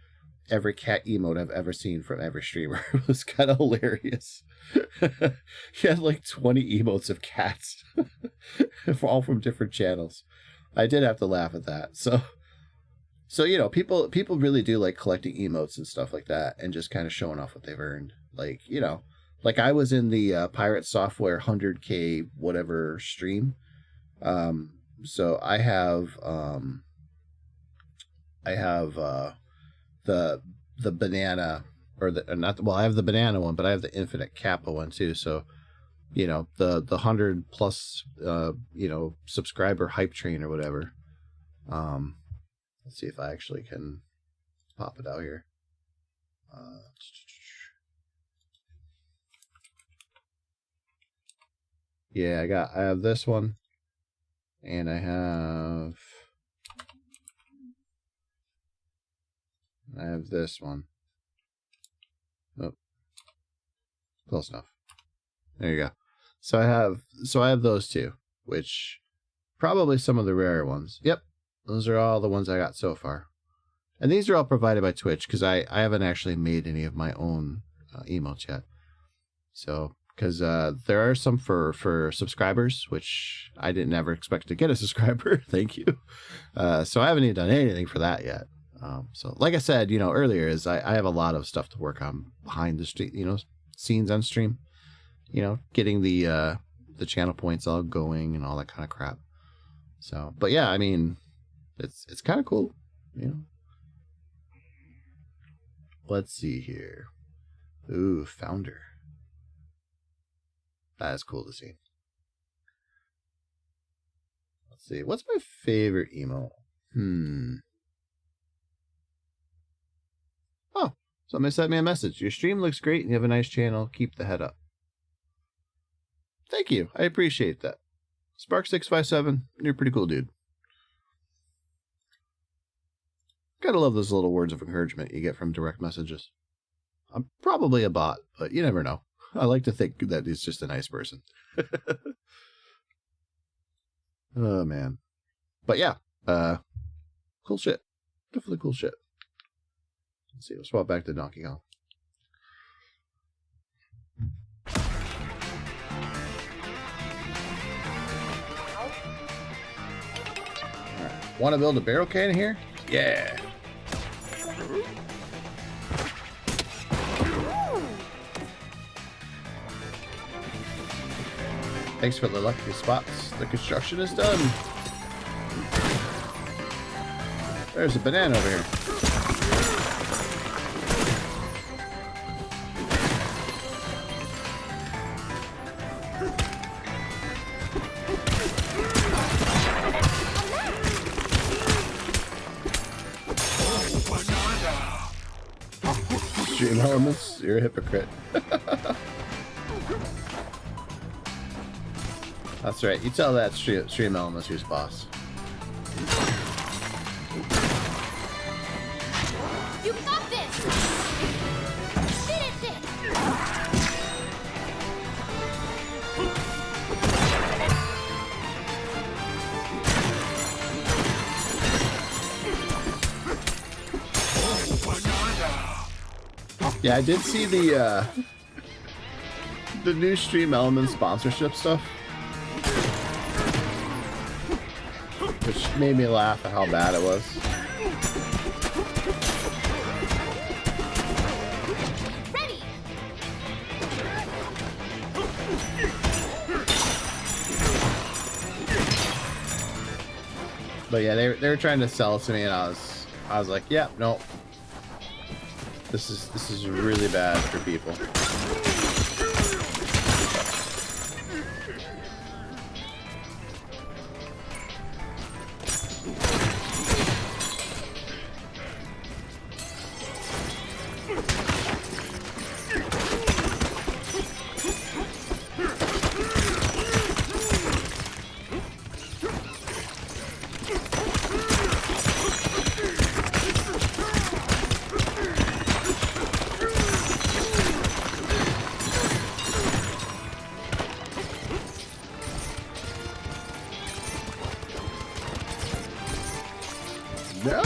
every cat emote I've ever seen from every streamer. It was kind of hilarious. He had like 20 emotes of cats, all from different channels. I did have to laugh at that. So you know, people really do like collecting emotes and stuff like that, and just kind of showing off what they've earned. Like, you know, like I was in the Pirate Software 100K whatever stream. So I have the banana, or the not, well, I have the banana one, but I have the infinite kappa one too. So, you know, the 100 plus you know, subscriber hype train or whatever. Let's see if I actually can pop it out here. Yeah, I have this one, and I have this one. Oh, close enough. There you go. So I have those two, which probably some of the rarer ones. Yep, those are all the ones I got so far, and these are all provided by Twitch because I haven't actually made any of my own emotes yet. So because there are some for subscribers, which I didn't ever expect to get a subscriber. Thank you. So I haven't even done anything for that yet. So like I said, you know, earlier, is I have a lot of stuff to work on behind the stream, you know, scenes on stream, you know, getting the channel points all going and all that kind of crap. So, but yeah, I mean, it's kind of cool, you know. Let's see here. Ooh, founder. That is cool to see. Let's see. What's my favorite emo? Oh, somebody sent me a message. Your stream looks great and you have a nice channel. Keep the head up. Thank you. I appreciate that. Spark657, you're a pretty cool dude. Gotta love those little words of encouragement you get from direct messages. I'm probably a bot, but you never know. I like to think that he's just a nice person. Oh, man. But yeah, cool shit. Definitely cool shit. Let's see, we'll swap back to Donkey Kong. Alright, want to build a barrel cannon here? Yeah. Thanks for the lucky spots. The construction is done. There's a banana over here. Stream elements, you're a hypocrite. That's right. You tell that stream elements who's boss. You got this. Finish it. Yeah, I did see the new Stream Elements sponsorship stuff, which made me laugh at how bad it was. But yeah, they were trying to sell it to me, and I was like, yeah, no. This is really bad for people. No!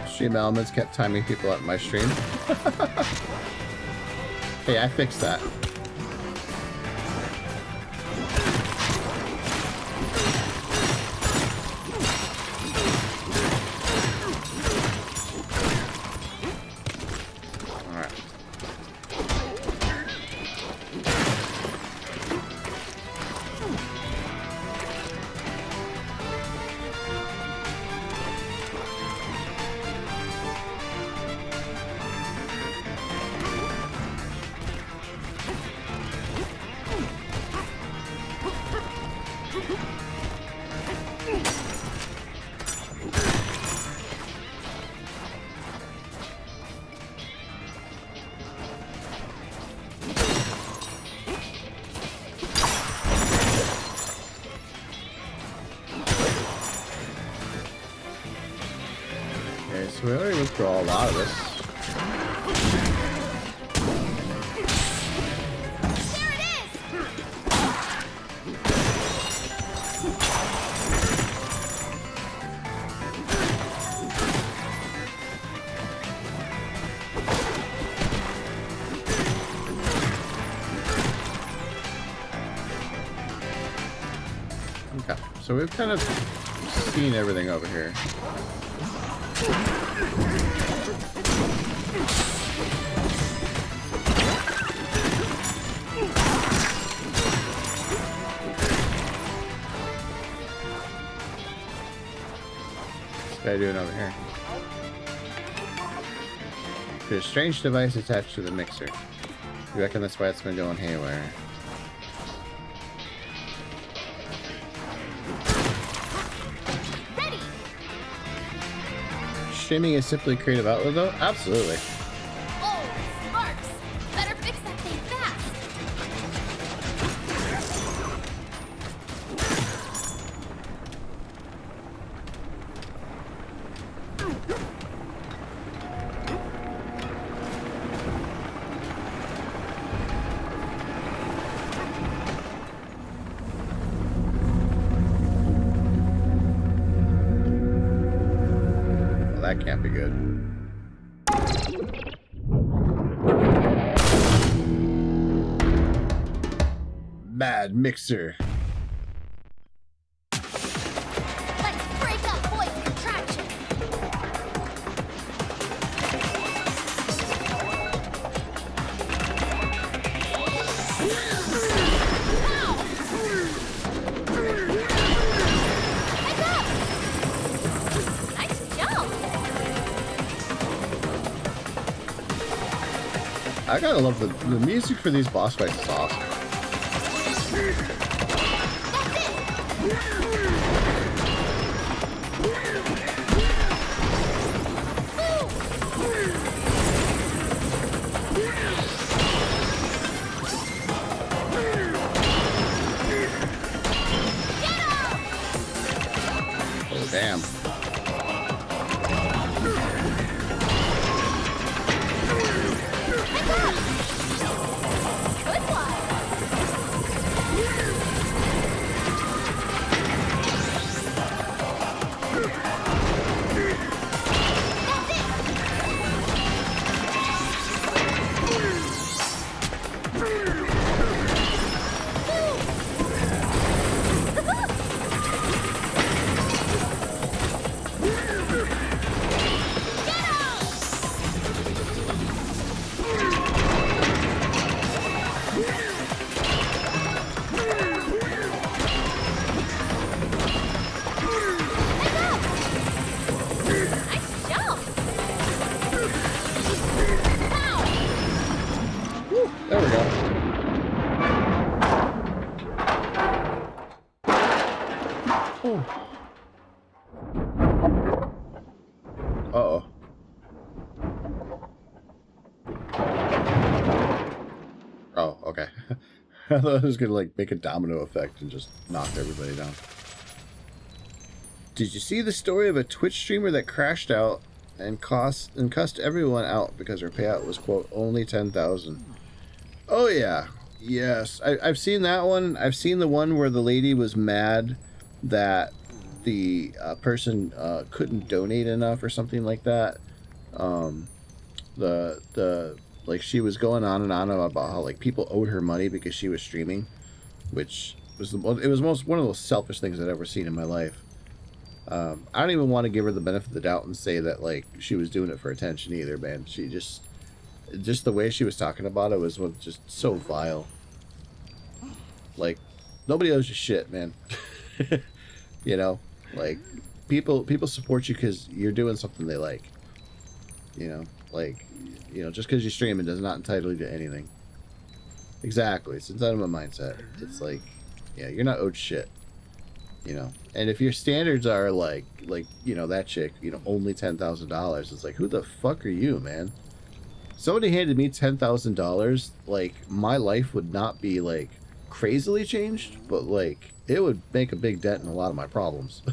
Stream elements kept timing people out in my stream. Hey, I fixed that. So we already went through a lot of this. There it is! Okay, so we've kind of seen everything over here. What's this guy doing over here? There's a strange device attached to the mixer. You reckon that's why it's been going haywire? Streaming is simply a creative outlet, though? Absolutely. Oh, Sparks! Better fix that thing fast! That can't be good. Mad mixer. Let's break up voice contraction! I gotta love the music for these boss fights is awesome. There we go. Oh. Uh-oh. Oh, okay. I thought it was gonna like make a domino effect and just knock everybody down. Did you see the story of a Twitch streamer that crashed out and cussed everyone out because her payout was, quote, only 10,000? Oh yeah. Yes. I've seen that one. I've seen the one where the lady was mad that the person couldn't donate enough or something like that. Like she was going on and on about how like people owed her money because she was streaming, which was one of the most selfish things I've ever seen in my life. I don't even want to give her the benefit of the doubt and say that like she was doing it for attention either, man. She just the way she was talking about it was just so vile. Like nobody owes you shit, man. You know, like people support you because you're doing something they like. You know, like, you know, just because you stream it does not entitle you to anything. Exactly. It's entitlement mindset. It's like, yeah, you're not owed shit. You know, and if your standards are like, you know, that chick, you know, only $10,000, it's like, who the fuck are you, man? Somebody handed me $10,000, like, my life would not be, like, crazily changed, but, like, it would make a big dent in a lot of my problems.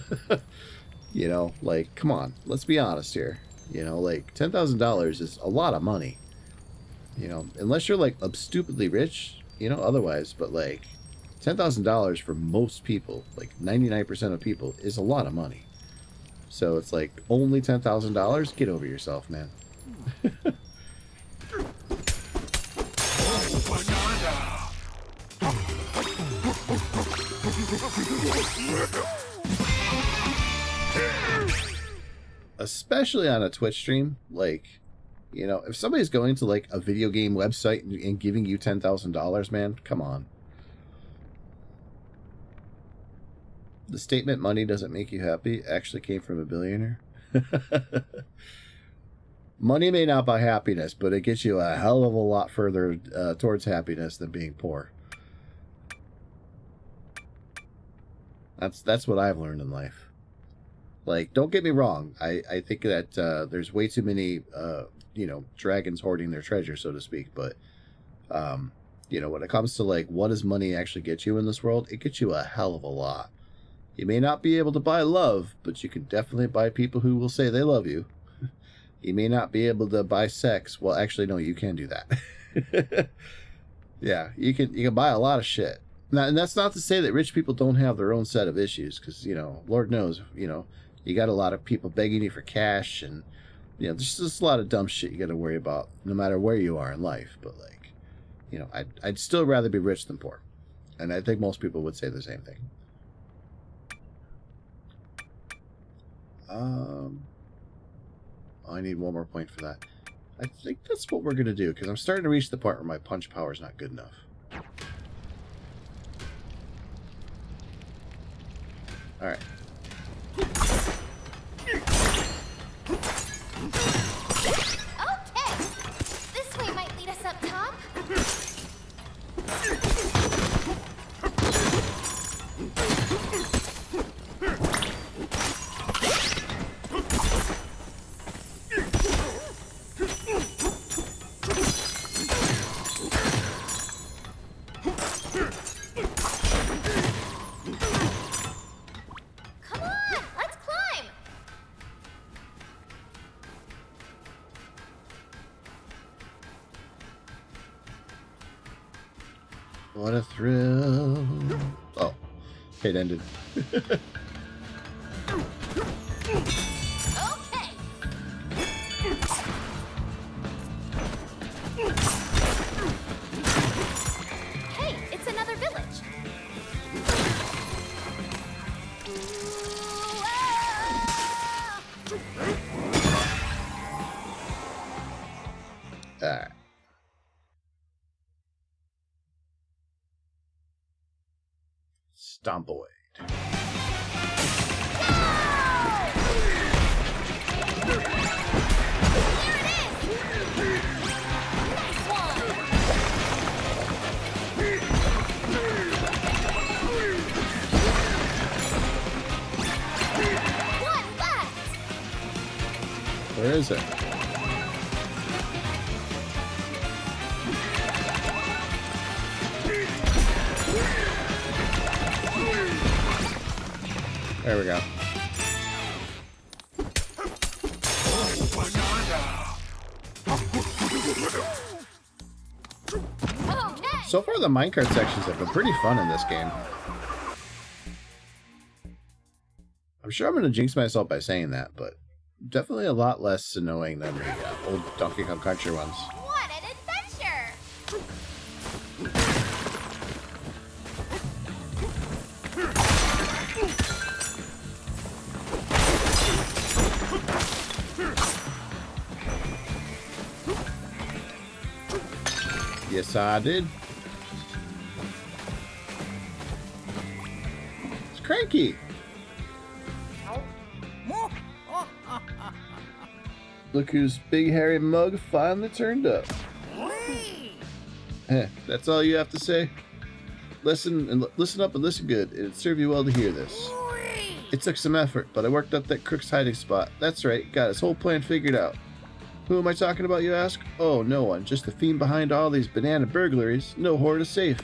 You know, like, come on, let's be honest here. You know, like, $10,000 is a lot of money. You know, unless you're, like, stupidly rich, you know, otherwise, but, like, $10,000 for most people, like 99% of people, is a lot of money. So it's like, only $10,000? Get over yourself, man. Especially on a Twitch stream, like, you know, if somebody's going to like a video game website and giving you $10,000, man, come on. The statement "money doesn't make you happy" actually came from a billionaire. Money may not buy happiness, but it gets you a hell of a lot further towards happiness than being poor. That's what I've learned in life. Like, don't get me wrong. I think that there's way too many, you know, dragons hoarding their treasure, so to speak. But, you know, when it comes to, like, what does money actually get you in this world? It gets you a hell of a lot. You may not be able to buy love, but you can definitely buy people who will say they love you. You may not be able to buy sex. Well, actually, no, you can do that. Yeah, you can buy a lot of shit. Now, and that's not to say that rich people don't have their own set of issues, because, you know, Lord knows, you know, you got a lot of people begging you for cash, and, you know, there's just a lot of dumb shit you got to worry about, no matter where you are in life. But, like, you know, I'd still rather be rich than poor, and I think most people would say the same thing. I need one more point for that. I think that's what we're going to do, because I'm starting to reach the point where my punch power is not good enough. Alright. Okay! This way might lead us up top. What a thrill. Oh, it ended. Okay. Hey, it's another village. Alright. Stompoid. is it? There we go. So far, the minecart sections have been pretty fun in this game. I'm sure I'm going to jinx myself by saying that, but definitely a lot less annoying than the old Donkey Kong Country ones. What an adventure! Yes, I did. It's Cranky. Look whose big hairy mug finally turned up. That's all you have to say? Listen up and listen good. It'd serve you well to hear this. It took some effort, but I worked up that crook's hiding spot. That's right, got his whole plan figured out. Who am I talking about, you ask? Oh, no one. Just the fiend behind all these banana burglaries. No hoard is safe.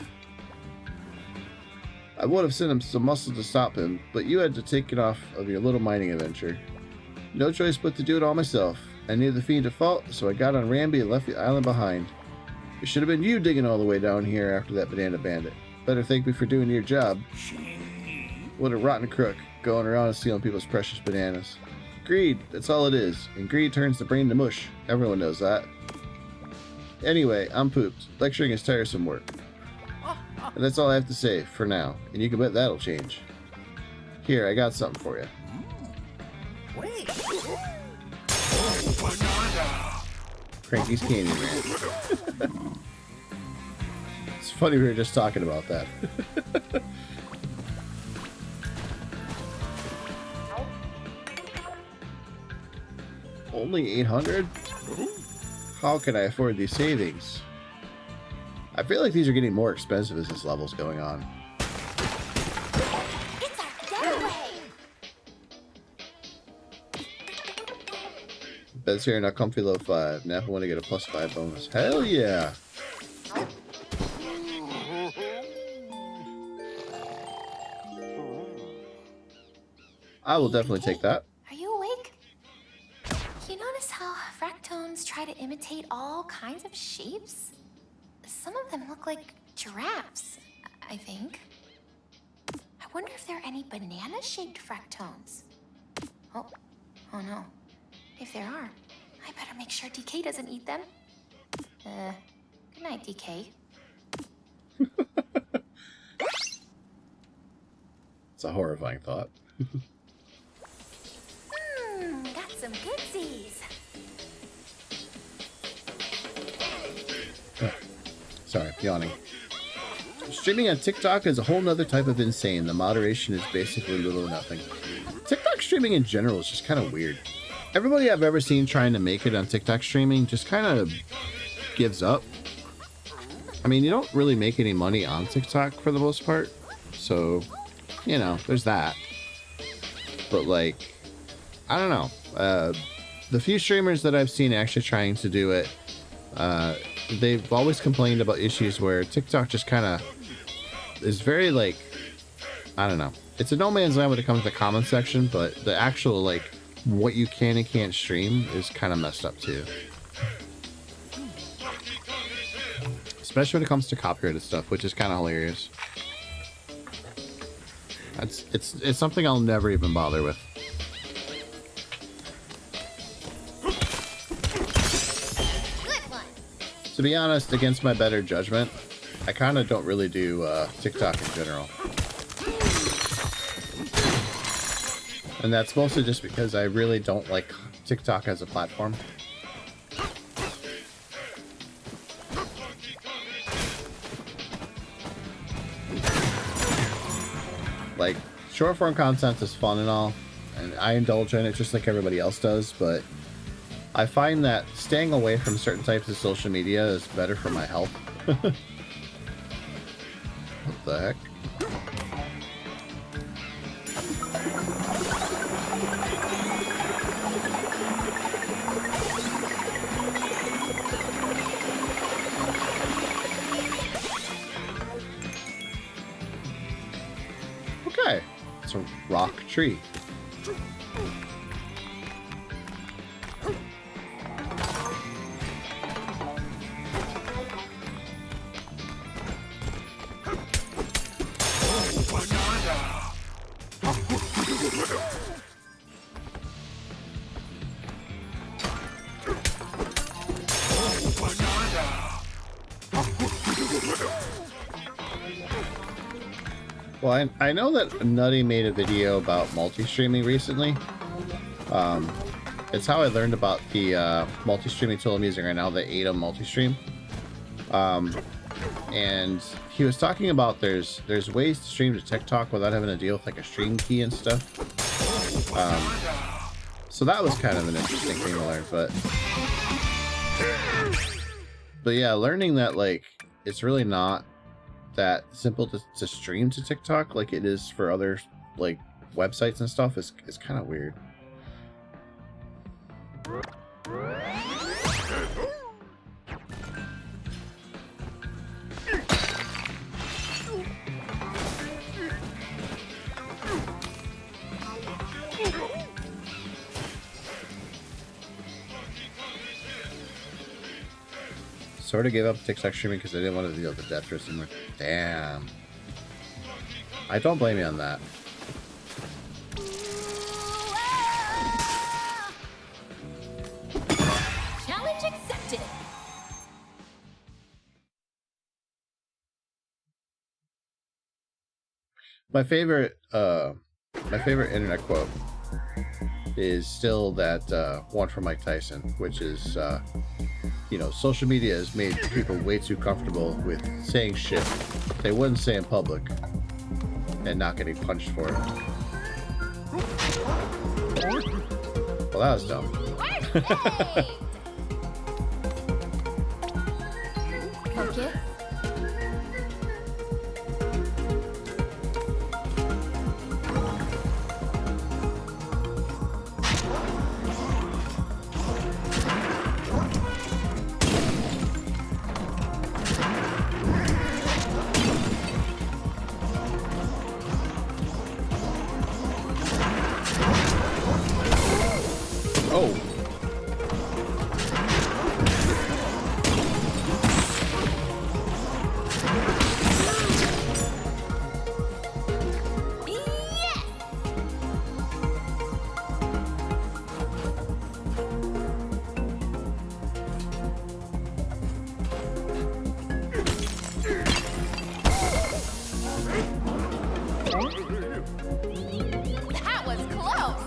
I would have sent him some muscle to stop him, but you had to take it off of your little mining adventure. No choice but to do it all myself. I needed the fiend to fault, so I got on Ramby and left the island behind. It should have been you digging all the way down here after that banana bandit. Better thank me for doing your job. What a rotten crook, going around and stealing people's precious bananas. Greed, that's all it is, and greed turns the brain to mush. Everyone knows that. Anyway, I'm pooped. Lecturing is tiresome work. And that's all I have to say, for now, and you can bet that'll change. Here, I got something for you. Cranky's Candy Man. It's funny we were just talking about that. Only 800? How can I afford these savings? I feel like these are getting more expensive as this level's going on. It's our getaway! Bed's here in a comfy low 5. Nap want to get a +5 bonus. Hell yeah! I will definitely take that. Are you awake? You notice how fractones try to imitate all kinds of shapes? Some of them look like giraffes, I think. I wonder if there are any banana-shaped fractones. Oh no. If there are, I better make sure DK doesn't eat them. Good night, DK. It's a horrifying thought. Got some goodsies. Sorry, yawning. Streaming on TikTok is a whole nother type of insane. The moderation is basically little or nothing. TikTok streaming in general is just kind of weird. Everybody I've ever seen trying to make it on TikTok streaming just kind of gives up. I mean, you don't really make any money on TikTok for the most part. So, you know, there's that. But, like, I don't know. The few streamers that I've seen actually trying to do it, they've always complained about issues where TikTok just kind of is very, like, I don't know. It's a no man's land when it comes to the comment section, but the actual, like, what you can and can't stream is kind of messed up too. Especially when it comes to copyrighted stuff, which is kind of hilarious. It's something I'll never even bother with. Good one. To be honest, against my better judgment, I kind of don't really do TikTok in general. And that's mostly just because I really don't like TikTok as a platform. Like, short form content is fun and all, and I indulge in it just like everybody else does, but I find that staying away from certain types of social media is better for my health. What the heck? It's a rock tree. Well, I know that Nutty made a video about multi-streaming recently. It's how I learned about the multi-streaming tool I'm using right now, the ADA multi-stream. And he was talking about there's ways to stream to TikTok without having to deal with like a stream key and stuff. So that was kind of an interesting thing to learn, but yeah, learning that like it's really not that simple to stream to TikTok like it is for other like websites and stuff is kind of weird. Sort of gave up TikTok streaming because I didn't want to deal with the death risk anymore. Damn. I don't blame you on that. Challenge accepted. My favorite internet quote is still that one from Mike Tyson, which is, you know, social media has made people way too comfortable with saying shit they wouldn't say in public and not getting punched for it. Well, that was dumb. Focus. Oh. That was close.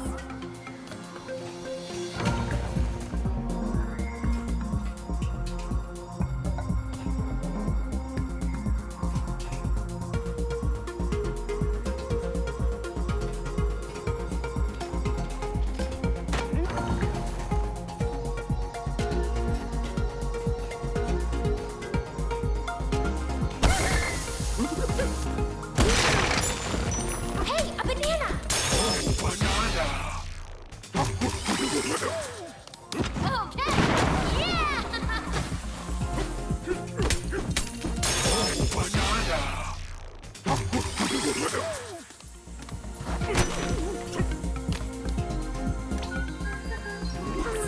Hey, a banana. Okay. Yeah.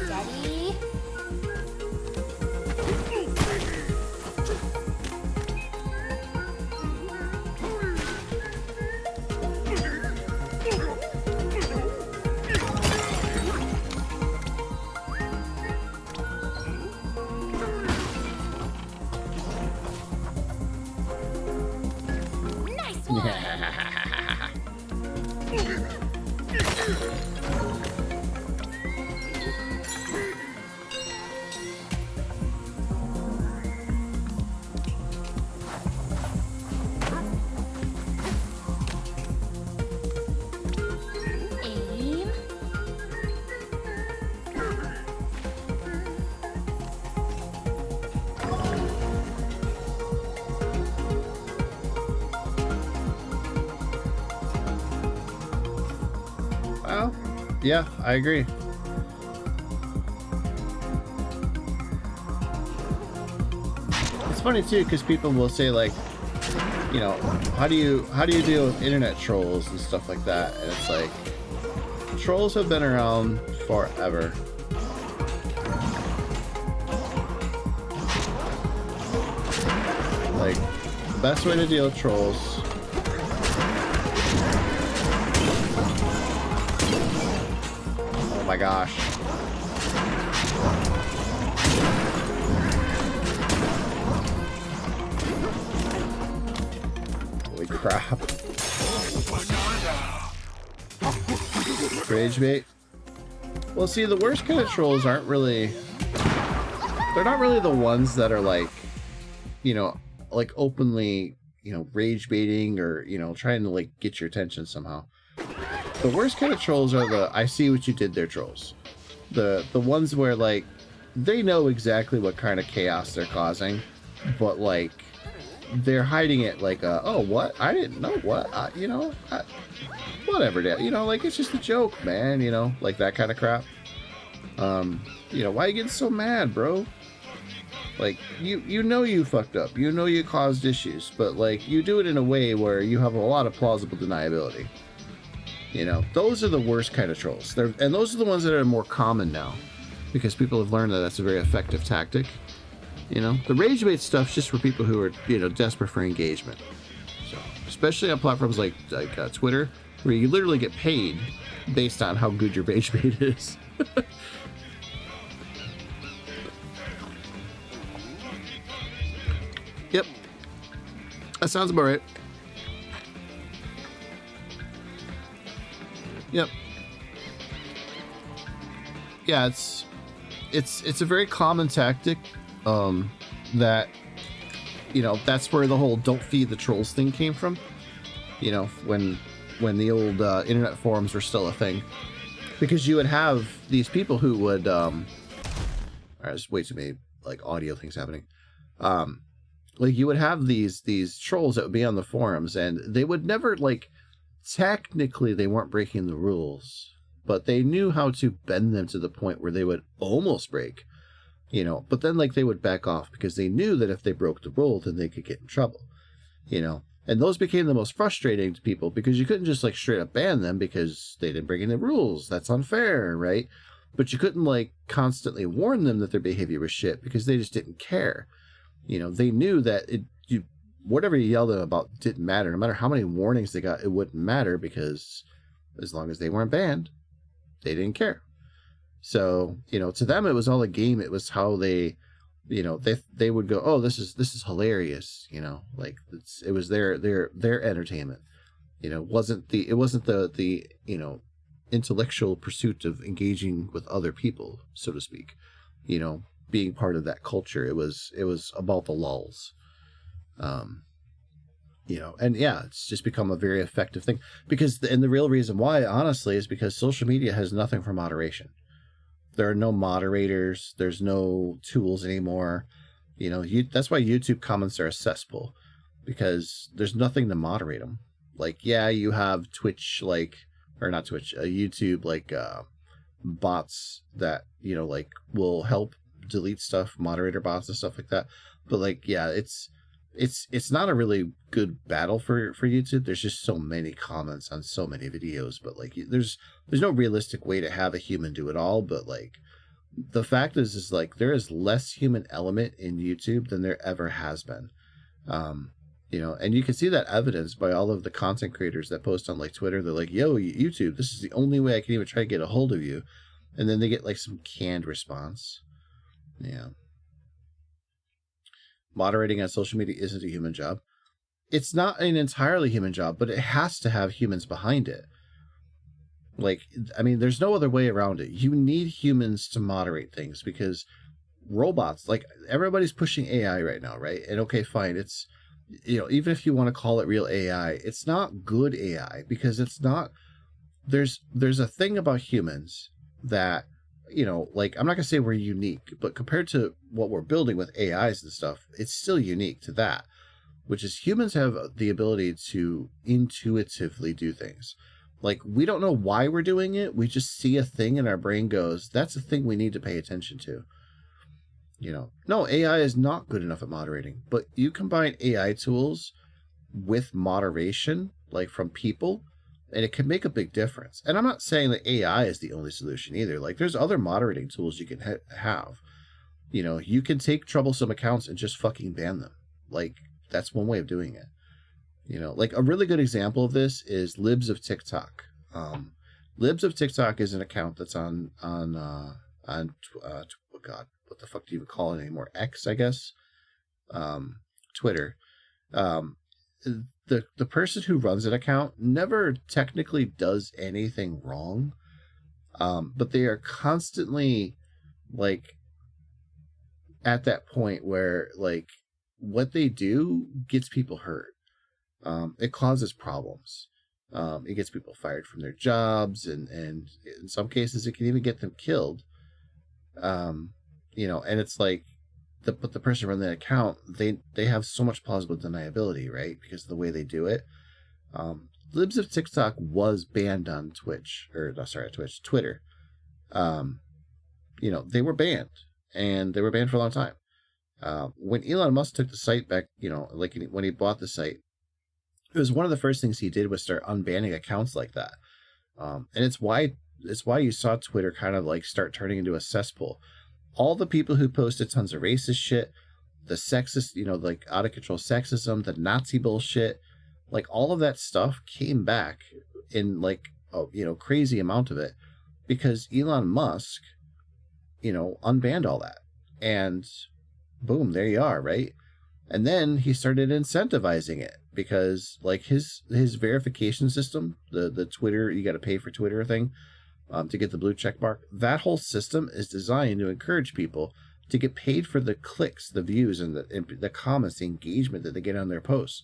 Steady. Nice one. Aim. Well, yeah, I agree. It's funny too because people will say like, you know, how do you deal with internet trolls and stuff like that? And it's like, trolls have been around forever. Like, the best way to deal with trolls oh my gosh. Holy crap. Rage bait. Well, see, the worst kind of trolls aren't really... They're not really the ones that are like, you know, like openly, you know, rage baiting or, you know, trying to like get your attention somehow. The worst kind of trolls are the I see what you did there trolls. The ones where like they know exactly what kind of chaos they're causing, but like they're hiding it like oh what, I didn't know what, you know, whatever, you know, like it's just a joke, man, you know, like that kind of crap. You know, why are you getting so mad, bro? Like, you know you fucked up, you know you caused issues, but like you do it in a way where you have a lot of plausible deniability. You know, those are the worst kind of trolls. And those are the ones that are more common now, because people have learned that that's a very effective tactic. You know, the rage bait stuff's just for people who are, you know, desperate for engagement. So, especially on platforms like Twitter, where you literally get paid based on how good your rage bait is. Yep, that sounds about right. Yep. Yeah, it's a very common tactic. That, you know, that's where the whole "don't feed the trolls" thing came from. You know, when the old internet forums were still a thing, because you would have these people who would there's way too many like audio things happening. Like you would have these trolls that would be on the forums, and they would never, like, technically they weren't breaking the rules, but they knew how to bend them to the point where they would almost break, you know, but then like they would back off because they knew that if they broke the rule, then they could get in trouble, you know, and those became the most frustrating to people because you couldn't just like straight up ban them because they didn't break any rules. That's unfair, right? But you couldn't like constantly warn them that their behavior was shit because they just didn't care. You know, they knew that whatever you yelled at them about didn't matter. No matter how many warnings they got, it wouldn't matter because as long as they weren't banned, they didn't care. So, you know, to them, it was all a game. It was how they, you know, they would go, oh, this is hilarious. You know, like it was their entertainment. You know, it wasn't the you know, intellectual pursuit of engaging with other people, so to speak. You know, being part of that culture. It was about the lulz. You know, and yeah, it's just become a very effective thing because, and the real reason why, honestly, is because social media has nothing for moderation. There are no moderators. There's no tools anymore. You know, that's why YouTube comments are a cesspool, because there's nothing to moderate them. Like, yeah, you have Twitch, like, or not Twitch, YouTube, like, bots that, you know, like will help delete stuff, moderator bots and stuff like that. But like, yeah, it's not a really good battle for YouTube. There's just so many comments on so many videos, but like there's no realistic way to have a human do it all. But like the fact is like there is less human element in YouTube than there ever has been. You know, and you can see that evidenced by all of the content creators that post on like Twitter. They're like, yo, YouTube, this is the only way I can even try to get a hold of you. And then they get like some canned response. Yeah. Moderating on social media isn't a human job. It's not an entirely human job, but it has to have humans behind it. Like, I mean, there's no other way around it. You need humans to moderate things because robots, like everybody's pushing AI right now, right? And okay, fine. It's, you know, even if you want to call it real AI, it's not good AI because it's not, there's a thing about humans that, you know, like, I'm not gonna say we're unique, but compared to what we're building with AIs and stuff, it's still unique to that, which is humans have the ability to intuitively do things. Like, we don't know why we're doing it. We just see a thing and our brain goes, that's a thing we need to pay attention to. You know, no, AI is not good enough at moderating, but you combine AI tools with moderation, like from people, and it can make a big difference. And I'm not saying that AI is the only solution either. Like there's other moderating tools you can have. You know, you can take troublesome accounts and just fucking ban them. Like that's one way of doing it. You know, like a really good example of this is Libs of TikTok. Libs of TikTok is an account that's on oh God, what the fuck do you even call it anymore? X, I guess. Twitter. The person who runs an account never technically does anything wrong, but they are constantly like at that point where like what they do gets people hurt. It causes problems. It gets people fired from their jobs, and in some cases it can even get them killed. You know, and it's like the person running that account, they have so much plausible deniability, right? Because of the way they do it. Libs of TikTok was banned on Twitter. You know, they were banned, and they were banned for a long time. When Elon Musk took the site back, you know, like when he bought the site, it was one of the first things he did was start unbanning accounts like that. And it's why you saw Twitter kind of like start turning into a cesspool. All the people who posted tons of racist shit, the sexist, you know, like out of control sexism, the Nazi bullshit, like all of that stuff came back in like a, you know, crazy amount of it because Elon Musk, you know, unbanned all that. And boom, there you are, right? And then he started incentivizing it because like his verification system, the Twitter, you got to pay for Twitter thing, to get the blue check mark. That whole system is designed to encourage people to get paid for the clicks, the views, and the comments, the engagement that they get on their posts.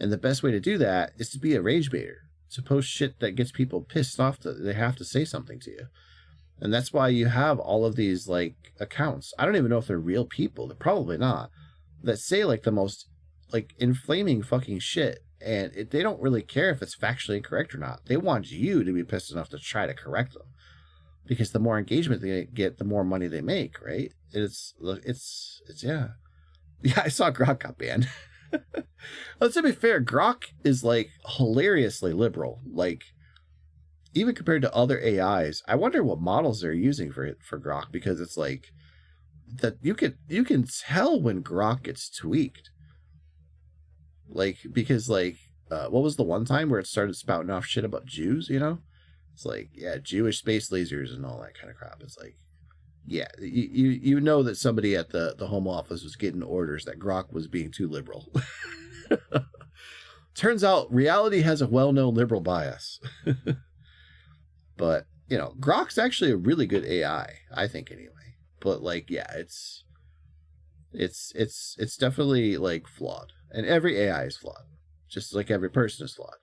And the best way to do that is to be a rage baiter, to post shit that gets people pissed off that they have to say something to you. And that's why you have all of these like accounts. I don't even know if they're real people. They're probably not. That say like the most like inflaming fucking shit. And they don't really care if it's factually incorrect or not. They want you to be pissed enough to try to correct them. Because the more engagement they get, the more money they make, right? It's yeah. Yeah, I saw Grok got banned. Let's be fair, Grok is like hilariously liberal. Like, even compared to other AIs, I wonder what models they're using for Grok, because it's like that you can tell when Grok gets tweaked. Like, because like what was the one time where it started spouting off shit about Jews, you know? It's like, yeah, Jewish space lasers and all that kind of crap. It's like, yeah, you know that somebody at the Home Office was getting orders that Grok was being too liberal. Turns out reality has a well-known liberal bias. But, you know, Grok's actually a really good AI, I think anyway. But like, yeah, it's definitely like flawed. And every AI is flawed. Just like every person is flawed.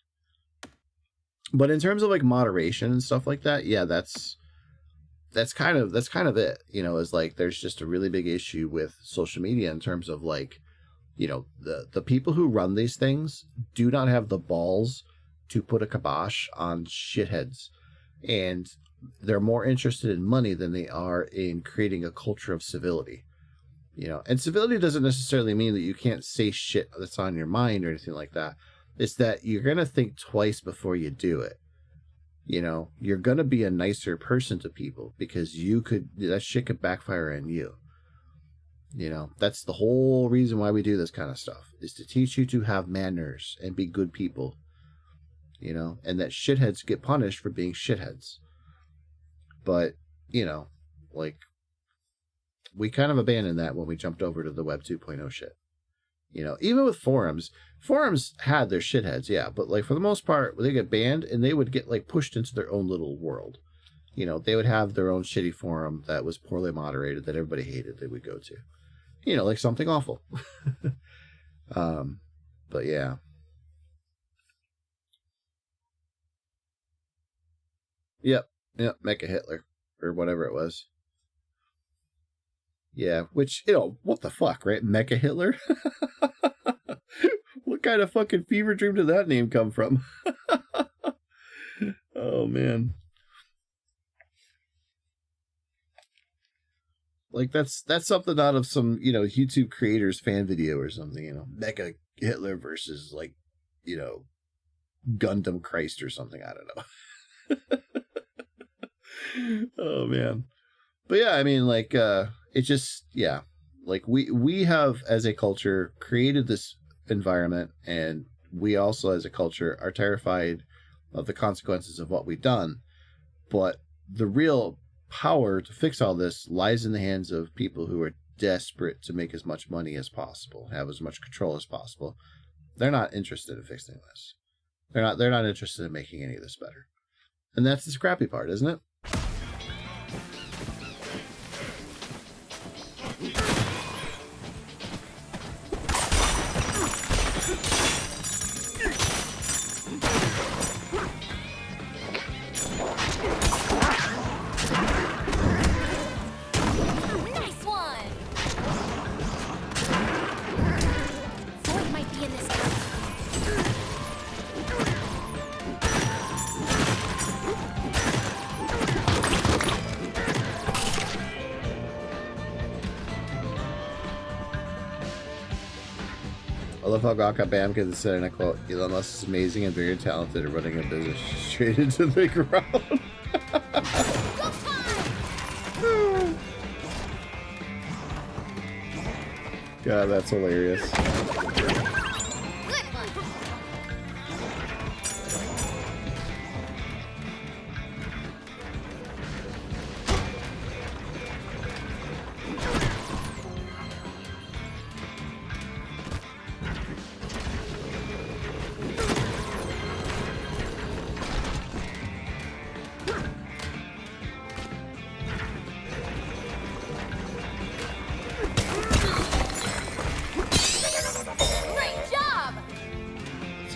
But in terms of like moderation and stuff like that, yeah, that's kind of it, you know, is like there's just a really big issue with social media in terms of like, you know, the people who run these things do not have the balls to put a kibosh on shitheads. And they're more interested in money than they are in creating a culture of civility. You know, and civility doesn't necessarily mean that you can't say shit that's on your mind or anything like that. It's that you're going to think twice before you do it. You know, you're going to be a nicer person to people because that shit could backfire on you. You know, that's the whole reason why we do this kind of stuff, is to teach you to have manners and be good people. You know, and that shitheads get punished for being shitheads. But, you know, like, we kind of abandoned that when we jumped over to the Web 2.0 shit. You know, even with forums had their shitheads, yeah, but like for the most part, they get banned and they would get like pushed into their own little world. You know, they would have their own shitty forum that was poorly moderated that everybody hated they would go to. You know, like something awful. But yeah. Yep, Mecha Hitler or whatever it was. Yeah, which, you know, what the fuck, right? Mecha Hitler? What kind of fucking fever dream did that name come from? Oh, man. Like, that's something out of some, you know, YouTube creators fan video or something, you know. Mecha Hitler versus, like, you know, Gundam Christ or something. I don't know. Oh man. But yeah, I mean, like, it just, yeah, like we have as a culture created this environment, and we also as a culture are terrified of the consequences of what we've done. But the real power to fix all this lies in the hands of people who are desperate to make as much money as possible, have as much control as possible. They're not interested in fixing this. They're not interested in making any of this better. And that's the scrappy part, isn't it? I love how Gawk Bamkin said, and I quote, Elon Musk is amazing and very talented at running a business straight into the ground. God, that's hilarious.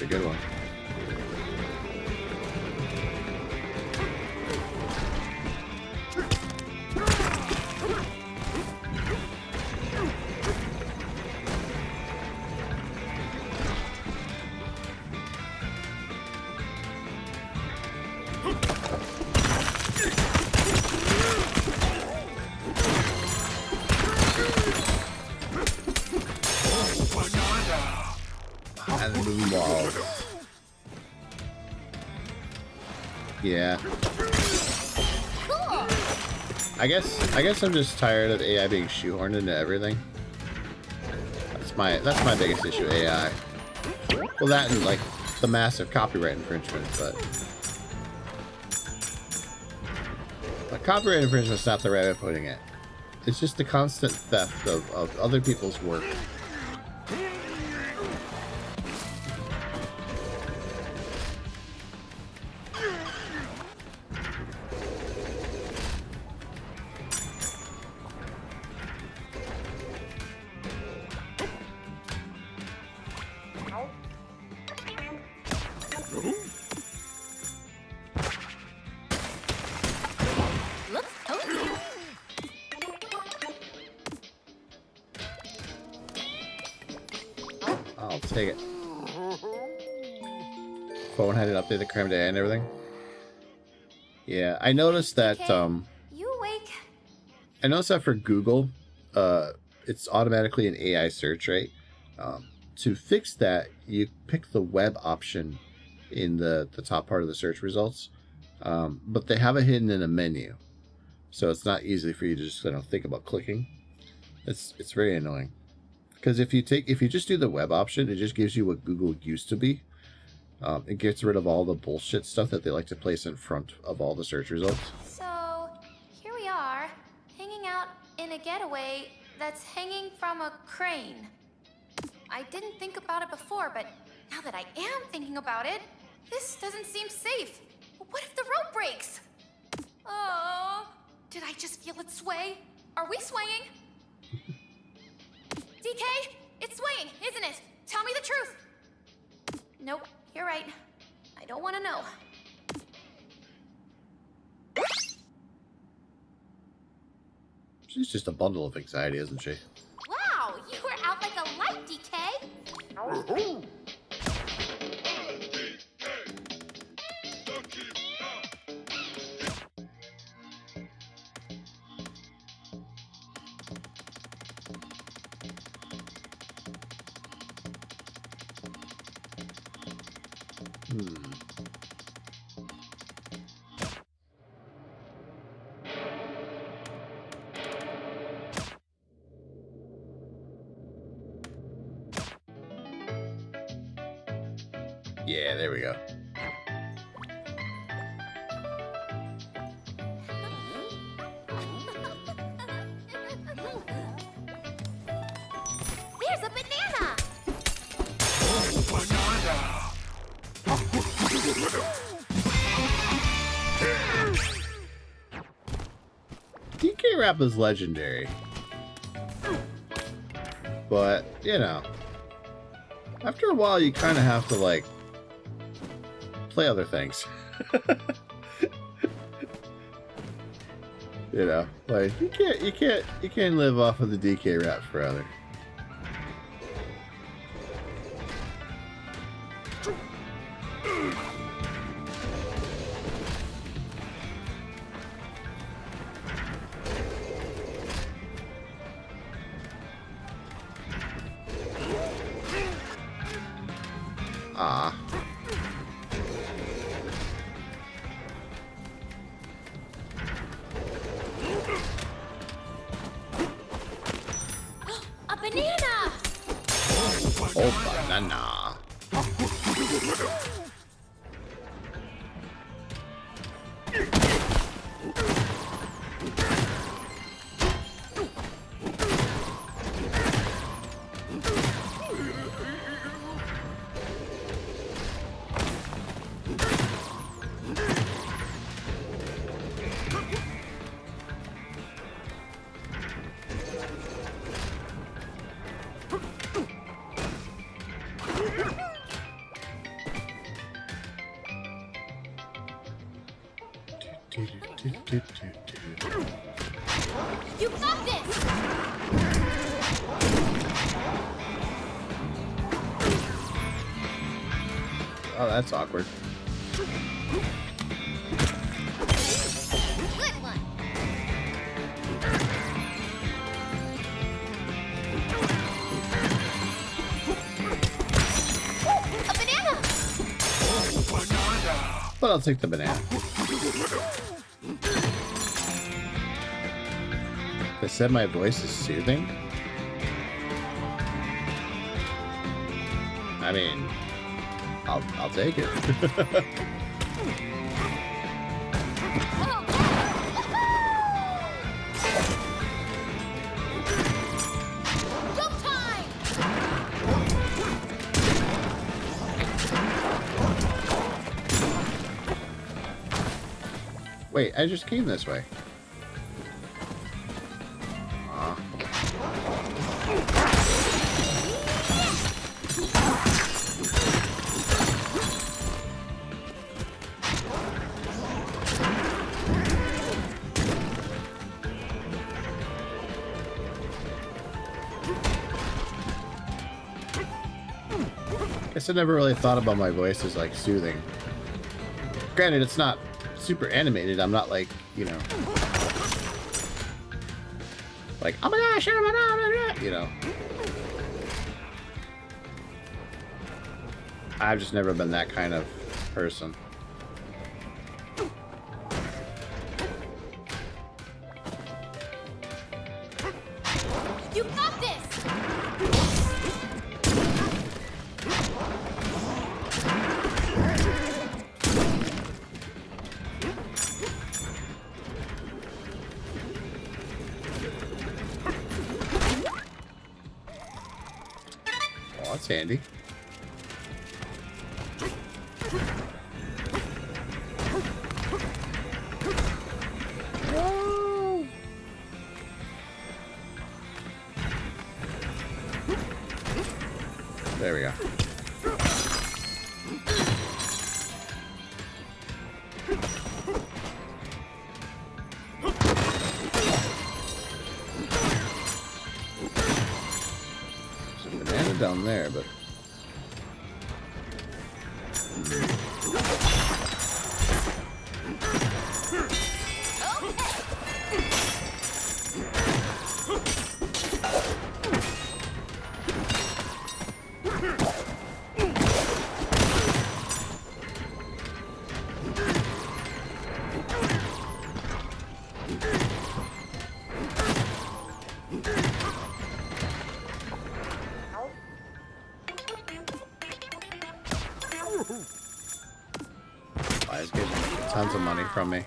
Good one. Yeah. I guess I'm just tired of AI being shoehorned into everything. That's my biggest issue, AI. Well, that and like the massive copyright infringement, but copyright infringement is not the right way of putting it. It's just the constant theft of other people's work. I'll take it. Phone had to update the creme day and everything. Yeah, I noticed that. You awake? I noticed that for Google, it's automatically an AI search, right? To fix that, you pick the web option in the top part of the search results, but they have it hidden in a menu, so it's not easy for you to just think about clicking. It's very annoying. Because if you just do the web option, it just gives you what Google used to be. It gets rid of all the bullshit stuff that they like to place in front of all the search results. So, here we are, hanging out in a getaway that's hanging from a crane. I didn't think about it before, but now that I am thinking about it, this doesn't seem safe. What if the rope breaks? Oh, did I just feel it sway? Are we swaying? DK, it's swaying, isn't it? Tell me the truth. Nope, you're right. I don't want to know. She's just a bundle of anxiety, isn't she? Wow, you were out like a light, DK. Hmm. Yeah, there we go. There's a banana! DK rap is legendary. But, you know, after a while you kind of have to, like, play other things. You know, like you can't live off of the DK rap forever. Ah. A banana! Oh, banana. You got this! Oh, that's awkward. Good one! A banana! But I'll take the banana. They said my voice is soothing. I mean, I'll take it. Go time! Wait, I just came this way. Guess I never really thought about my voice as like soothing. Granted, it's not super animated. I'm not like, you know, like, oh my gosh, you know. I've just never been that kind of person. You got this! Oh, that's handy. Whoa. There we go. There's a banana down there, but tons of money from me.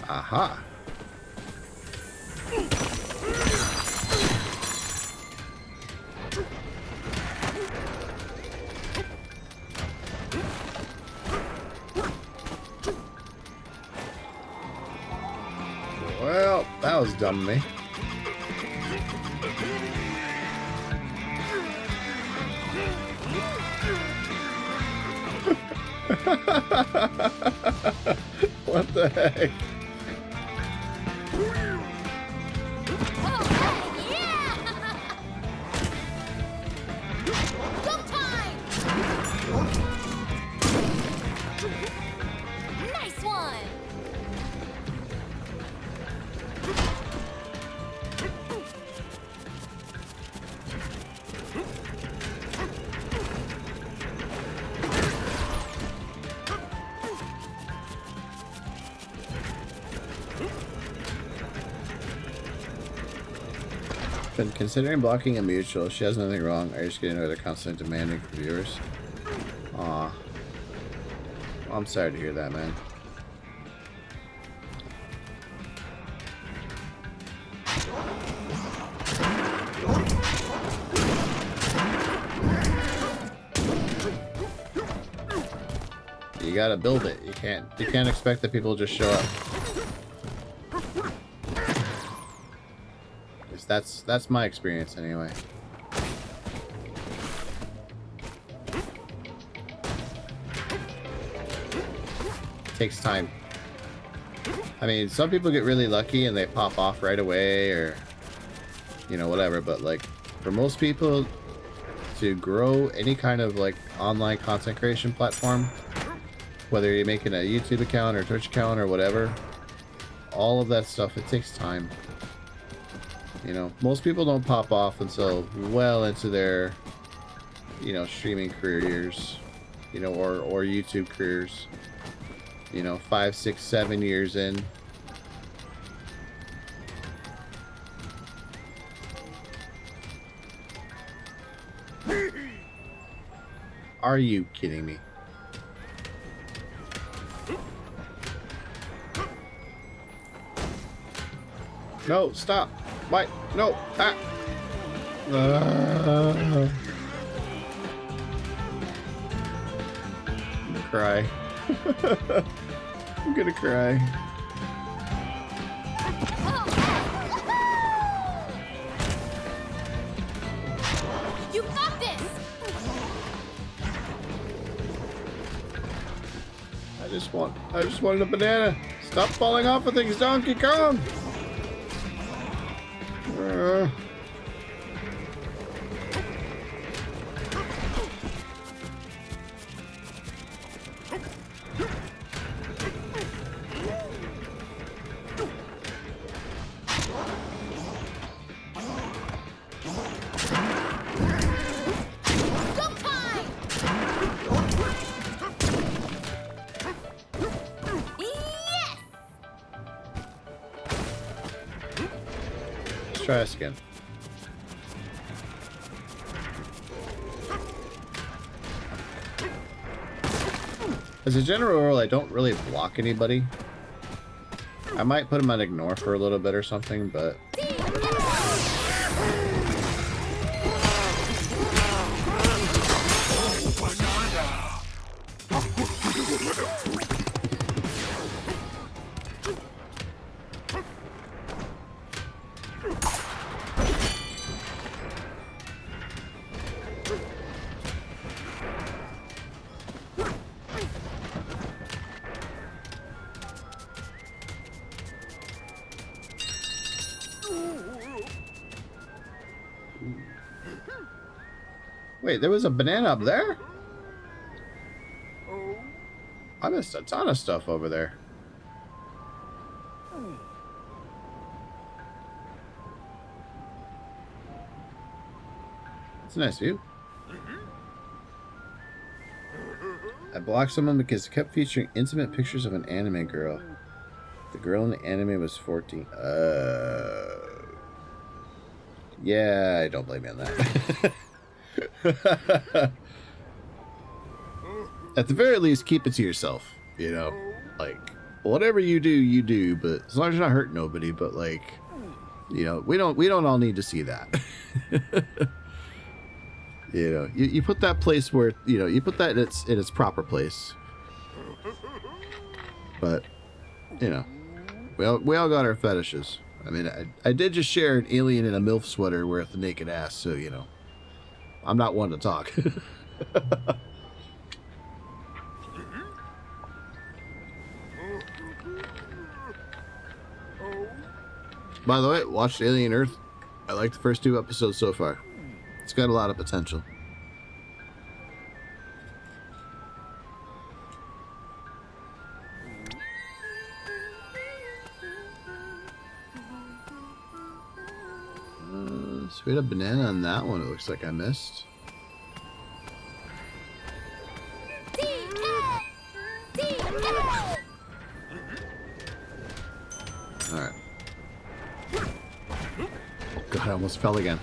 Aha. Well, that was dumb of me. What the heck? Been considering blocking a mutual. She has nothing wrong. I just get annoyed at constantly demanding for viewers. Aw. Well, I'm sorry to hear that, man. You gotta build it. You can't expect that people just show up. That's my experience anyway. It takes time. I mean, some people get really lucky and they pop off right away, or you know, whatever, but like for most people to grow any kind of like online content creation platform, whether you're making a YouTube account or Twitch account or whatever, all of that stuff, it takes time. You know, most people don't pop off until well into their, you know, streaming careers, you know, or YouTube careers, you know, 5, 6, 7 years in. Are you kidding me? No, stop. Why? No. Ah. I'm gonna cry. I'm gonna cry. You got this. I just wanted a banana. Stop falling off of things, Donkey Kong. Let's try this again. As a general rule, I don't really block anybody. I might put them on ignore for a little bit or something, but... Wait, there was a banana up there? I missed a ton of stuff over there. It's a nice view. I blocked someone because it kept featuring intimate pictures of an anime girl. The girl in the anime was 14. Yeah, I don't blame you on that. At the very least, keep it to yourself. You know, like whatever you do. But as long as you're not hurting nobody. But like, you know, we don't all need to see that. You know, you put that place where, you know, you put that in its proper place. But, you know, we all got our fetishes. I mean, I did just share an alien in a MILF sweater with a naked ass, so, you know, I'm not one to talk. By the way, watched Alien Earth. I like the first 2 episodes so far. It's got a lot of potential. So we had a banana on that one. It looks like I missed. Alright. Oh god, I almost fell again.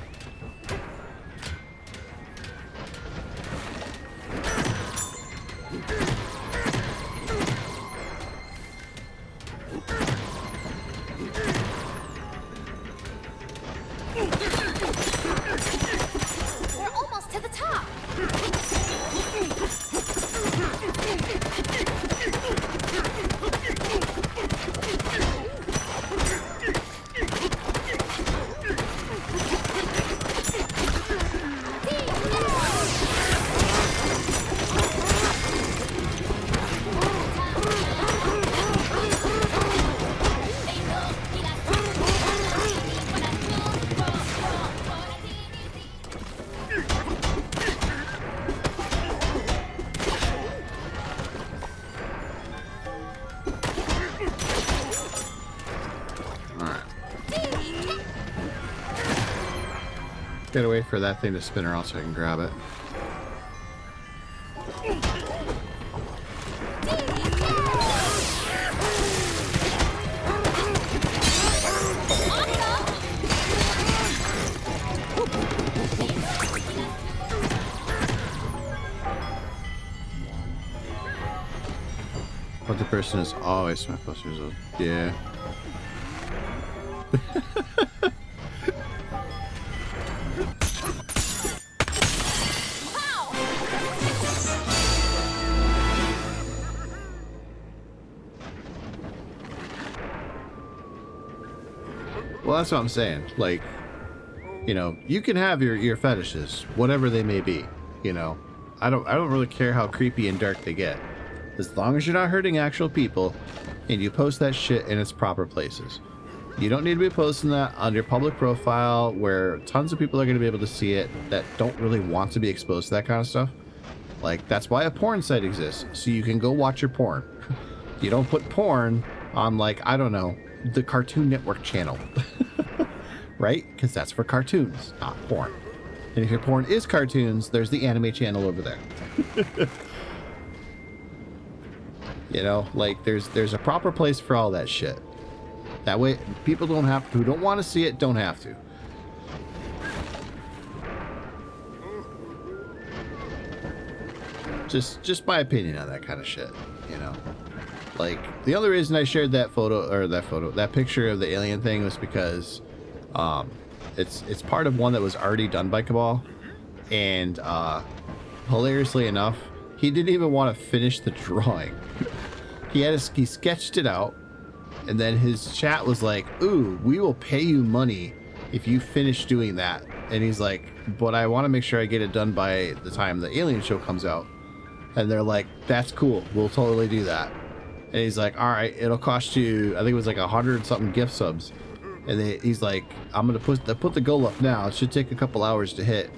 Gotta wait for that thing to spin around so I can grab it. But the person is always my close result. Yeah. Well, that's what I'm saying. Like, you know, you can have your fetishes, whatever they may be. You know, I don't really care how creepy and dark they get, as long as you're not hurting actual people, and you post that shit in its proper places. You don't need to be posting that on your public profile where tons of people are going to be able to see it that don't really want to be exposed to that kind of stuff. Like, that's why a porn site exists, so you can go watch your porn. You don't put porn on, like, I don't know, the Cartoon Network channel. Right? Because that's for cartoons, not porn. And if your porn is cartoons, there's the anime channel over there. You know, like, there's a proper place for all that shit. That way, people who don't want to see it don't have to. Just my opinion on that kind of shit, you know. Like, the only reason I shared that picture of the alien thing was because it's part of one that was already done by Cabal, and hilariously enough, he didn't even want to finish the drawing. He sketched it out, and then his chat was like, "Ooh, we will pay you money if you finish doing that." And he's like, "But I want to make sure I get it done by the time the Alien show comes out." And they're like, "That's cool, we'll totally do that." And he's like, "All right, it'll cost you," I think it was like 100 something gift subs. And he's like, "I'm gonna put the goal up now. It should take a couple hours to hit."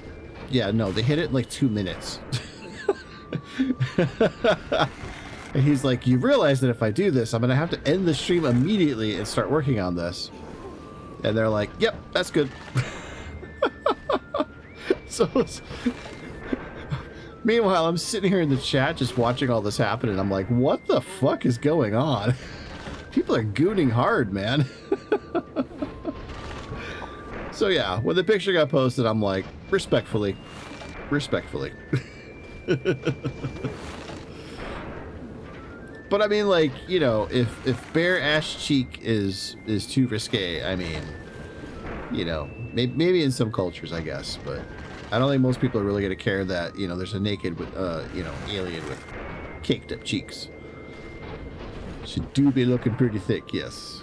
Yeah, no, they hit it in like 2 minutes. And he's like, you realize that if I do this, I'm going to have to end the stream immediately and start working on this. And they're like, yep, that's good. So meanwhile, I'm sitting here in the chat just watching all this happen, and I'm like, what the fuck is going on? People are gooning hard, man. So yeah, when the picture got posted, I'm like, respectfully. But I mean, like, you know, if bare ass cheek is too risque, I mean, you know, maybe in some cultures, I guess, but I don't think most people are really going to care that, you know, there's a naked with, you know, alien with caked up cheeks. She do be looking pretty thick, yes.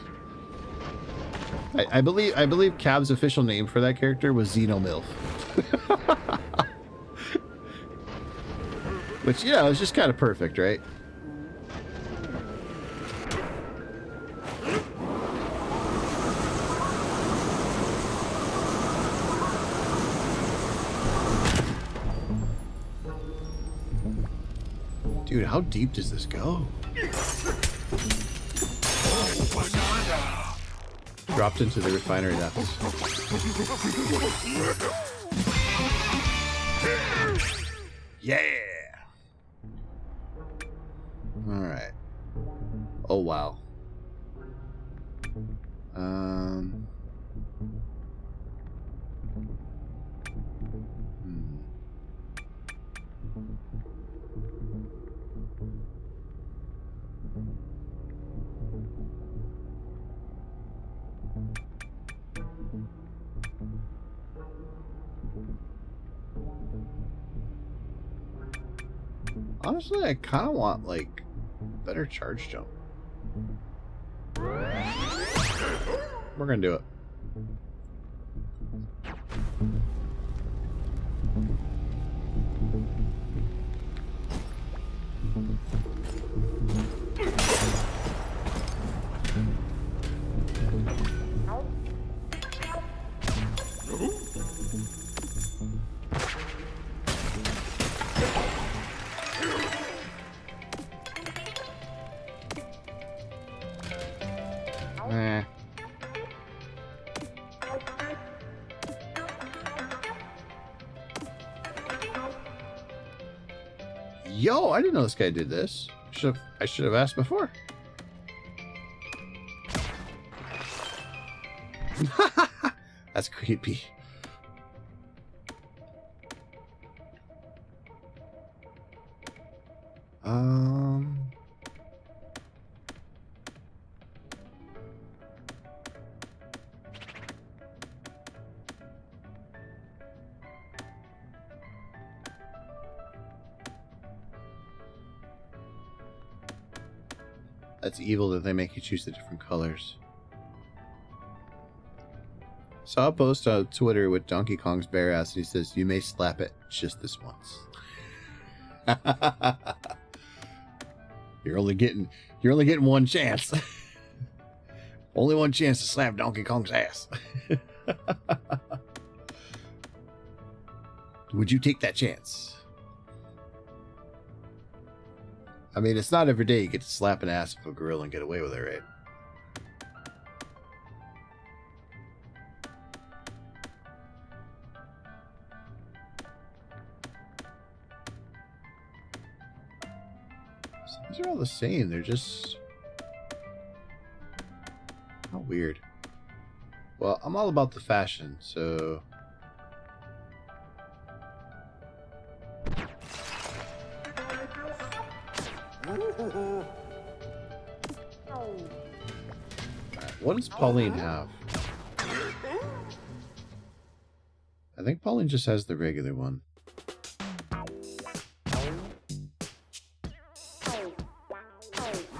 I believe Cab's official name for that character was Xenomilf. Which, you know, is just kind of perfect, right? Dude, how deep does this go? Dropped into the refinery depths. Yeah! Alright. Oh, wow. Honestly, I kind of want, like, better charge jump. We're gonna do it. Yo, I didn't know this guy did this. I should have asked before. That's creepy. That's evil that they make you choose the different colors. Saw a post on Twitter with Donkey Kong's bare ass, and he says, "You may slap it just this once." You're only getting one chance. Only one chance to slap Donkey Kong's ass. Would you take that chance? I mean, it's not every day you get to slap an ass of a gorilla and get away with it, right? So these are all the same. They're just... How weird. Well, I'm all about the fashion, so... What does Pauline have? I think Pauline just has the regular one.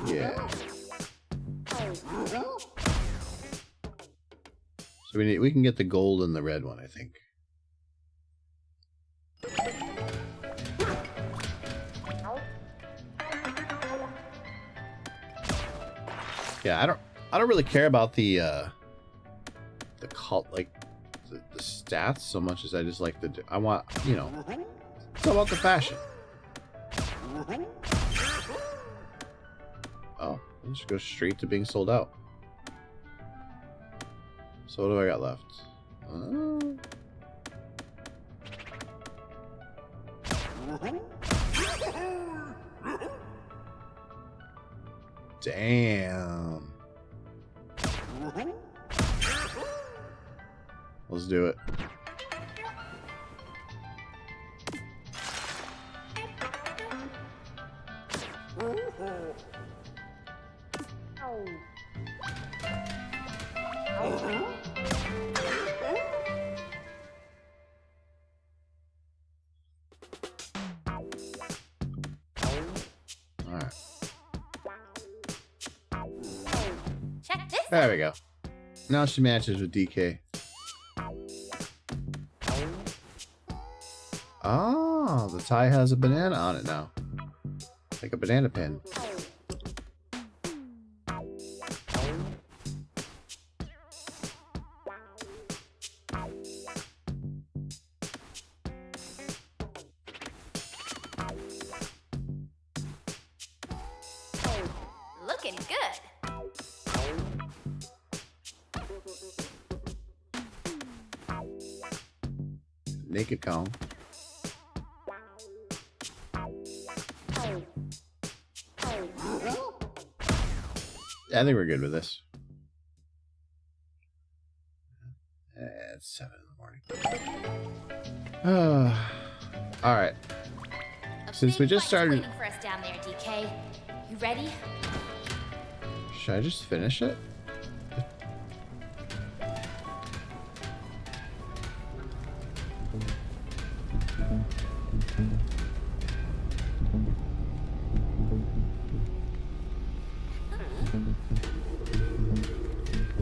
Yeah. So we can get the gold and the red one, I think. Yeah, I don't really care about the stats so much as I just like the... I want, you know, it's all about the fashion. Oh, I'll just go straight to being sold out. So what do I got left? Damn. Let's do it. Check this. There we go. Now she matches with DK. Oh, the tie has a banana on it now. Like a banana pin. Looking good. Naked Kong. I think we're good with this. It's 7 in the morning. All right. Since we just started, waiting for us down there, DK. You ready? should I just finish it?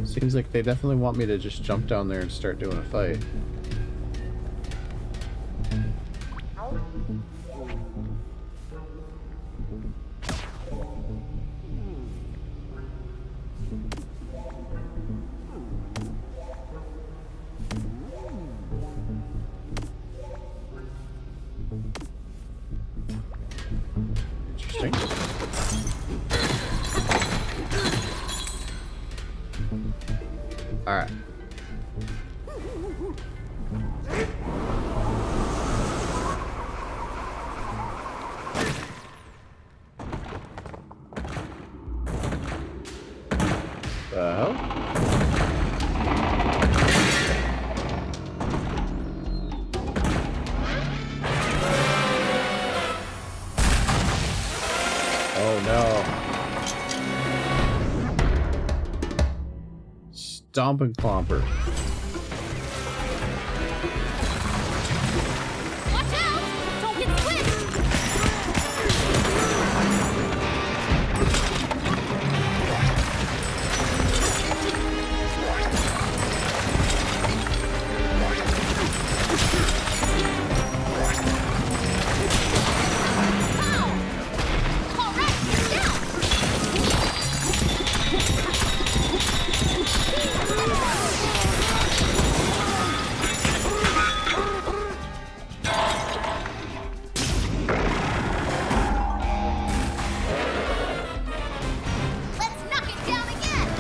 Seems like they definitely want me to just jump down there and start doing a fight. Interesting. All right. The hell? Oh no. Stomp and Clomper. Watch out! Don't get squished! All right, get down! Let's knock it down again!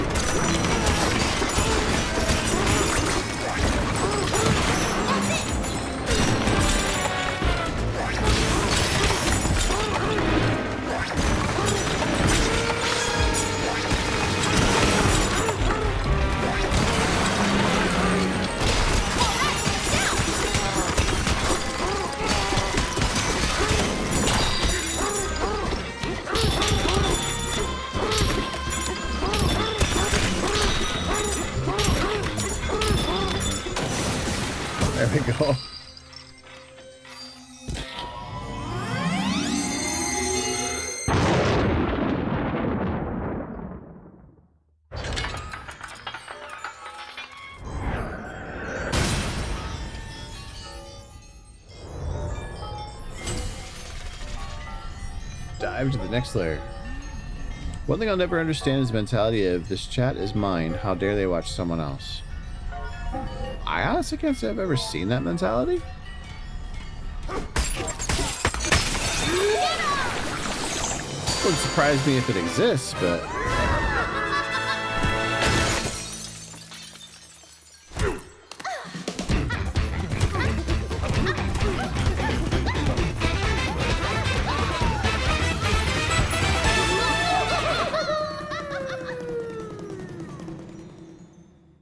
That's it! All right, down! There we go. Dive to the next layer. One thing I'll never understand is the mentality of this chat is mine. How dare they watch someone else? I honestly can't say I've ever seen that mentality. Wouldn't surprise me if it exists, but...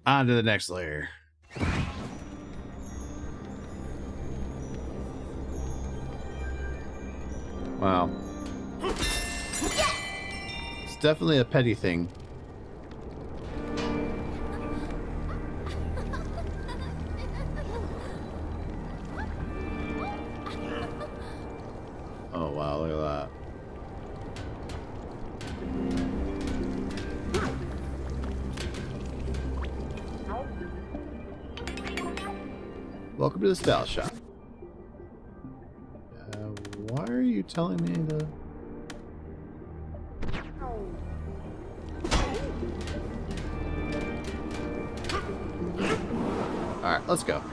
On to the next layer. Wow. It's definitely a petty thing. Oh wow, look at that. Welcome to the style shop. Why are you telling me to... Alright, let's go.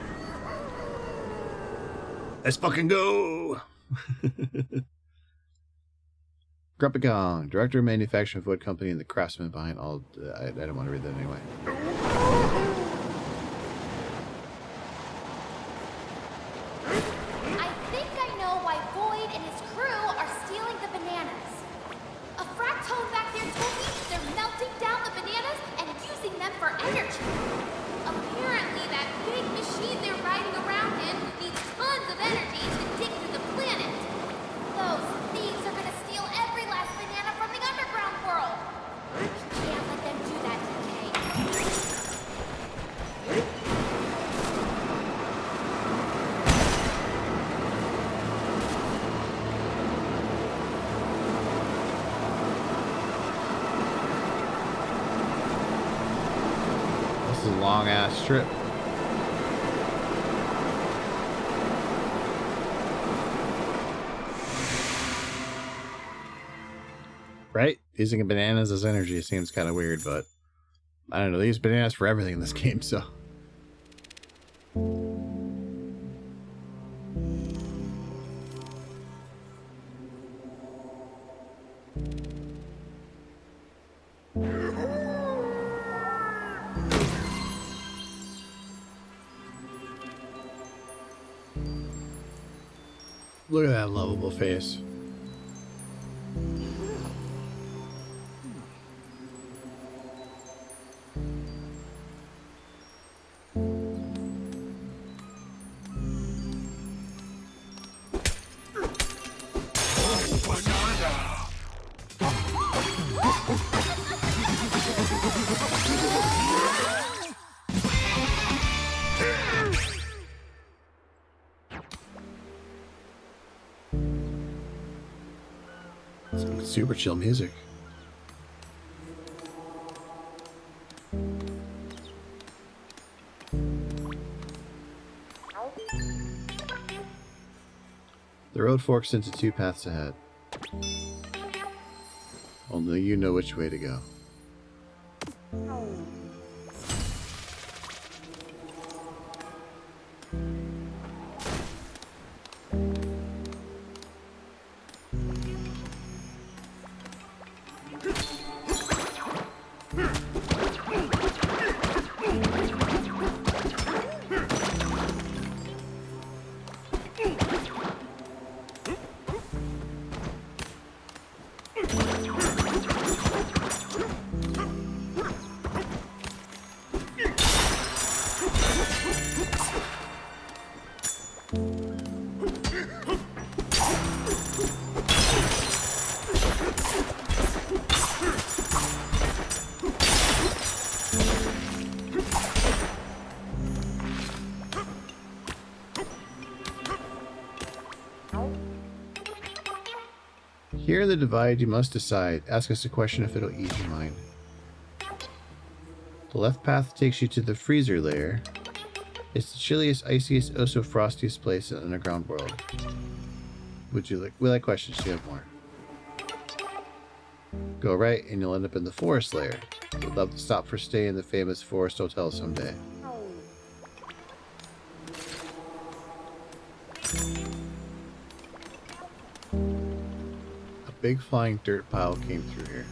Let's fucking go! Grumpy Kong, Director of Manufacturing Wood Company and the craftsman behind all... I don't want to read that anyway. I think I know why Boyd and his crew are stealing the bananas. A fractone back there told me they're melting down the bananas and using them for energy. Apparently, that big machine they're riding around in needs tons of energy to dig through the planet. Those thieves are gonna steal every last banana from the underground world. We can't let them do that, DK. This is a long ass trip. Right? Using bananas as energy seems kind of weird, but I don't know. They use bananas for everything in this game, so. Look at that lovable face. Some super chill music. The road forks into two paths ahead. Only you know which way to go. Here in the divide, you must decide. Ask us a question if it'll ease your mind. The left path takes you to the freezer layer. It's the chilliest, iciest, oh so frostiest place in the underground world. Would you like? We like questions. Do you have more? Go right, and you'll end up in the forest layer. Would love to stop for stay in the famous Forest Hotel someday. big flying dirt pile came through here.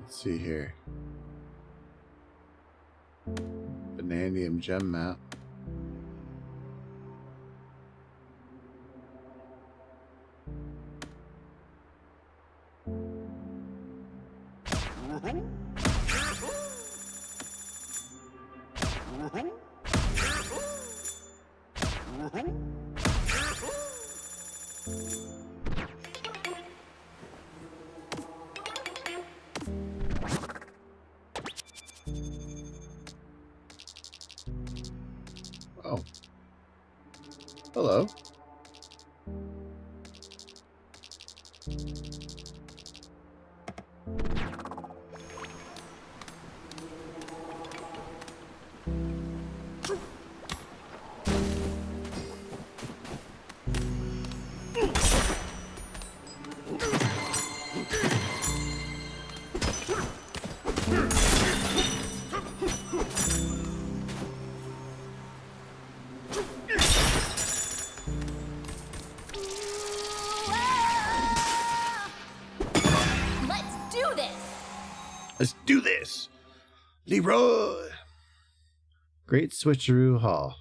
Let's see here. Vanadium gem map. Oh. Hello. Let's do this. Leroy. Great Switcheroo Hall.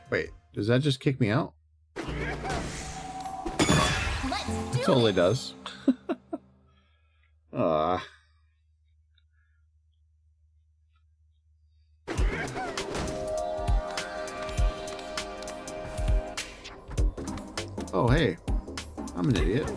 Wait, does that just kick me out? It totally does. Ah. Oh, hey. I'm an idiot.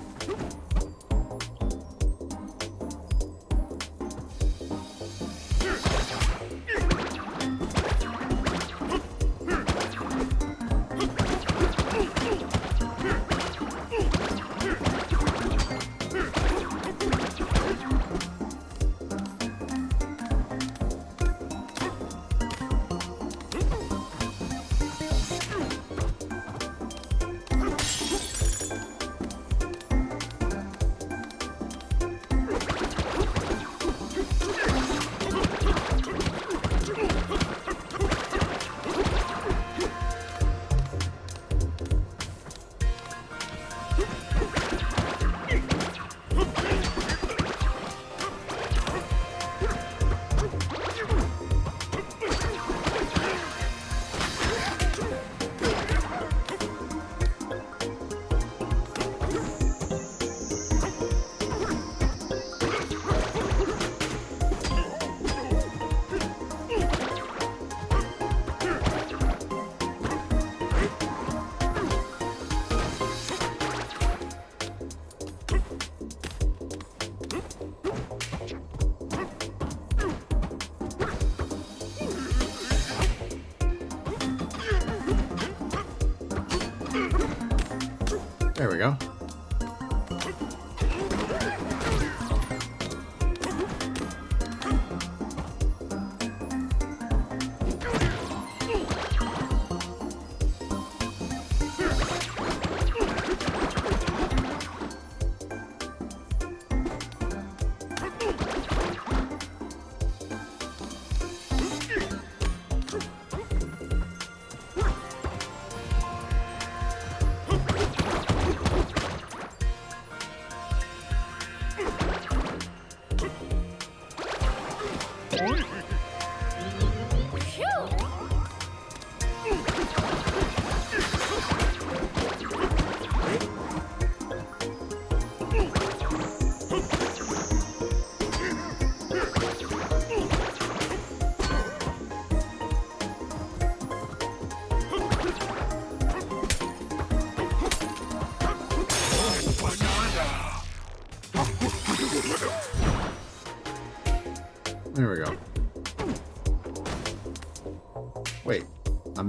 There we go.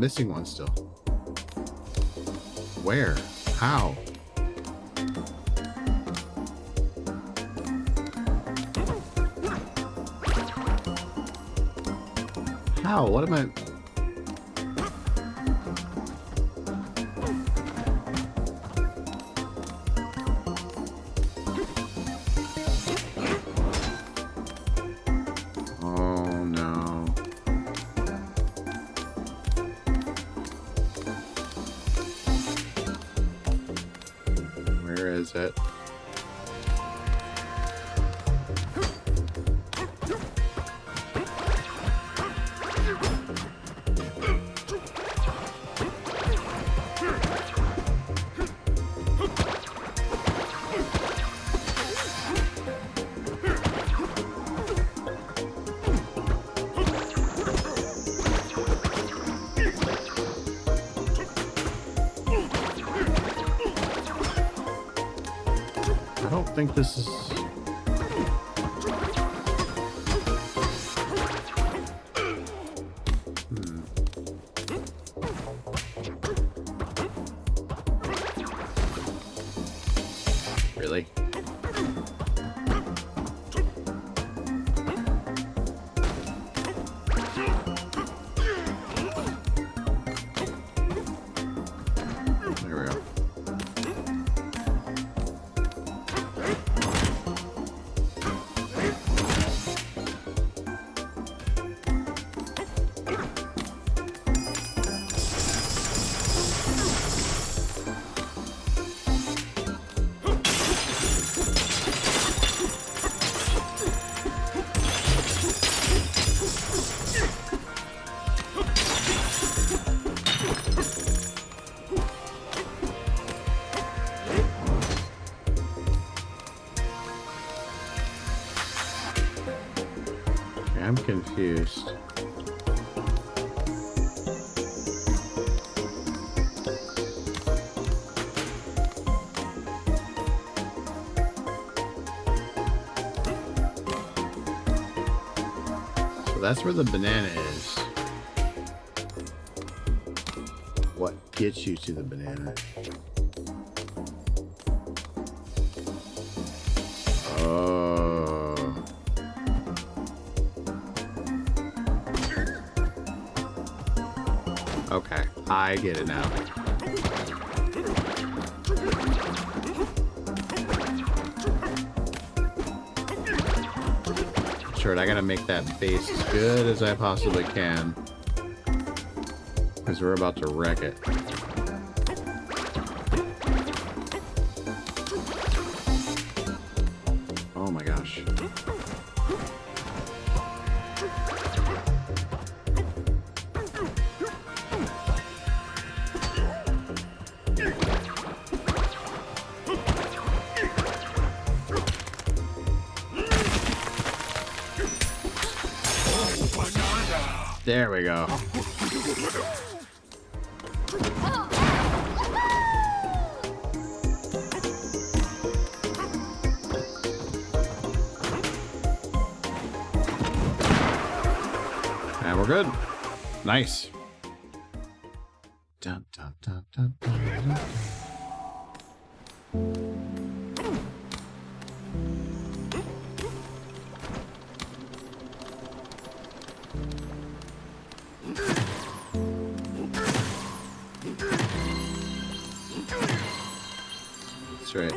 missing one still. Where? How? How? What am I... Oh, no. Where is it? I don't think this is... Really? There we go. I'm confused. So that's where the banana is. What gets you to the banana? Oh. Okay, I get it now. Sure, I gotta make that base as good as I possibly can, because we're about to wreck it. Oh my gosh. There we go. And we're good. Nice. Dun, dun, dun, dun, dun, dun. That's right.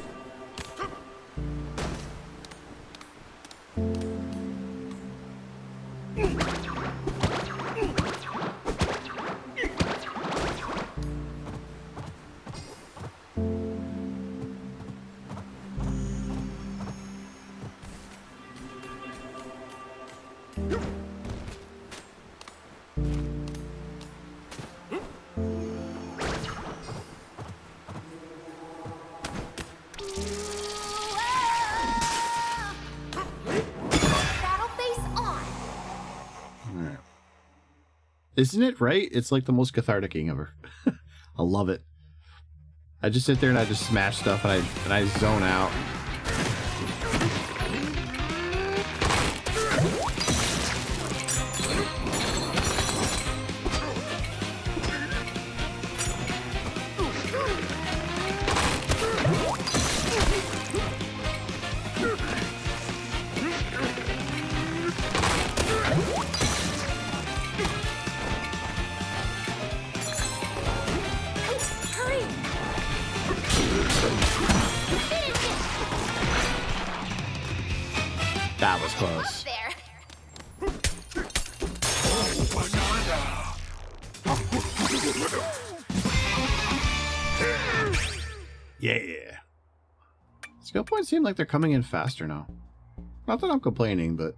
Isn't it right? It's like the most cathartic game ever. I love it. I just sit there and I just smash stuff and I zone out. That was close. There. Yeah. Skill points seem like they're coming in faster now. Not that I'm complaining, but...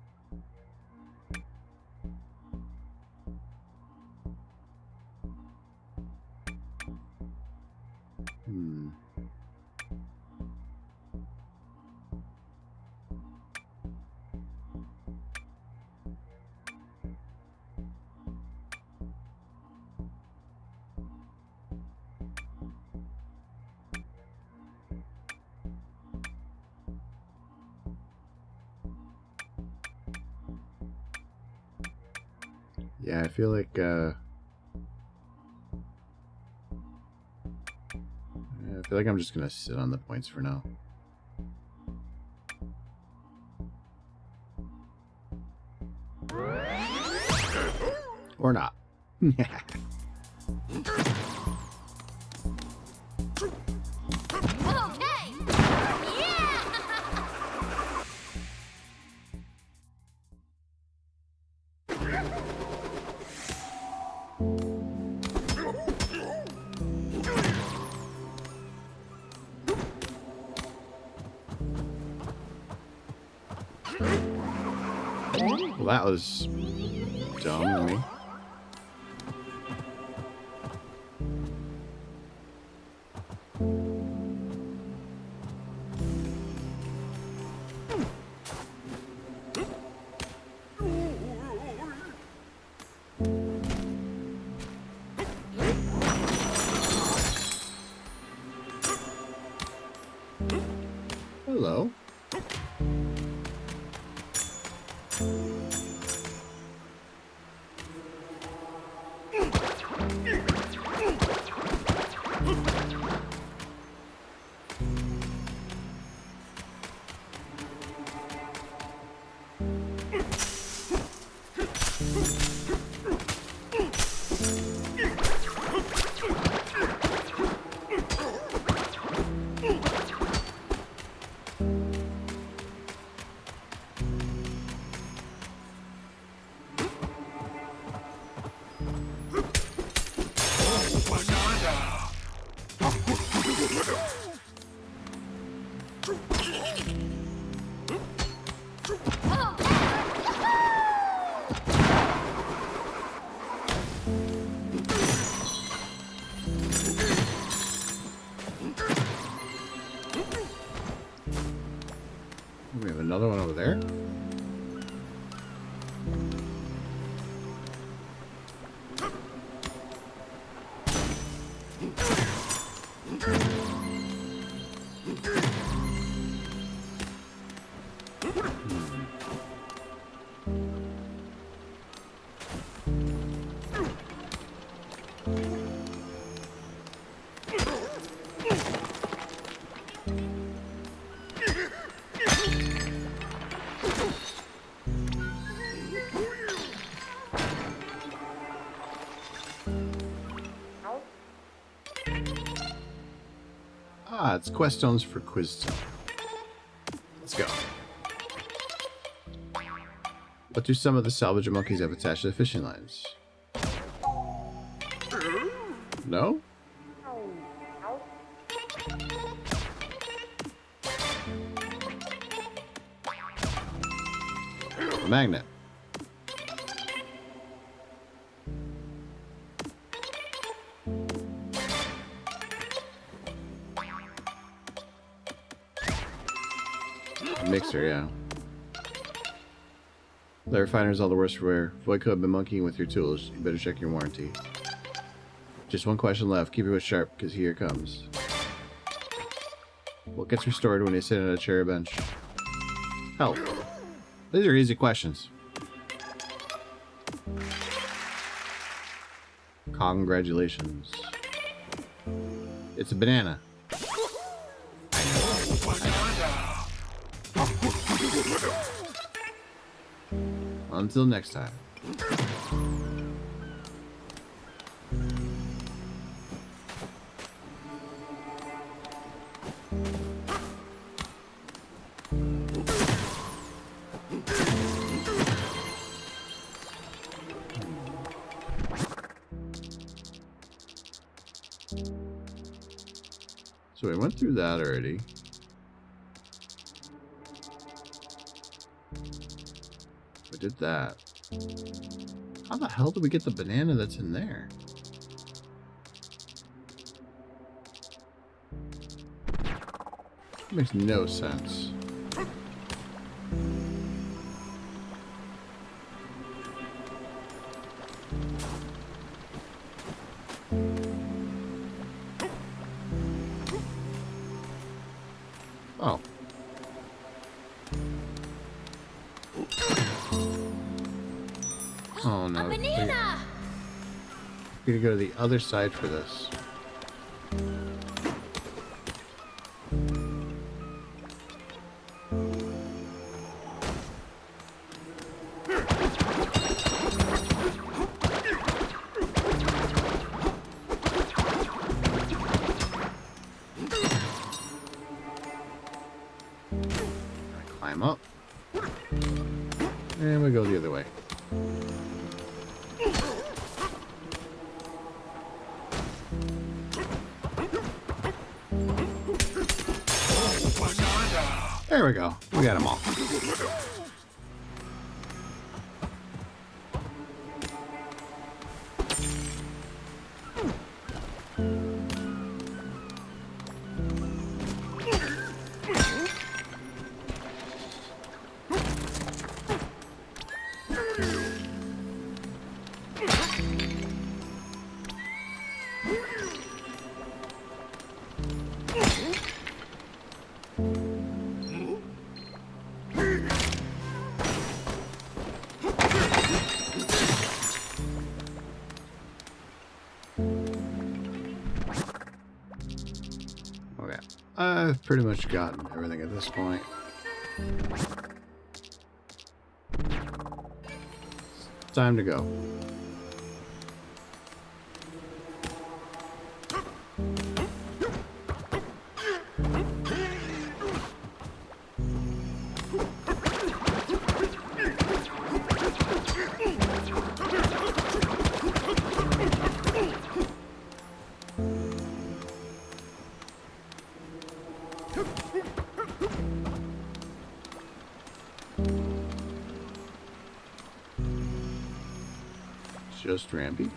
Yeah, I feel like, I'm just gonna sit on the points for now. Or not. Well, that was dumb of me. Hello. We have another one over there. Ah, it's quest stones for quiz zone. Let's go. What do some of the salvage monkeys have attached to the fishing lines? No? A magnet. A mixer, yeah. The refiner's all the worse for wear. Void could have been monkeying with your tools. You better check your warranty. Just one question left. Keep your wits sharp, because here it comes. What gets restored when you sit on a chair or bench? Health. These are easy questions. Congratulations. It's a banana. Until next time. So we went through that already. We did that. How the hell did we get the banana that's in there? Makes no sense. Oh. Oh no. A banana! We're gonna go to the other side for this. Climb up. And we go the other way. There we go. We got them all. Okay. I've pretty much gotten everything at this point. It's time to go. Just Rampy.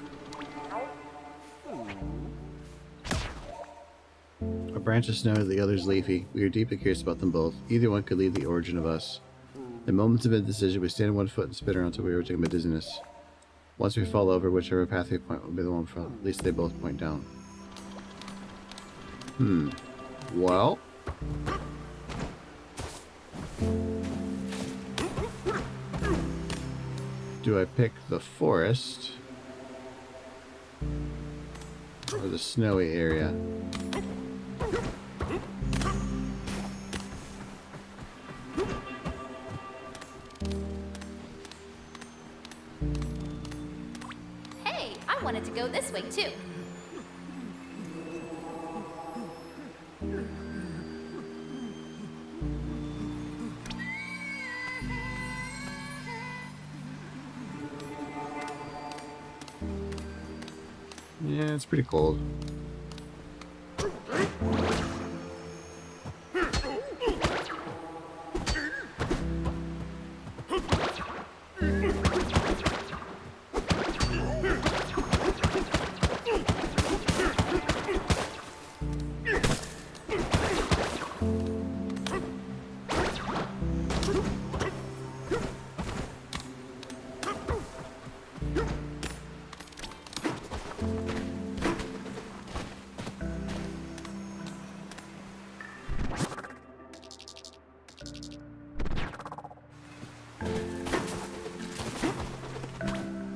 A branch is snowy, the other's leafy. We are deeply curious about them both. Either one could lead the origin of us. In moments of indecision, we stand on one foot and spin around until we are overtaken by dizziness. Once we fall over, whichever path we point will be the one from. At least they both point down. Well. Do I pick the forest? Or the snowy area? Hey, I wanted to go this way too. Yeah, it's pretty cold.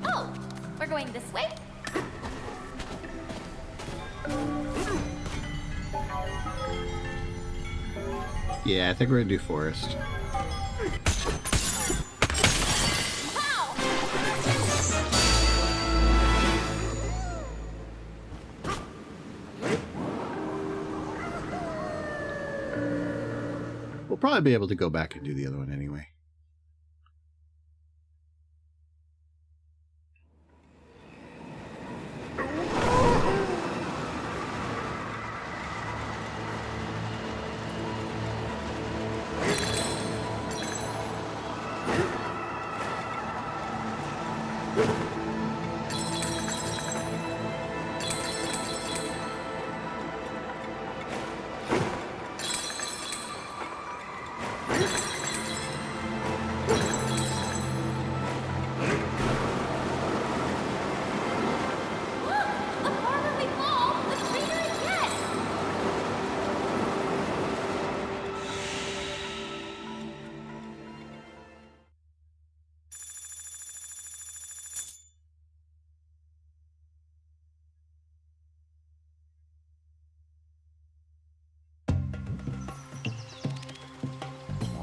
Oh, we're going this way? Yeah, I think we're gonna do forest. Wow! We'll probably be able to go back and do the other one anyway.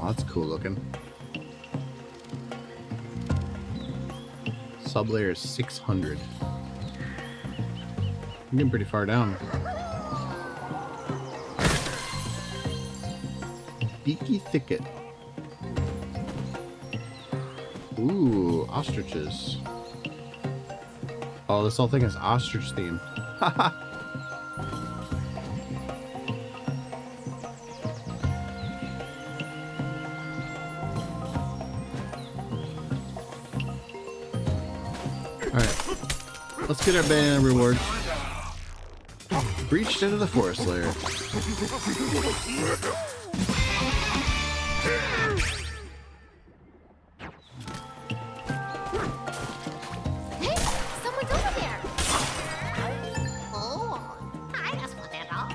Oh, that's cool looking. Sublayer is 600. I'm getting pretty far down. Beaky Thicket. Ooh, ostriches. Oh, this whole thing is ostrich themed. Haha. Alright. Let's get our banana reward. Breached into the forest lair. Hey, someone's over there. Oh, I just want that dog.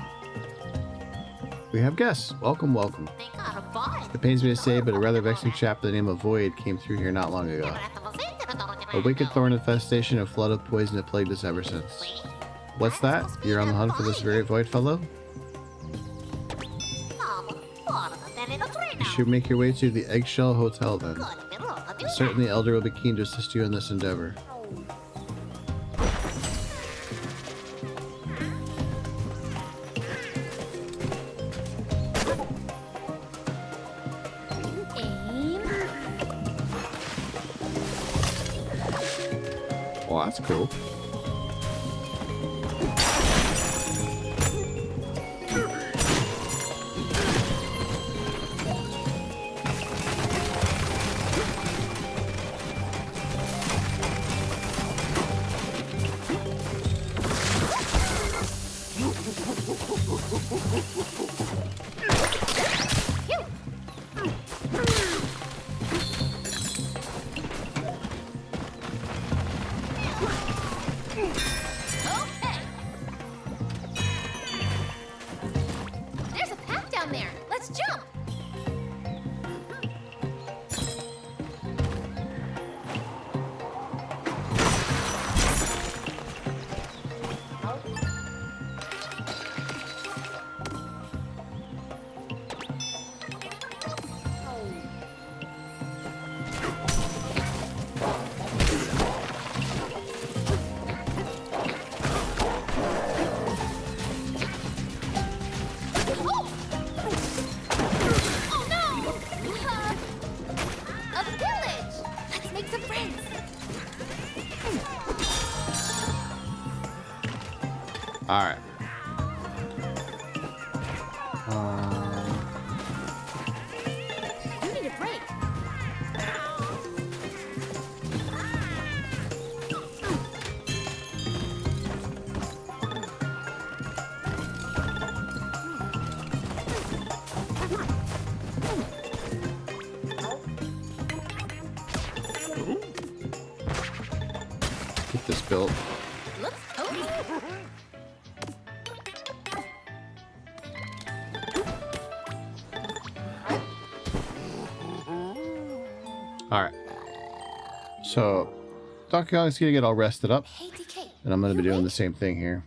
We have guests. Welcome, welcome. They got a bite. It pains me to say, but a rather vexing chap by the name of Void came through here not long ago. A wicked thorn infestation of flood of poison that plagued us ever since. What's that? You're on the hunt for this very Void fellow? You should make your way to the Eggshell Hotel then. Certainly the Elder will be keen to assist you in this endeavor. Aim. Well, that's cool. Okay. There's a path down there. Let's jump. Oh no! A village! Let's make some friends. Alright. You need a break. Get this built. Looks cozy. Alright. So, Donkey Kong's gonna get all rested up, Hey, DK. and I'm gonna be you doing the awake? same thing here.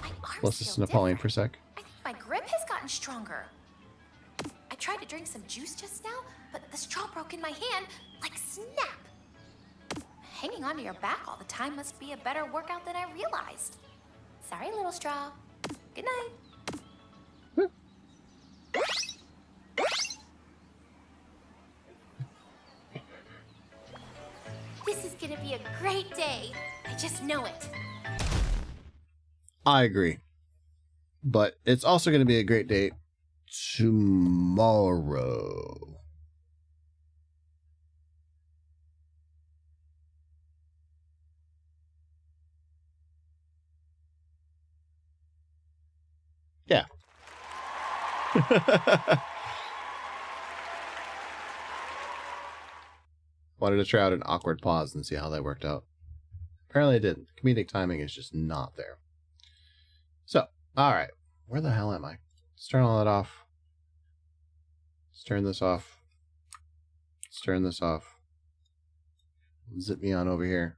My arms Let's listen feel to Pauline different. for a sec. I think my grip has gotten stronger. I tried to drink some juice just now, but the straw broke in my hand like snap. Hanging onto your back all the time must be a better workout than I realized. Sorry, little straw. Good night. This is gonna be a great day. I just know it. I agree. But it's also gonna be a great day tomorrow. Yeah. Wanted to try out an awkward pause and see how that worked out. Apparently it didn't. Comedic timing is just not there. So, alright. Where the hell am I? Let's turn all that off. Let's turn this off. Let's turn this off. Zip me on over here.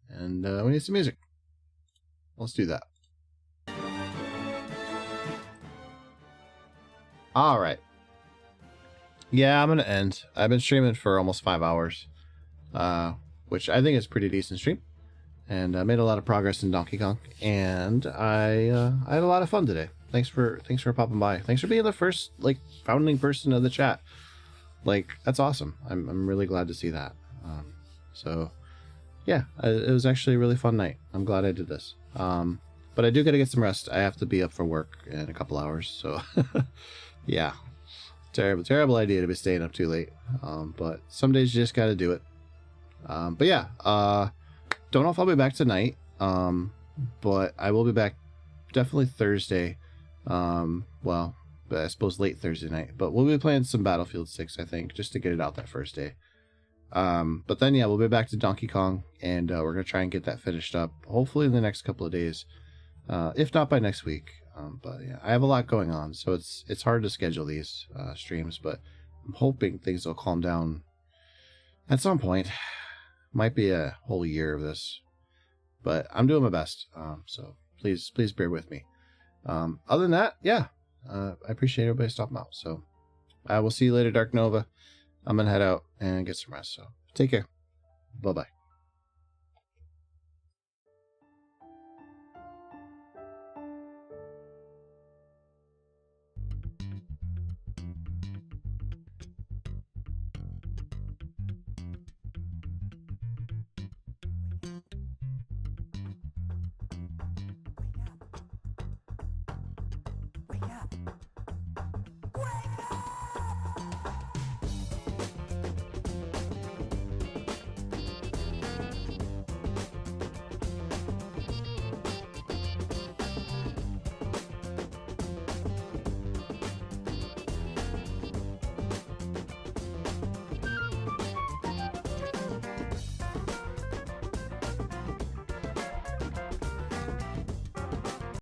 And we need some music. Let's do that. Alright. Yeah, I'm gonna end. I've been streaming for almost 5 hours, which I think is pretty decent stream, and I made a lot of progress in Donkey Kong, and I had a lot of fun today. Thanks for popping by. Thanks for being the first like founding person of the chat. Like that's awesome. I'm really glad to see that. So yeah, it was actually a really fun night. I'm glad I did this. But I do got to get some rest. I have to be up for work in a couple hours. So yeah, terrible idea to be staying up too late. But some days you just got to do it. But yeah, don't know if I'll be back tonight. But I will be back definitely Thursday. Well, I suppose late Thursday night. But we'll be playing some Battlefield 6, I think, just to get it out that first day. But then yeah, we'll be back to Donkey Kong, and we're gonna try and get that finished up hopefully in the next couple of days, if not by next week. But yeah, I have a lot going on, so it's hard to schedule these streams, but I'm hoping things will calm down at some point. Might be a whole year of this, but I'm doing my best. So please bear with me. Other than that, yeah, I appreciate everybody stopping out. So I will see you later, Dark Nova. I'm gonna head out and get some rest. So take care. Bye bye.